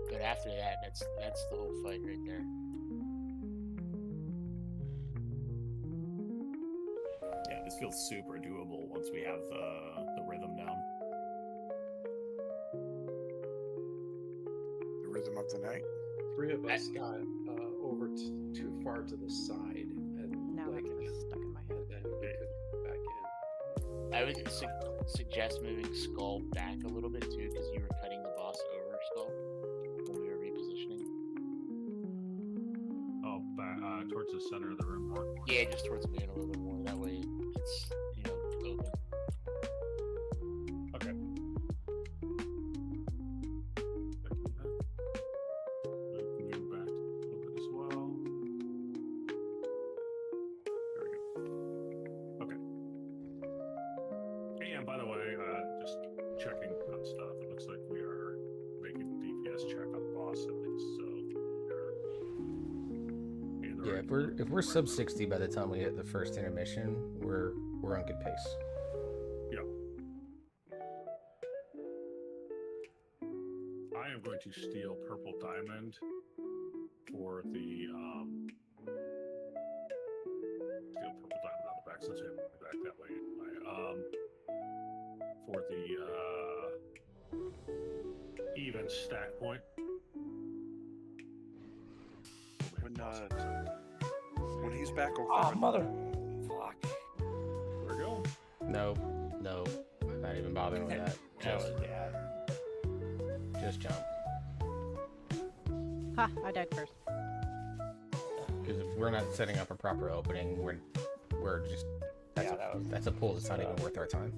[SPEAKER 8] But after that, that's the whole fight right there.
[SPEAKER 14] Yeah, this feels super doable once we have the rhythm down.
[SPEAKER 12] The rhythm of the night.
[SPEAKER 20] 3 of us got over too far to the side, and
[SPEAKER 11] Now
[SPEAKER 20] like,
[SPEAKER 11] it's stuck in my head.
[SPEAKER 20] and then we could come back in.
[SPEAKER 8] I would suggest moving Skull back a little bit too, because you were cutting the boss over Skull when we were repositioning.
[SPEAKER 6] Oh, back, towards the center of the room more.
[SPEAKER 8] Yeah, just towards me a little bit more. That way it's, open.
[SPEAKER 6] Okay. Move back a little bit as well. There we go. Okay. And by the way, just checking on stuff. It looks like we are making DPS check on the boss at least, so
[SPEAKER 1] Yeah, if we're sub 60 by the time we hit the first intermission, we're on good pace.
[SPEAKER 6] yeah. I am going to steal purple diamond for the steal purple diamond on the back since we have to go back that way. For the even stack point.
[SPEAKER 19] When he's back over
[SPEAKER 15] Oh,
[SPEAKER 19] there.
[SPEAKER 15] mother. Fuck.
[SPEAKER 6] Where we go?
[SPEAKER 1] No, not even bothering with that. Just jump.
[SPEAKER 11] Ha! I died first.
[SPEAKER 1] Because if we're not setting up a proper opening, we're just that's a pull that's not even worth our time.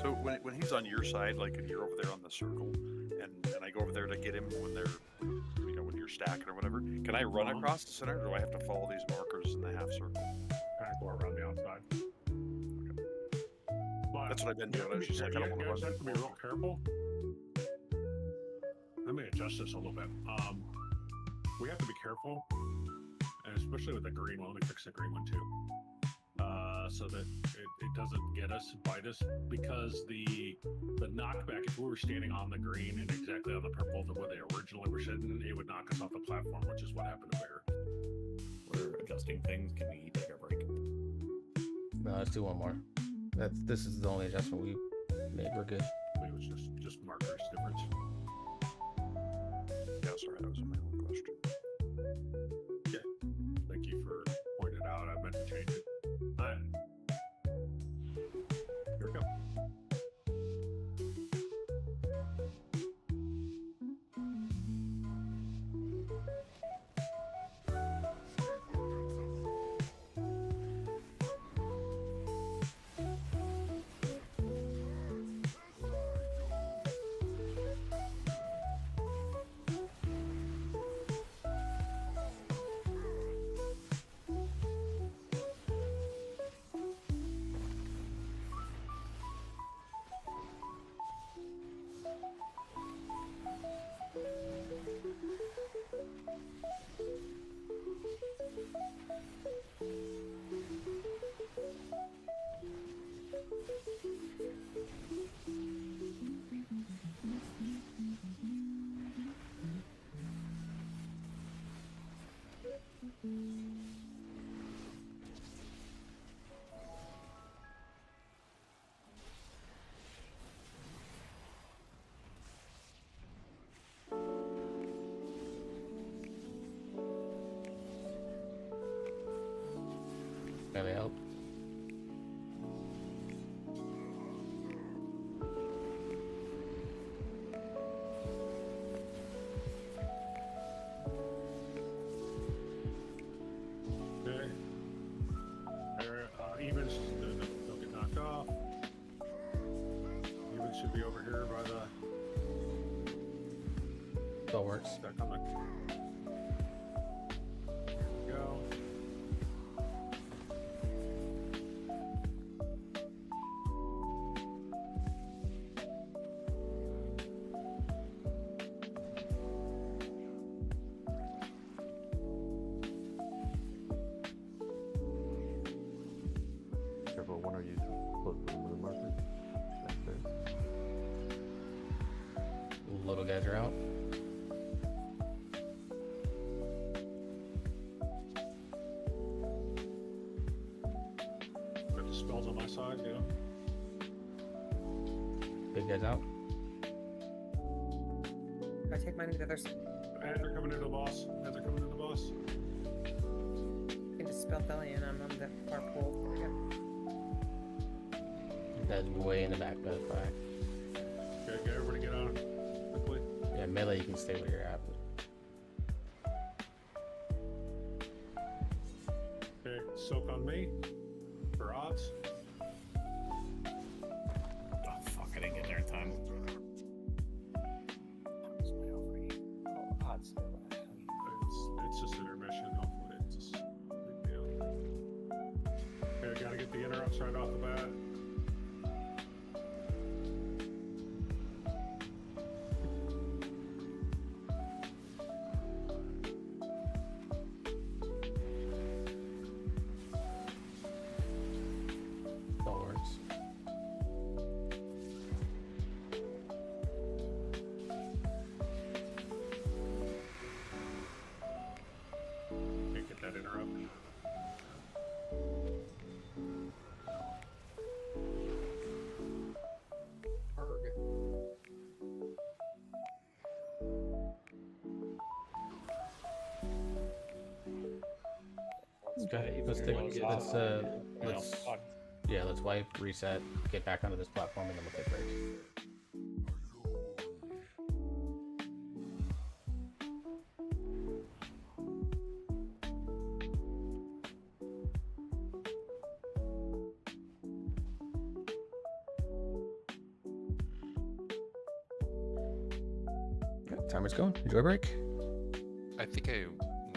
[SPEAKER 19] So when he's on your side, like, and you're over there on the circle, and I go over there to get him when they're, when you're stacking or whatever, can I run across the center, or do I have to follow these markers in the half circle?
[SPEAKER 6] Kind of go around the outside. But
[SPEAKER 19] That's what I've been doing. I was just like, I don't want to
[SPEAKER 6] guys
[SPEAKER 19] run.
[SPEAKER 6] have to be real careful. Let me adjust this a little bit. We have to be careful, and especially with the green one. Let me fix the green one too, so that it doesn't get us, bite us, because the knockback, if we were standing on the green and exactly on the purple the way they originally were sitting, it would knock us off the platform, which is what happened to Bear.
[SPEAKER 14] We're adjusting things. Can we take a break?
[SPEAKER 1] No, let's do one more. This is the only adjustment we made. We're good.
[SPEAKER 6] It was just markers difference.
[SPEAKER 19] Yeah, sorry, that was my own question.
[SPEAKER 6] Yeah. Thank you for pointing it out. I meant to change it. Alright. Here we go.
[SPEAKER 1] Can I help?
[SPEAKER 6] Okay. There, evens don't get knocked off. Evens should be over here by the.
[SPEAKER 1] That works.
[SPEAKER 6] That coming. Go.
[SPEAKER 21] Careful, when are you close to the moon marker? Downstairs.
[SPEAKER 1] Little guys are out.
[SPEAKER 6] Got the spells on my side, yeah.
[SPEAKER 1] Big guys out.
[SPEAKER 13] I take mine to the other side.
[SPEAKER 6] And they're coming into the boss. And they're coming into the boss.
[SPEAKER 13] You can dispel Thelian. I'm on the far pool. There we go.
[SPEAKER 1] That's way in the back, but that's fine.
[SPEAKER 6] Okay, get everybody get on quickly.
[SPEAKER 1] Yeah, melee, you can stay where you're at.
[SPEAKER 6] Okay, soak on me for odds.
[SPEAKER 14] Oh fuck! I didn't get there in time.
[SPEAKER 15] Oh, odds.
[SPEAKER 6] It's just intermission. Hopefully, it's just a big deal. Okay, gotta get the interrupts right off the bat.
[SPEAKER 1] That works.
[SPEAKER 6] Can't get that interrupt.
[SPEAKER 1] Okay, let's let's wipe, reset, get back onto this platform, and then we'll take break. Okay, timer's going. Enjoy break.
[SPEAKER 7] I think I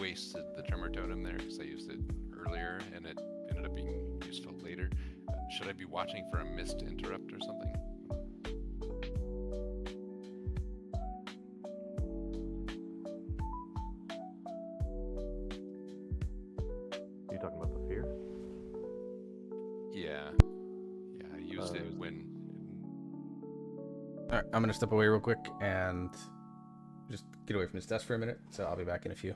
[SPEAKER 7] wasted the drummer totem there because I used it earlier and it ended up being useful later. Should I be watching for a missed interrupt or something?
[SPEAKER 21] You talking about the fear?
[SPEAKER 7] Yeah. Yeah, I used it when
[SPEAKER 1] All right, I'm gonna step away real quick and just get away from this desk for a minute. So I'll be back in a few.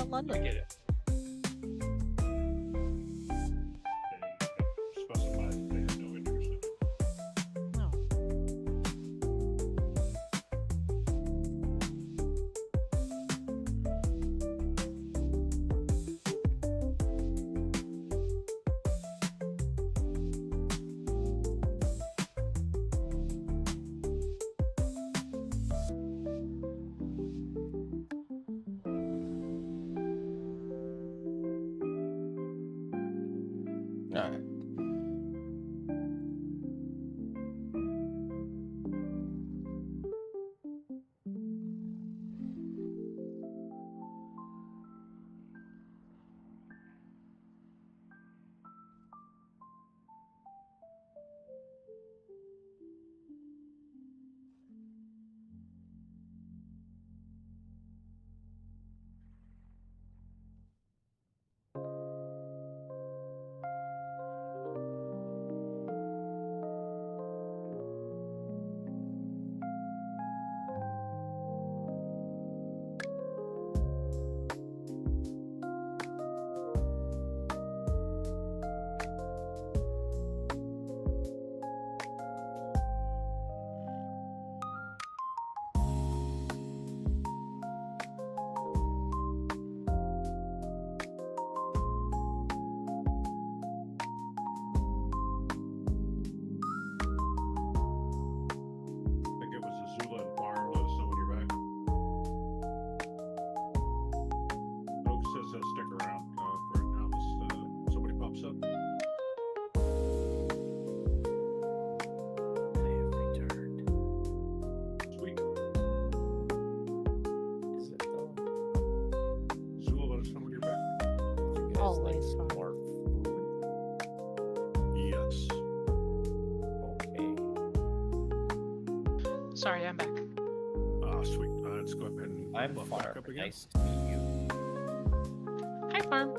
[SPEAKER 11] about London.
[SPEAKER 18] I get it.
[SPEAKER 6] Specify that they have no interest in it.
[SPEAKER 11] No.
[SPEAKER 1] All right.
[SPEAKER 6] I think it was Azula and Farm. Let us know when you're back. Oak says he'll stick around for now unless somebody pops up.
[SPEAKER 15] They have returned.
[SPEAKER 6] Sweet.
[SPEAKER 15] Is it though?
[SPEAKER 6] Azula, let us know when you're back.
[SPEAKER 15] You guys
[SPEAKER 11] Always
[SPEAKER 15] like
[SPEAKER 11] fun.
[SPEAKER 15] more food?
[SPEAKER 6] Yes.
[SPEAKER 15] Okay.
[SPEAKER 17] Sorry, I'm back.
[SPEAKER 6] Ah, sweet. Let's go ahead and
[SPEAKER 15] I'm
[SPEAKER 6] buff
[SPEAKER 15] Farm.
[SPEAKER 6] back up again.
[SPEAKER 15] Nice to meet you.
[SPEAKER 17] Hi, Farm.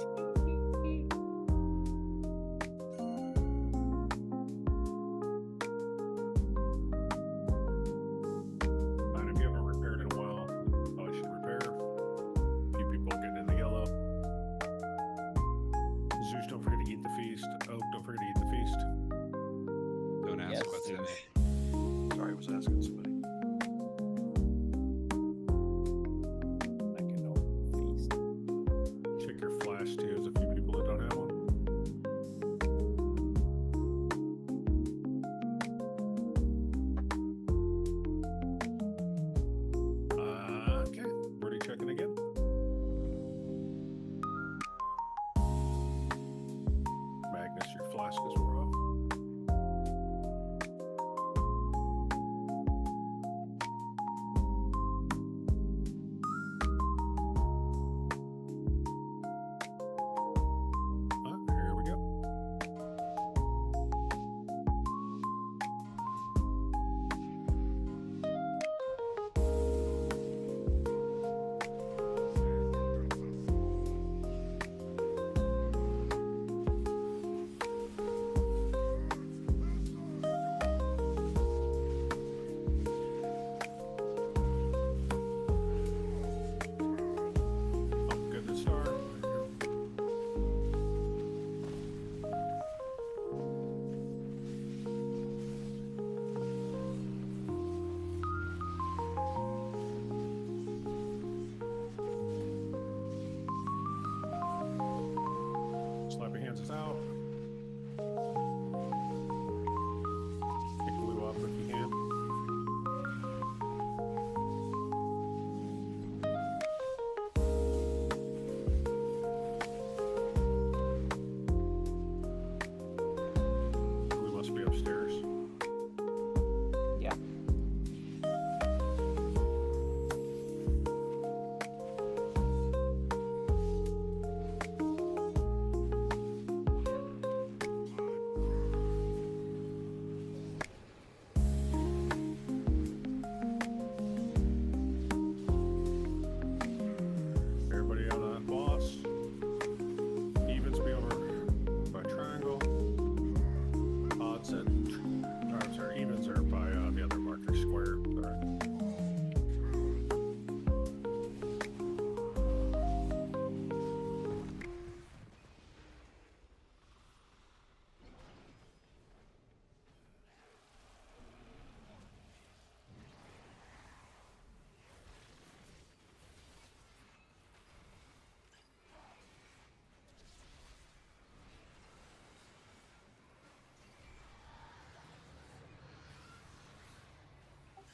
[SPEAKER 6] And if you haven't repaired in a while, probably should repair. A few people getting in the yellow. Zeus, don't forget to eat the feast. Oak, don't forget to eat the feast.
[SPEAKER 7] Don't ask
[SPEAKER 15] Yes,
[SPEAKER 7] what's in
[SPEAKER 15] Zeus.
[SPEAKER 7] it.
[SPEAKER 19] Sorry, I was asking somebody.
[SPEAKER 15] I can know feast.
[SPEAKER 6] Check your flash too.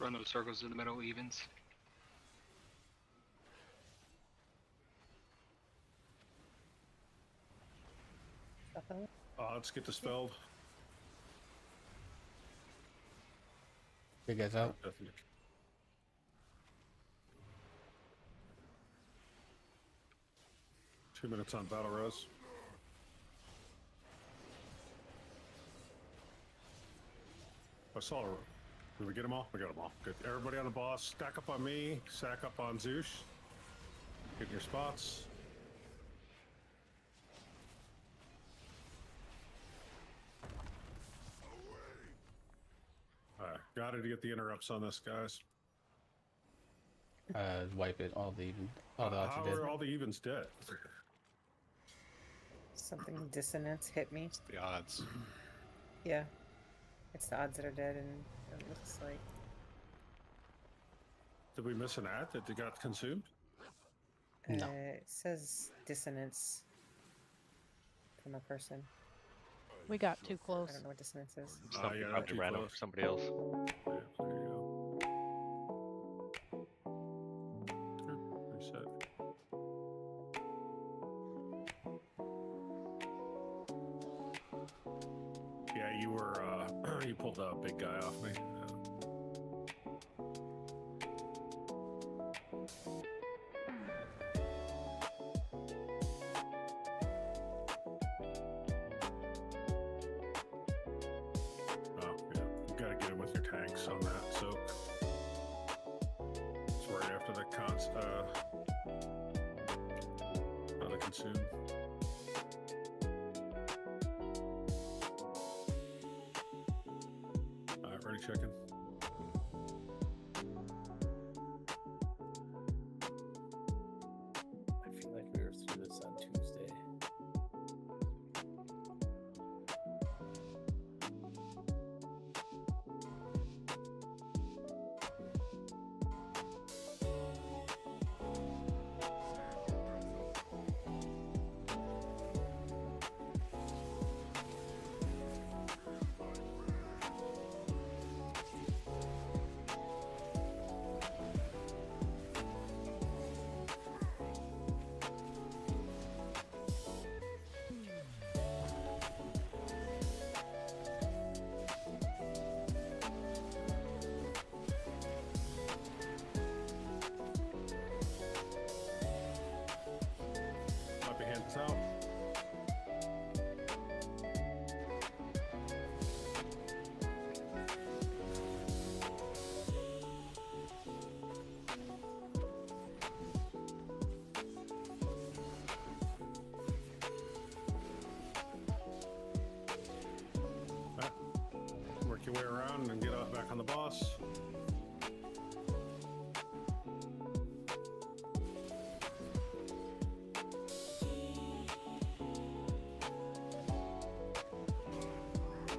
[SPEAKER 16] Run those circles in the middle, evens.
[SPEAKER 6] Let's get dispelled.
[SPEAKER 1] Big guys out.
[SPEAKER 6] 2 minutes on battle res. I saw. Did we get them all? We got them all. Good. Everybody on the boss. Stack up on me. Stack up on Zeus. Get in your spots. Alright, got it to get the interrupts on this, guys.
[SPEAKER 1] Wipe it. All the odds
[SPEAKER 6] How
[SPEAKER 1] are dead.
[SPEAKER 6] are all the evens dead?
[SPEAKER 13] Something dissonance hit me.
[SPEAKER 7] It's the odds.
[SPEAKER 13] Yeah. It's the odds that are dead, and it looks like.
[SPEAKER 6] Did we miss an ad that got consumed?
[SPEAKER 1] No.
[SPEAKER 13] It says dissonance from a person.
[SPEAKER 11] We got too
[SPEAKER 13] I
[SPEAKER 11] close.
[SPEAKER 13] don't know what dissonance is.
[SPEAKER 2] Something
[SPEAKER 6] yeah,
[SPEAKER 2] probably
[SPEAKER 6] too
[SPEAKER 2] random
[SPEAKER 6] close.
[SPEAKER 2] for somebody else.
[SPEAKER 6] Yeah, there you go. Good, reset. Yeah, you were, you pulled a big guy off me. Oh, yeah. You gotta get him with your tanks on that, so. It's right after the the consume. Alright, ready chicken.
[SPEAKER 15] I feel like we were through this on Tuesday.
[SPEAKER 6] Clap your hands out. Right. Work your way around and get back on the boss.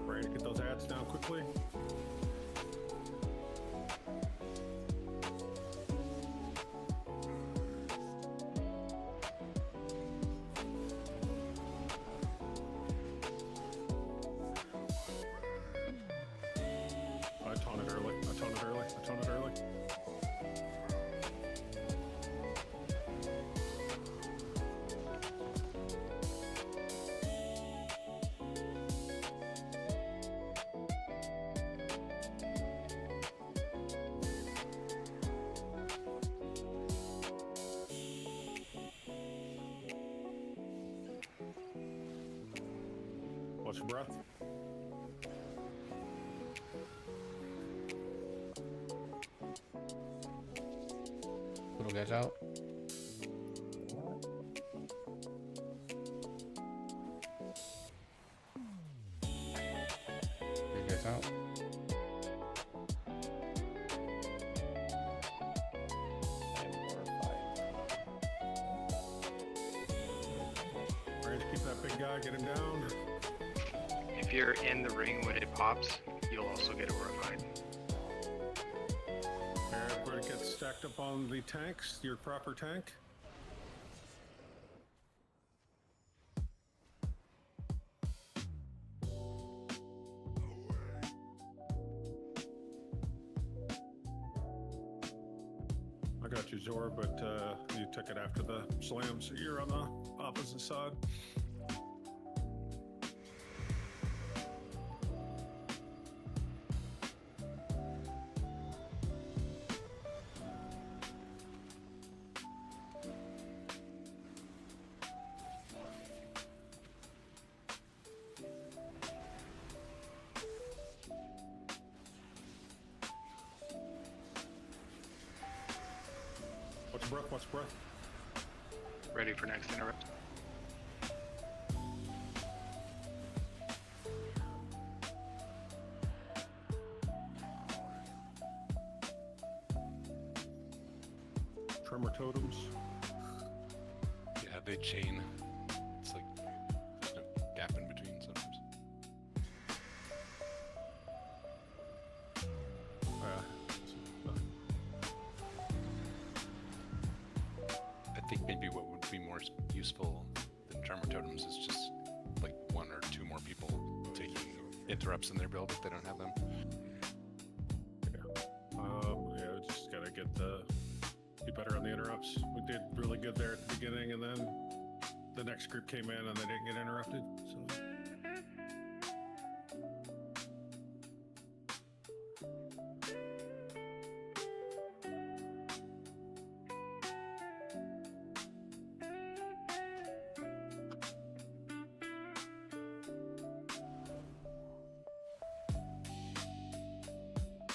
[SPEAKER 6] Ready to get those ads down quickly. I taunt it early. I taunt it early. I taunt it early. Watch your breath.
[SPEAKER 1] Little guys out. Big guys out.
[SPEAKER 6] Ready to keep that big guy, get him down.
[SPEAKER 16] If you're in the ring when it pops, you'll also get horrified.
[SPEAKER 6] Alright, we're gonna get stacked up on the tanks, your proper tank. got you, Zor, but you took it after the slam, so you're on the opposite side. What's breath?
[SPEAKER 16] Ready for next interrupt.
[SPEAKER 6] Tremor totems.
[SPEAKER 7] Yeah, they chain. It's like there's no gap in between sometimes. I think maybe what would be more useful than tremor totems is just like one or two more people taking interrupts in their build if they don't have them.
[SPEAKER 6] Yeah, just gotta get better on the interrupts. We did really good there at the beginning, and then the next group came in and they didn't get interrupted. So.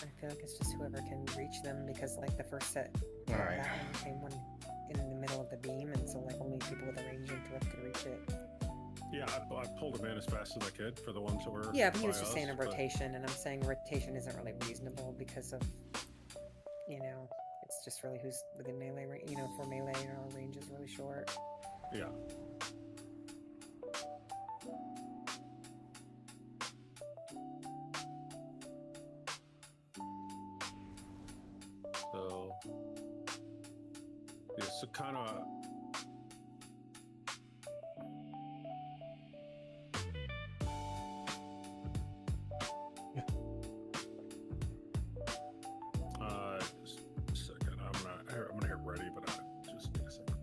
[SPEAKER 13] I feel like it's just whoever can reach them, because like the first set,
[SPEAKER 1] All right.
[SPEAKER 13] that one came one in the middle of the beam, and so like only people with a range interrupt could reach it.
[SPEAKER 6] Yeah, I pulled him in as fast as I could for the ones that were.
[SPEAKER 13] Yeah, but he was
[SPEAKER 6] by
[SPEAKER 13] just
[SPEAKER 6] us,
[SPEAKER 13] saying a
[SPEAKER 6] but-
[SPEAKER 13] rotation, and I'm saying rotation isn't really reasonable because of, it's just really who's within melee range. For melee, our range is really short.
[SPEAKER 6] Yeah. So, yeah, so kind of. Second, I'm gonna hit ready, but I just need a second.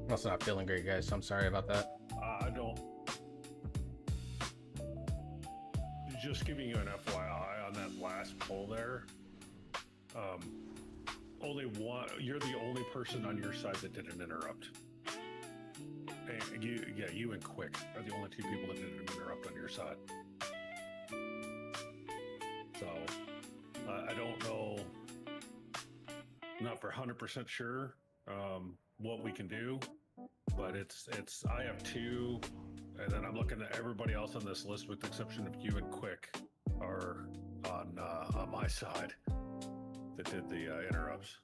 [SPEAKER 1] I'm also not feeling great, guys, so I'm sorry about that.
[SPEAKER 6] I don't. Just giving you an FYI on that last pull there. Only one. You're the only person on your side that didn't interrupt. And you and Quick are the only two people that didn't interrupt on your side. So I don't know. Not for 100% sure what we can do, but it's. I have two, and then I'm looking at everybody else on this list, with the exception of you and Quick, are on my side that did the interrupts.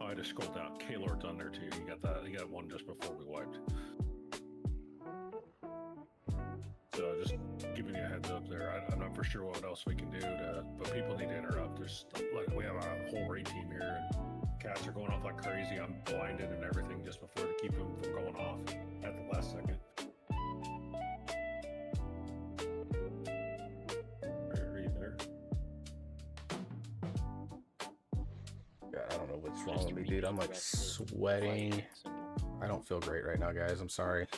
[SPEAKER 6] Oh, I just scrolled down. K-Lord's on there too. You got that. You got one just before we wiped. So just giving you a heads up there. I'm not for sure what else we can do but people need to interrupt. There's like we have a whole raid team here, and cats are going off like crazy. I'm blinded and everything just before to keep them from going off at the last second. Are you there?
[SPEAKER 1] God, I don't know what's wrong with me, dude. I'm like sweating. I don't feel great right now, guys. I'm sorry.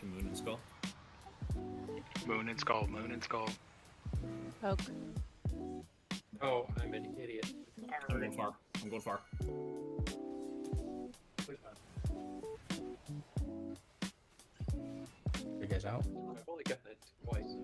[SPEAKER 14] Moon and Skull.
[SPEAKER 16] Moon and Skull, Moon and Skull.
[SPEAKER 11] Oak.
[SPEAKER 18] Oh, I'm an idiot.
[SPEAKER 14] I'm going far. I'm going far.
[SPEAKER 1] You guys out?
[SPEAKER 18] I've only gotten it twice.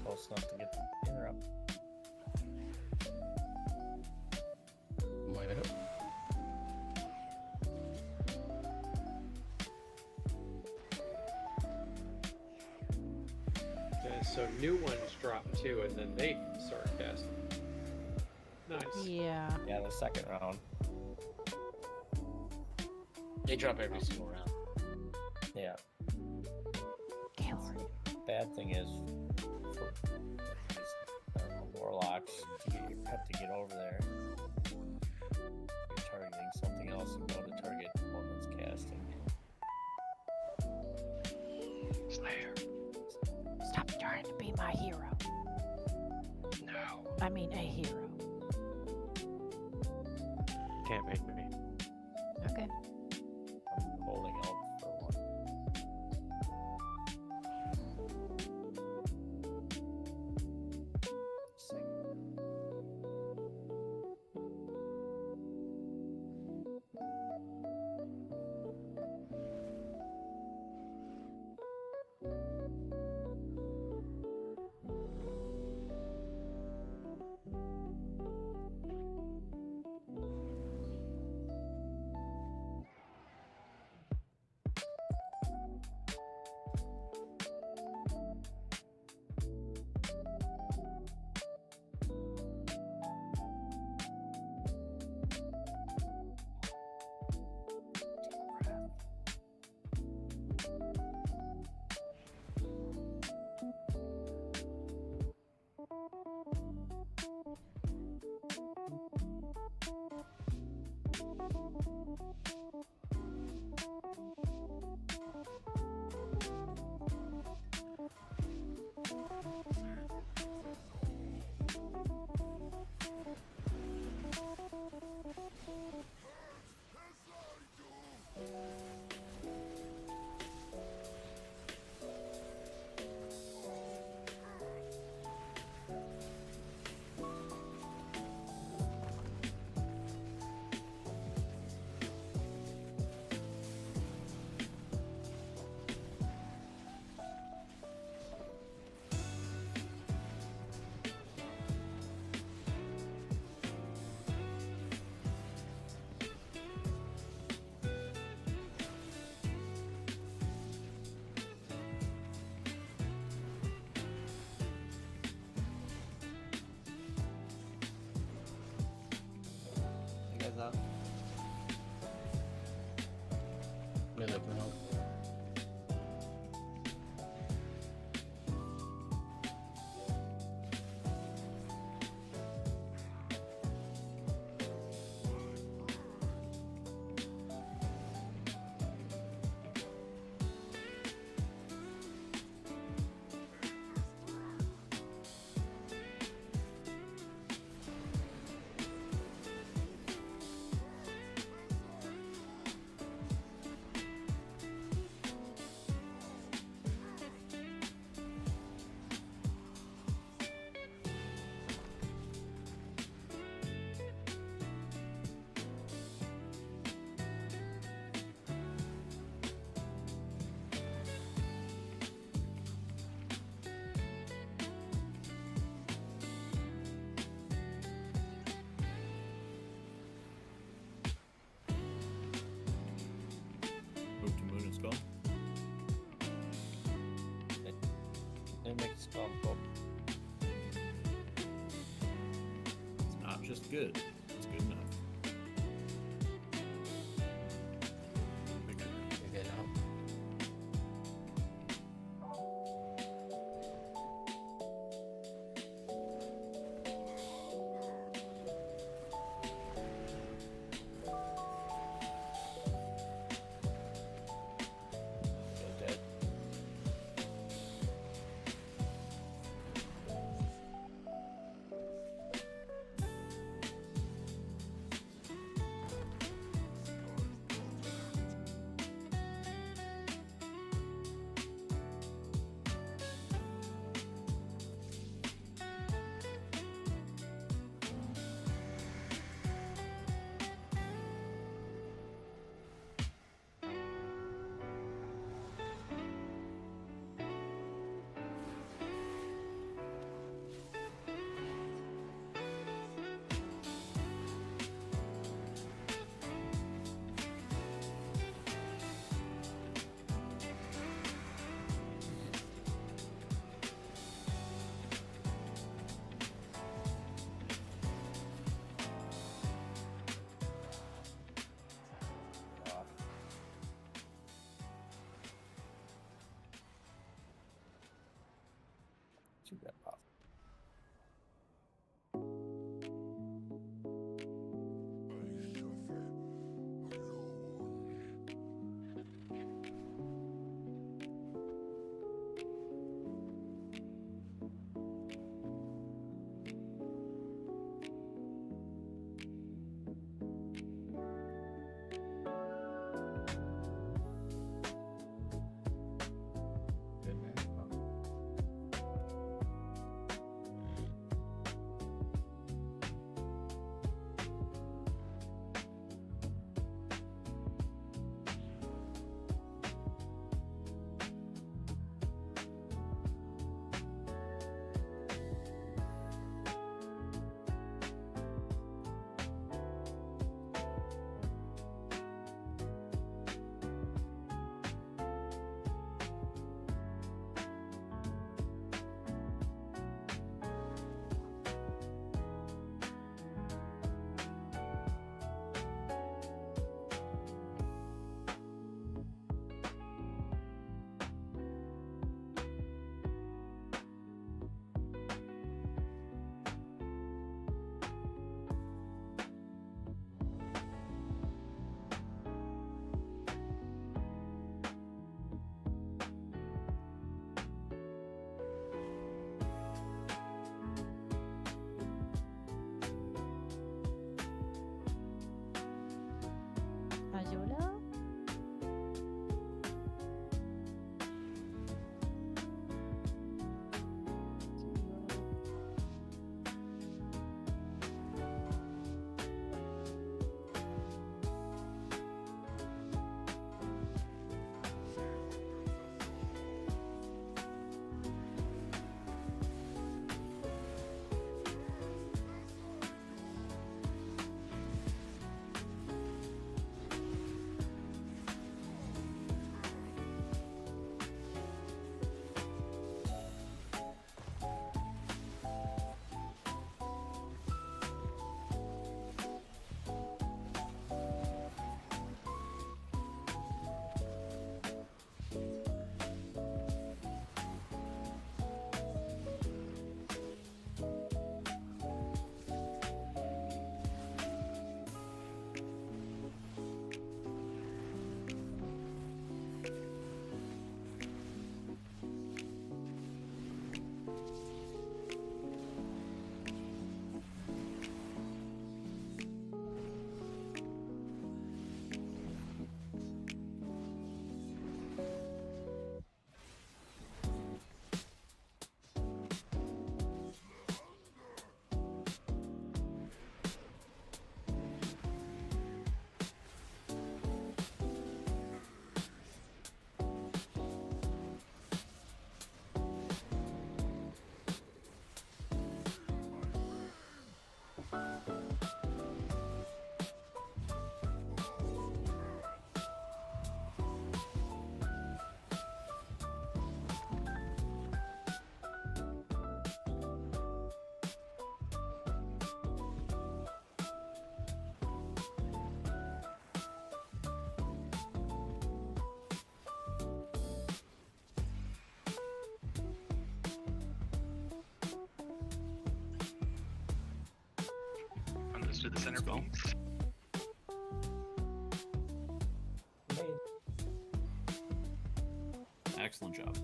[SPEAKER 15] Close enough to get the inner up.
[SPEAKER 1] Light it up.
[SPEAKER 18] Okay, so new ones drop too, and then they start casting. Nice.
[SPEAKER 11] Yeah.
[SPEAKER 15] Yeah, the second round.
[SPEAKER 8] They drop every single round.
[SPEAKER 15] Yeah. Bad thing is, for warlocks, to get your pet to get over there, you're targeting something else and go to target one that's casting.
[SPEAKER 16] Slayer.
[SPEAKER 11] Stop trying to be my hero.
[SPEAKER 16] No.
[SPEAKER 11] I mean, a hero.
[SPEAKER 16] Can't make me.
[SPEAKER 11] Okay.
[SPEAKER 15] I'm holding out for one. You guys out?
[SPEAKER 1] Mid up and help.
[SPEAKER 15] on top.
[SPEAKER 14] It's not just good, it's good enough.
[SPEAKER 1] Is it now?
[SPEAKER 15] They're dead.
[SPEAKER 16] to the center ball.
[SPEAKER 14] Excellent job.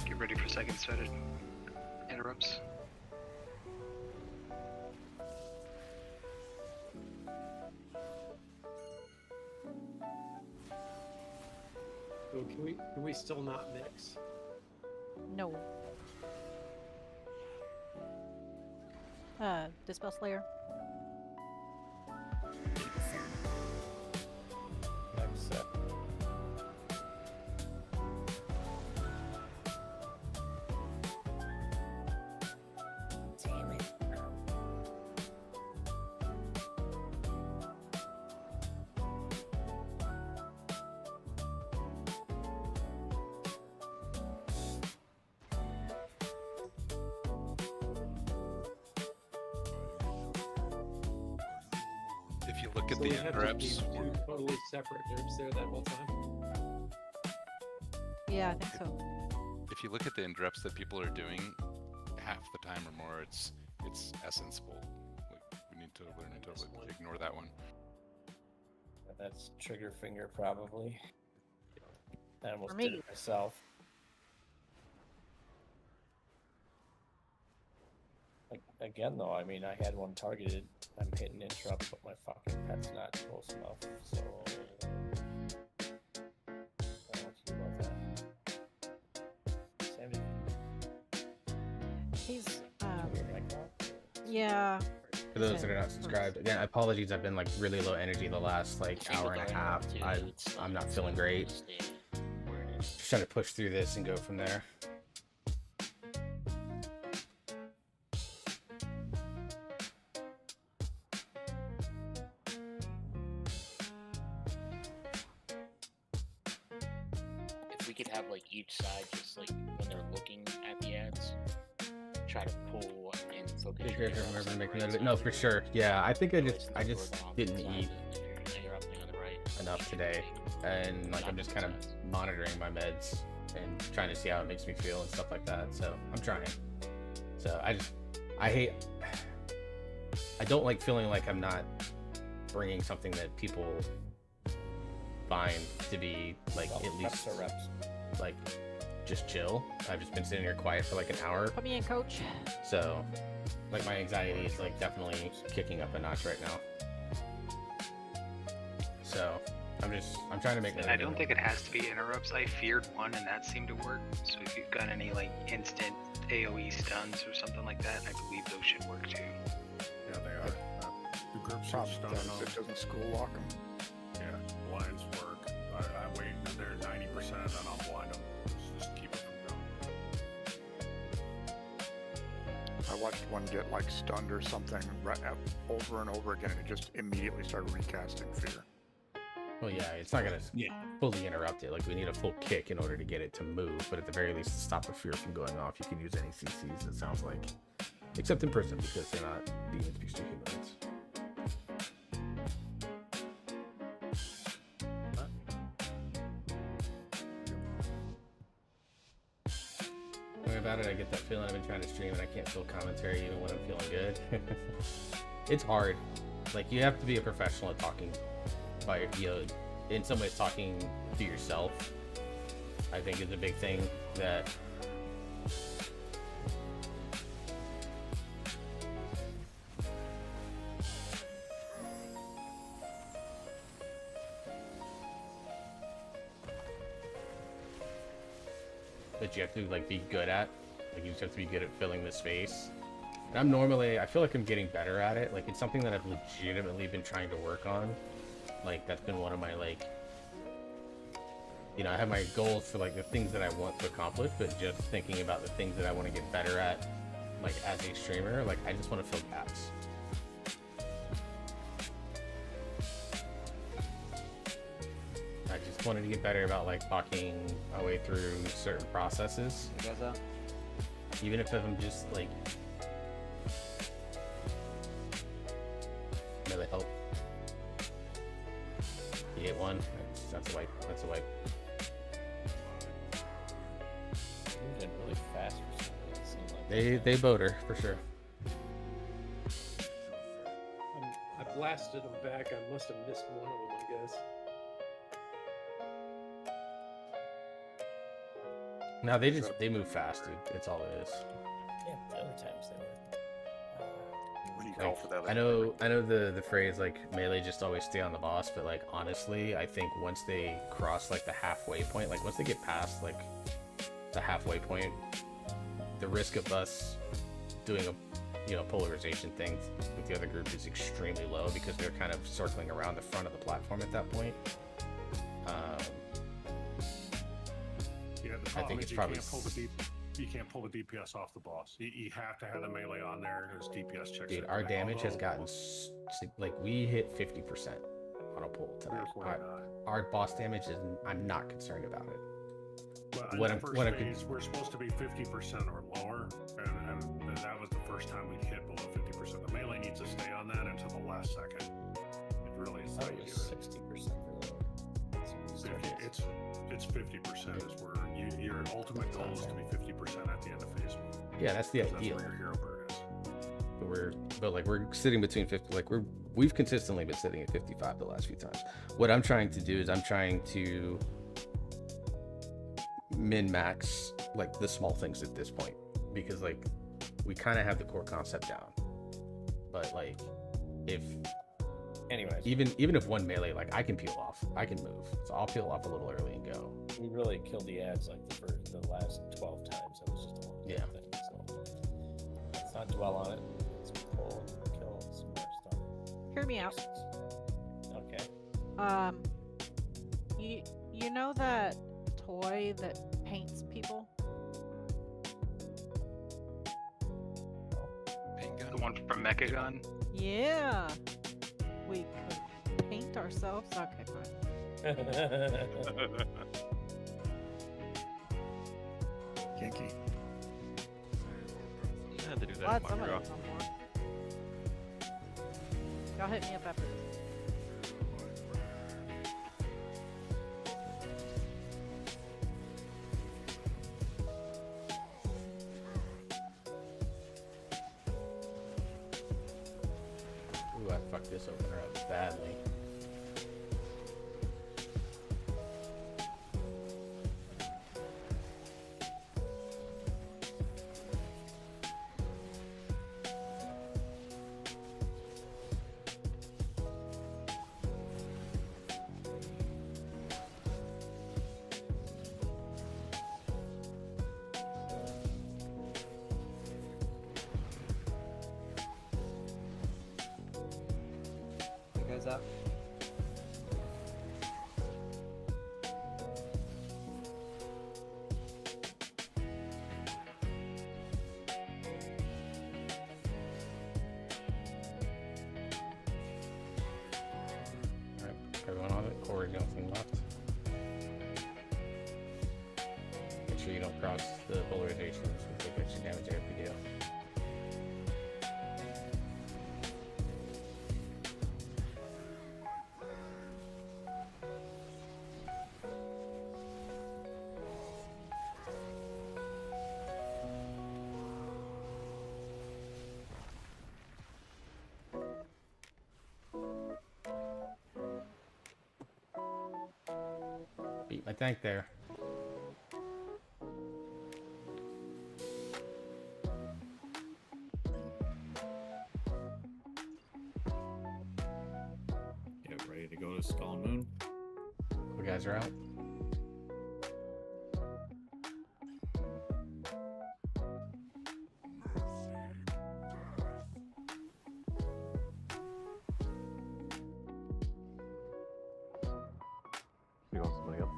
[SPEAKER 16] Get ready for second started. Interrupts.
[SPEAKER 20] So can we still not mix?
[SPEAKER 11] No. Dispel Slayer.
[SPEAKER 15] I'm set.
[SPEAKER 13] Damn it.
[SPEAKER 7] If you look at
[SPEAKER 20] So
[SPEAKER 7] the
[SPEAKER 20] we have to
[SPEAKER 7] interrupts,
[SPEAKER 20] keep two totally separate groups there that whole time.
[SPEAKER 11] Yeah, I think so.
[SPEAKER 7] if you look at the interrupts that people are doing, half the time or more, it's essence-full. Like, we need to learn to like, ignore that one.
[SPEAKER 15] That's trigger finger probably. I almost
[SPEAKER 11] For
[SPEAKER 15] did
[SPEAKER 11] me.
[SPEAKER 15] it myself. Like, again though, I mean, I had one targeted. I'm hitting interrupt, but my fucking pet's not close enough. So I don't know what to do about that. Sandy,
[SPEAKER 11] He's
[SPEAKER 15] turn your mic off.
[SPEAKER 11] yeah.
[SPEAKER 1] For those that are not subscribed, again, apologies. I've been like really low energy the last like hour and a half. I'm not feeling great. Just trying to push through this and go from there.
[SPEAKER 8] If we could have like each side just like when they're looking at the ads, try to pull and focus.
[SPEAKER 1] Take care if you remember to make a note of it. No, for sure. Yeah, I think I just didn't eat enough today, and like I'm just kind of monitoring my meds and trying to see how it makes me feel and stuff like that. So I'm trying. So I don't like feeling like I'm not bringing something that people find to be like at least like just chill. I've just been sitting here quiet for like an hour.
[SPEAKER 11] Put me in, coach.
[SPEAKER 1] So like my anxiety is like definitely kicking up a notch right now. So I'm trying to make.
[SPEAKER 16] And I don't think it has to be interrupts. I feared one and that seemed to work. So if you've got any like instant AoE stuns or something like that, I believe those should work too.
[SPEAKER 6] Yeah, they are. The groups are
[SPEAKER 12] Problem
[SPEAKER 6] stunning
[SPEAKER 12] is
[SPEAKER 6] on.
[SPEAKER 12] it doesn't school lock them.
[SPEAKER 6] Yeah, blinds work. I wait until they're 90% and then I'll blind them. Just keep it from going.
[SPEAKER 12] I watched one get like stunned or something over and over again, and it just immediately started recasting fear.
[SPEAKER 1] Well, yeah, it's not gonna fully interrupt it. Like we need a full kick in order to get it to move, but at the very least, to stop the fear from going off, you can use any CCs. It sounds like, except in person because they're not demons, beasts, or humans. Worry about it. I get that feeling. I've been trying to stream and I can't feel commentary even when I'm feeling good. It's hard. Like you have to be a professional at talking by in some ways talking to yourself, I think, is a big thing that you have to like be good at. Like you just have to be good at filling the space. And I'm normally, I feel like I'm getting better at it. Like it's something that I've legitimately been trying to work on. Like that's been one of my like, you know, I have my goals for like the things that I want to accomplish, but just thinking about the things that I want to get better at, like as a streamer, like I just want to fill gaps. I just wanted to get better about like talking my way through certain processes.
[SPEAKER 9] You guys up?
[SPEAKER 1] Even if I'm just like melee help. You hit one. That's a wipe. That's a wipe.
[SPEAKER 15] Moving really fast for some reason. It seemed like
[SPEAKER 1] They boater for sure.
[SPEAKER 20] I blasted them back. I must have missed one of them, I guess.
[SPEAKER 1] No, they move fast, dude. It's all it is.
[SPEAKER 15] Yeah, the other times they were.
[SPEAKER 19] When you call for that,
[SPEAKER 1] I know the phrase like melee just always stay on the boss, but like honestly, I think once they cross like the halfway point, like once they get past like the halfway point, the risk of us doing a polarization thing with the other group is extremely low because they're kind of circling around the front of the platform at that point.
[SPEAKER 6] Yeah, the
[SPEAKER 1] I
[SPEAKER 6] problem
[SPEAKER 1] think
[SPEAKER 6] is
[SPEAKER 1] it's
[SPEAKER 6] you
[SPEAKER 1] probably
[SPEAKER 6] can't pull the DPS off the boss. You have to have the melee on there. There's DPS checks.
[SPEAKER 1] Dude, our damage has gotten like we hit 50% on a pull tonight. Our boss damage is I'm not concerned about it.
[SPEAKER 6] Well, in
[SPEAKER 1] What
[SPEAKER 6] the
[SPEAKER 1] I'm-
[SPEAKER 6] first
[SPEAKER 1] what I'm
[SPEAKER 6] phase, we're supposed to be 50% or lower, and that was the first time we'd hit below 50%. The melee needs to stay on that until the last second. It really is.
[SPEAKER 15] I thought it was 60% or lower.
[SPEAKER 6] It's 50% is where your ultimate goal is to be 50% at the end of phase one.
[SPEAKER 1] Yeah, that's the
[SPEAKER 6] That's
[SPEAKER 1] ideal.
[SPEAKER 6] where your hero burn is.
[SPEAKER 1] But we're sitting between 50. Like we've consistently been sitting at 55 the last few times. What I'm trying to do is I'm trying to min max like the small things at this point because like we kind of have the core concept down. But like if
[SPEAKER 15] anyways,
[SPEAKER 1] even if one melee, like I can peel off, I can move, so I'll peel off a little early and go.
[SPEAKER 15] we really killed the ads like the last 12 times. It was just a one thing. So let's not dwell on it. Let's pull and kill some more stuff.
[SPEAKER 11] Hear me out.
[SPEAKER 15] Okay.
[SPEAKER 11] You know that toy that paints people?
[SPEAKER 16] The one from Mechagon?
[SPEAKER 11] Yeah. We could paint ourselves. Okay, fine.
[SPEAKER 12] Kinky.
[SPEAKER 2] I had to do that.
[SPEAKER 11] Glad
[SPEAKER 2] in
[SPEAKER 11] somebody
[SPEAKER 2] Montreal.
[SPEAKER 11] was on board. Y'all hit me up after this.
[SPEAKER 1] Ooh, I fucked this opener up badly.
[SPEAKER 9] You guys up?
[SPEAKER 1] Alright, everyone on it? Corey, nothing left. Make sure you don't cross the polarizations. We take extra damage every deal. Beat my tank there.
[SPEAKER 14] Get ready to go to Skull and Moon.
[SPEAKER 1] You guys are out.
[SPEAKER 21] You want somebody up?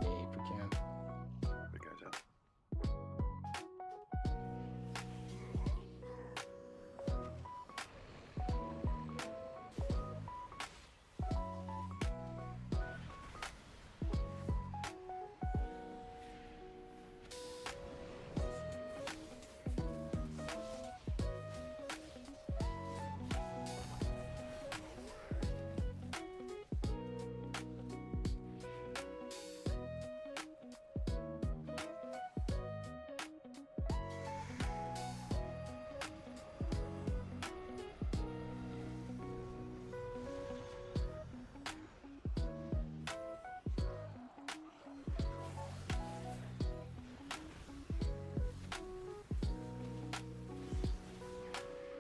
[SPEAKER 1] Me, if we can.
[SPEAKER 19] You guys out.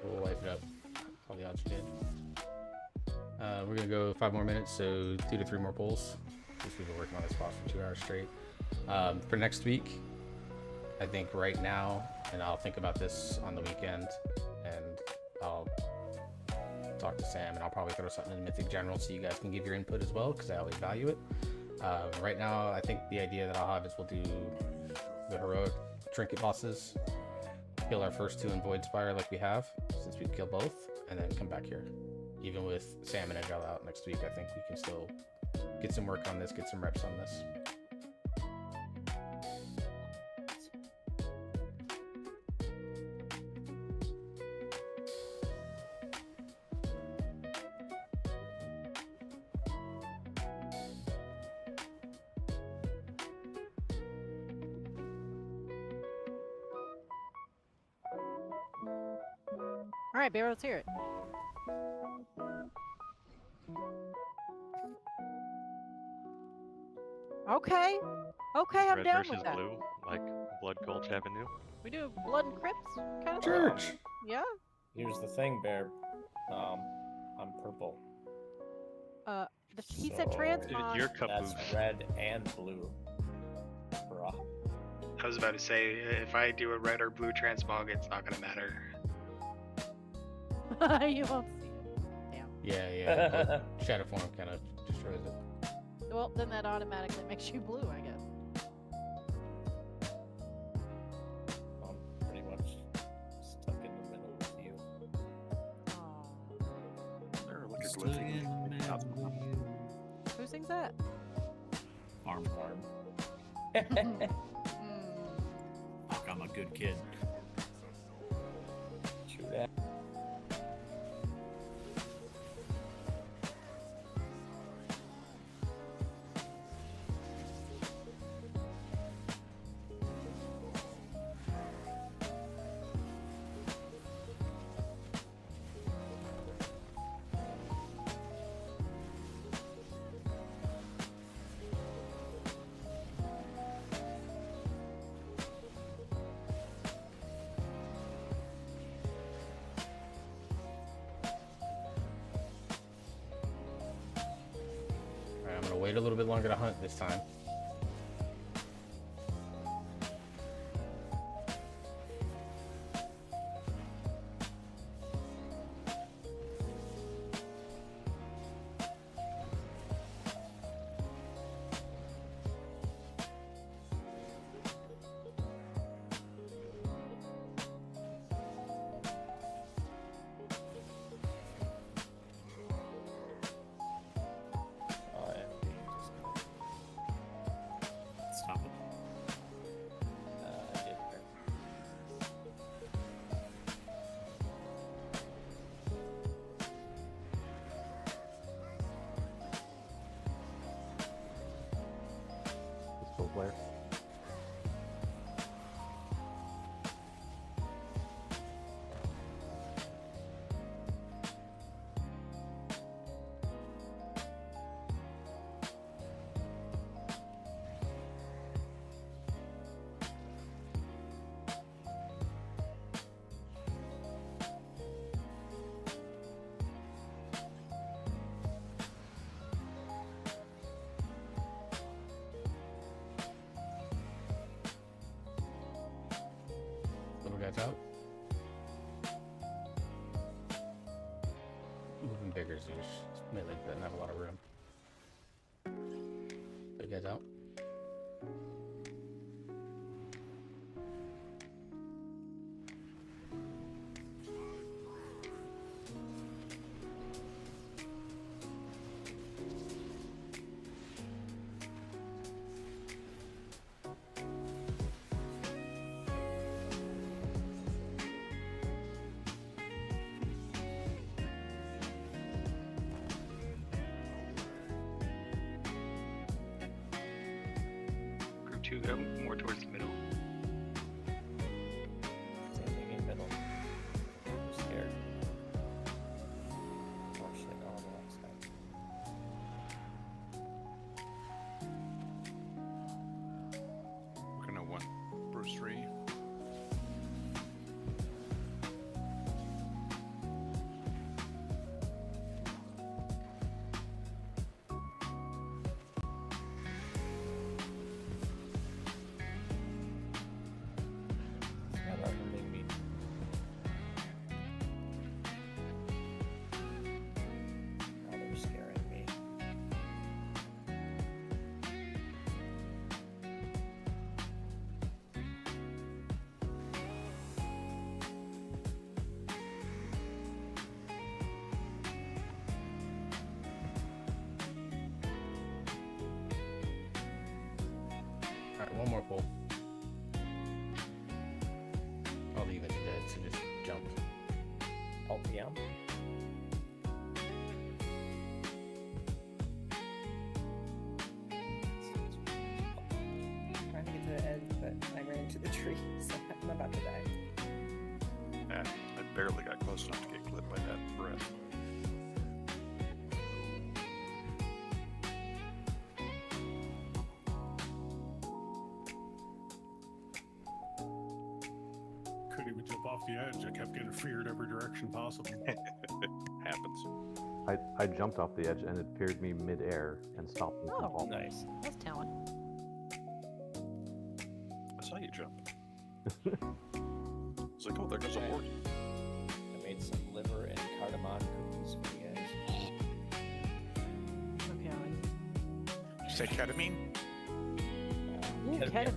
[SPEAKER 1] We'll wipe it up. All the odds are good. We're gonna go 5 more minutes, so 2 to 3 more polls. Since we've been working on this boss for 2 hours straight. For next week, I think right now, and I'll think about this on the weekend, and I'll talk to Sam, and I'll probably throw something in Mythic General so you guys can give your input as well, because I always value it. Right now, I think the idea that I'll have is we'll do the heroic trinket bosses, kill our first 2 in Void Spire like we have, since we've killed both, and then come back here. Even with Sam and Agile out next week, I think we can still get some work on this, get some reps on this.
[SPEAKER 11] All right, Bear, let's hear it. Okay. Okay, I'm
[SPEAKER 2] Red
[SPEAKER 11] down
[SPEAKER 2] versus
[SPEAKER 11] with that.
[SPEAKER 2] blue, like Blood Gulch Avenue.
[SPEAKER 11] We do Blood and Crypts kind of
[SPEAKER 1] Church.
[SPEAKER 11] thing? Yeah.
[SPEAKER 15] Here's the thing, Bear. I'm purple.
[SPEAKER 11] He said
[SPEAKER 15] So
[SPEAKER 11] transmog.
[SPEAKER 2] Your
[SPEAKER 15] That's
[SPEAKER 2] caboose.
[SPEAKER 15] red and blue. Bruh.
[SPEAKER 16] I was about to say, if I do a red or blue transmog, it's not gonna matter.
[SPEAKER 11] You won't see it. Damn.
[SPEAKER 1] Yeah. Shadow form kind of destroys it.
[SPEAKER 11] Well, then that automatically makes you blue, I guess.
[SPEAKER 15] I'm pretty much stuck in the middle with you.
[SPEAKER 19] There, look at Lizzie.
[SPEAKER 11] Who sings that?
[SPEAKER 14] Farm. Fuck, I'm a good kid.
[SPEAKER 15] True that.
[SPEAKER 1] Alright, I'm gonna wait a little bit longer to hunt this time.
[SPEAKER 15] Oh, yeah.
[SPEAKER 14] Stop it.
[SPEAKER 15] I did hurt.
[SPEAKER 21] This full player.
[SPEAKER 1] just melee doesn't have a lot of room. You guys out?
[SPEAKER 16] Group 2, go more towards the middle.
[SPEAKER 15] Same thing in middle. I'm scared. Oh shit, on the left side.
[SPEAKER 7] We're gonna want Bruce 3.
[SPEAKER 15] It's not recommending me. Now they're scaring me.
[SPEAKER 1] Alright, one more pull. All the events are dead, so just jump.
[SPEAKER 15] LPM.
[SPEAKER 13] Trying to get to the edge, but I ran into the tree, so I'm about to die.
[SPEAKER 19] I barely got close enough to get clipped by that breath.
[SPEAKER 6] Couldn't even jump off the edge. I kept getting feared every direction possible.
[SPEAKER 19] Happens.
[SPEAKER 21] I jumped off the edge and it feared me mid-air and stopped me from
[SPEAKER 11] Oh,
[SPEAKER 21] falling.
[SPEAKER 15] Nice.
[SPEAKER 11] That's talent.
[SPEAKER 19] I saw you jump. It's like, oh, there goes a horse.
[SPEAKER 15] I made some liver and cardamom cookies for you guys.
[SPEAKER 11] Okay, Alan.
[SPEAKER 12] You said ketamine?
[SPEAKER 11] Ooh, ketamine.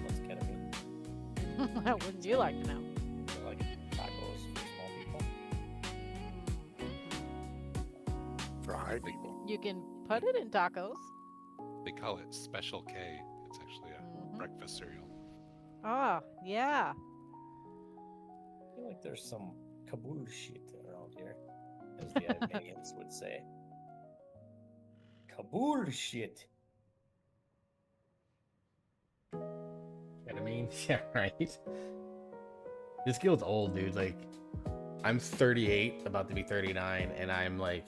[SPEAKER 15] What's ketamine?
[SPEAKER 11] How wouldn't you like to know?
[SPEAKER 15] Like tacos for small people.
[SPEAKER 19] For high people.
[SPEAKER 11] You can put it in tacos.
[SPEAKER 7] They call it Special K. It's actually a breakfast cereal.
[SPEAKER 11] Ah, yeah.
[SPEAKER 15] I feel like there's some kabool shit around here, as the Albanians would say. Kabool shit.
[SPEAKER 1] Ketamine? Yeah, right. This guild's old, dude. Like, I'm 38, about to be 39, and I'm like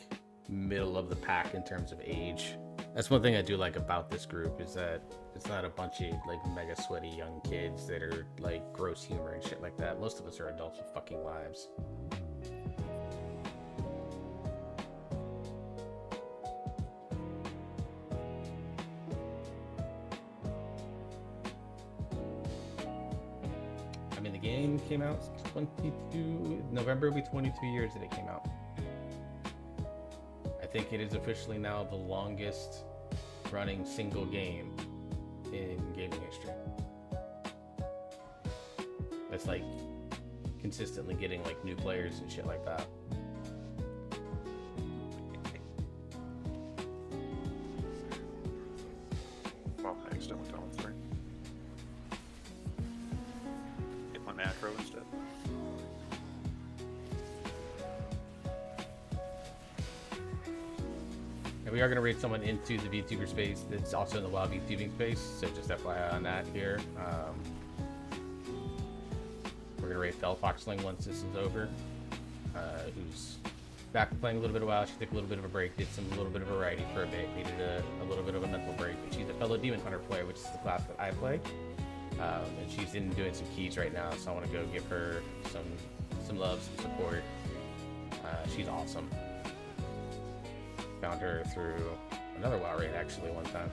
[SPEAKER 1] middle of the pack in terms of age. That's one thing I do like about this group is that it's not a bunch of like mega sweaty young kids that are like gross humor and shit like that. Most of us are adults with fucking lives. I mean, the game came out 22 November will be 22 years that it came out. I think it is officially now the longest running single game in gaming history. That's like consistently getting like new players and shit like that.
[SPEAKER 19] Well, I accidentally went down with 3. Hit my macro instead.
[SPEAKER 1] And we are going to raid someone into the VTuber space that's also in the WoW VTubing space, so just FYI on that here. We're going to raid Felfoxling once this is over, who's back playing a little bit of WoW. She took a little bit of a break, did a little bit of variety for a bit, needed a little bit of a mental break. But she's a fellow Demon Hunter player, which is the class that I play, and she's in doing some keys right now, so I want to go give her some love, some support. She's awesome. Found her through another WoW raid actually one time.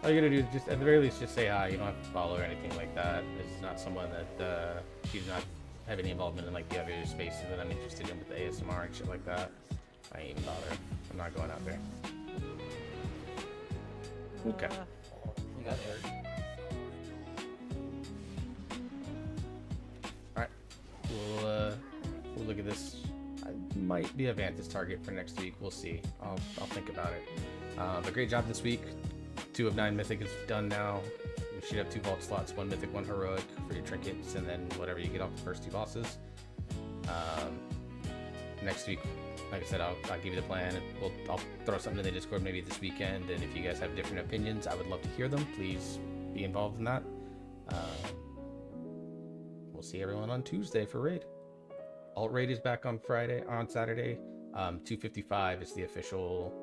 [SPEAKER 1] all you gotta do is just, at the very least, just say hi. You don't have to follow or anything like that. It's not someone that she's not have any involvement in like the other spaces that I'm interested in with the ASMR and shit like that. I ain't even bother. I'm not going out there. Okay.
[SPEAKER 15] You got hurt.
[SPEAKER 1] All right. We'll look at this. I might be a Vantage target for next week. We'll see. I'll think about it. But great job this week. 2 of 9 mythic is done now. You should have 2 vault slots, 1 mythic, 1 heroic for your trinkets, and then whatever you get off the first 2 bosses. Next week, like I said, I'll give you the plan. I'll throw something in the Discord maybe this weekend, and if you guys have different opinions, I would love to hear them. Please be involved in that. We'll see everyone on Tuesday for raid. Alt raid is back on Saturday. 255 is the official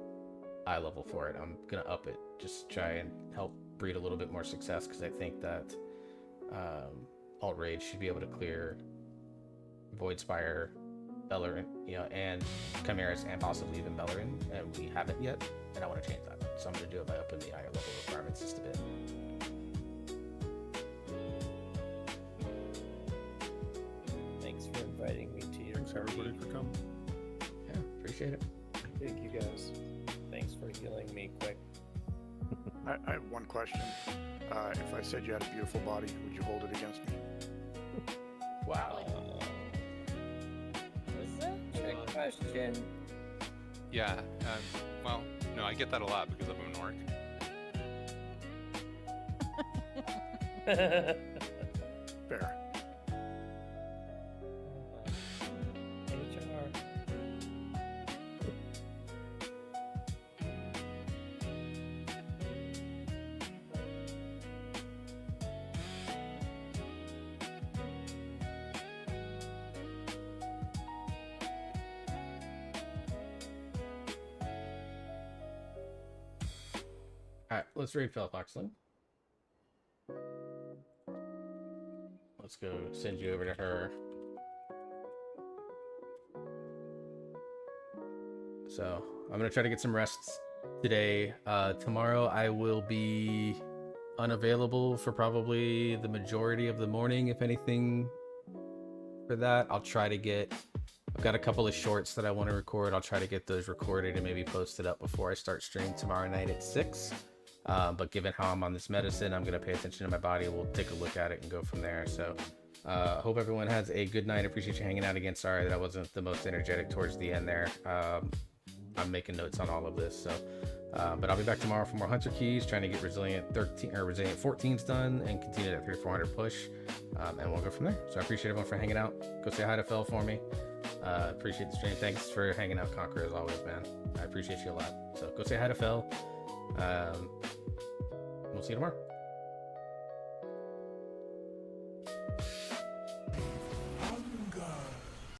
[SPEAKER 1] eye level for it. I'm gonna up it, just try and help breed a little bit more success, because I think that alt raid should be able to clear Void Spire, Bellerin, and Chimeras, and possibly even Bellerin, and we haven't yet, and I want to change that. So I'm gonna do it by upping the higher level requirements just a bit.
[SPEAKER 15] Thanks for inviting me to your
[SPEAKER 6] Thanks everybody for coming.
[SPEAKER 1] Yeah, appreciate it.
[SPEAKER 15] Thank you guys. Thanks for healing me quick.
[SPEAKER 12] I have one question. If I said you had a beautiful body, would you hold it against me?
[SPEAKER 1] Wow.
[SPEAKER 15] Was that a trick question?
[SPEAKER 7] Yeah. Well, no, I get that a lot because I'm an orc.
[SPEAKER 12] Fair.
[SPEAKER 15] HR.
[SPEAKER 1] All right, let's raid Felfoxling. Let's go send you over to her. So I'm gonna try to get some rest today. Tomorrow I will be unavailable for probably the majority of the morning, if anything. For that, I've got a couple of shorts that I want to record. I'll try to get those recorded and maybe posted up before I start stream tomorrow night at 6. But given how I'm on this medicine, I'm going to pay attention to my body. We'll take a look at it and go from there. So hope everyone has a good night. Appreciate you hanging out again. Sorry that I wasn't the most energetic towards the end there. I'm making notes on all of this. So, but I'll be back tomorrow for more Hunter Keys, trying to get Resilient 14s done and continue that 300-400 push. And we'll go from there. So I appreciate everyone for hanging out. Go say hi to Fel for me. Appreciate the stream. Thanks for hanging out, Conqueror, as always, man. I appreciate you a lot. So go say hi to Fel. We'll see you tomorrow.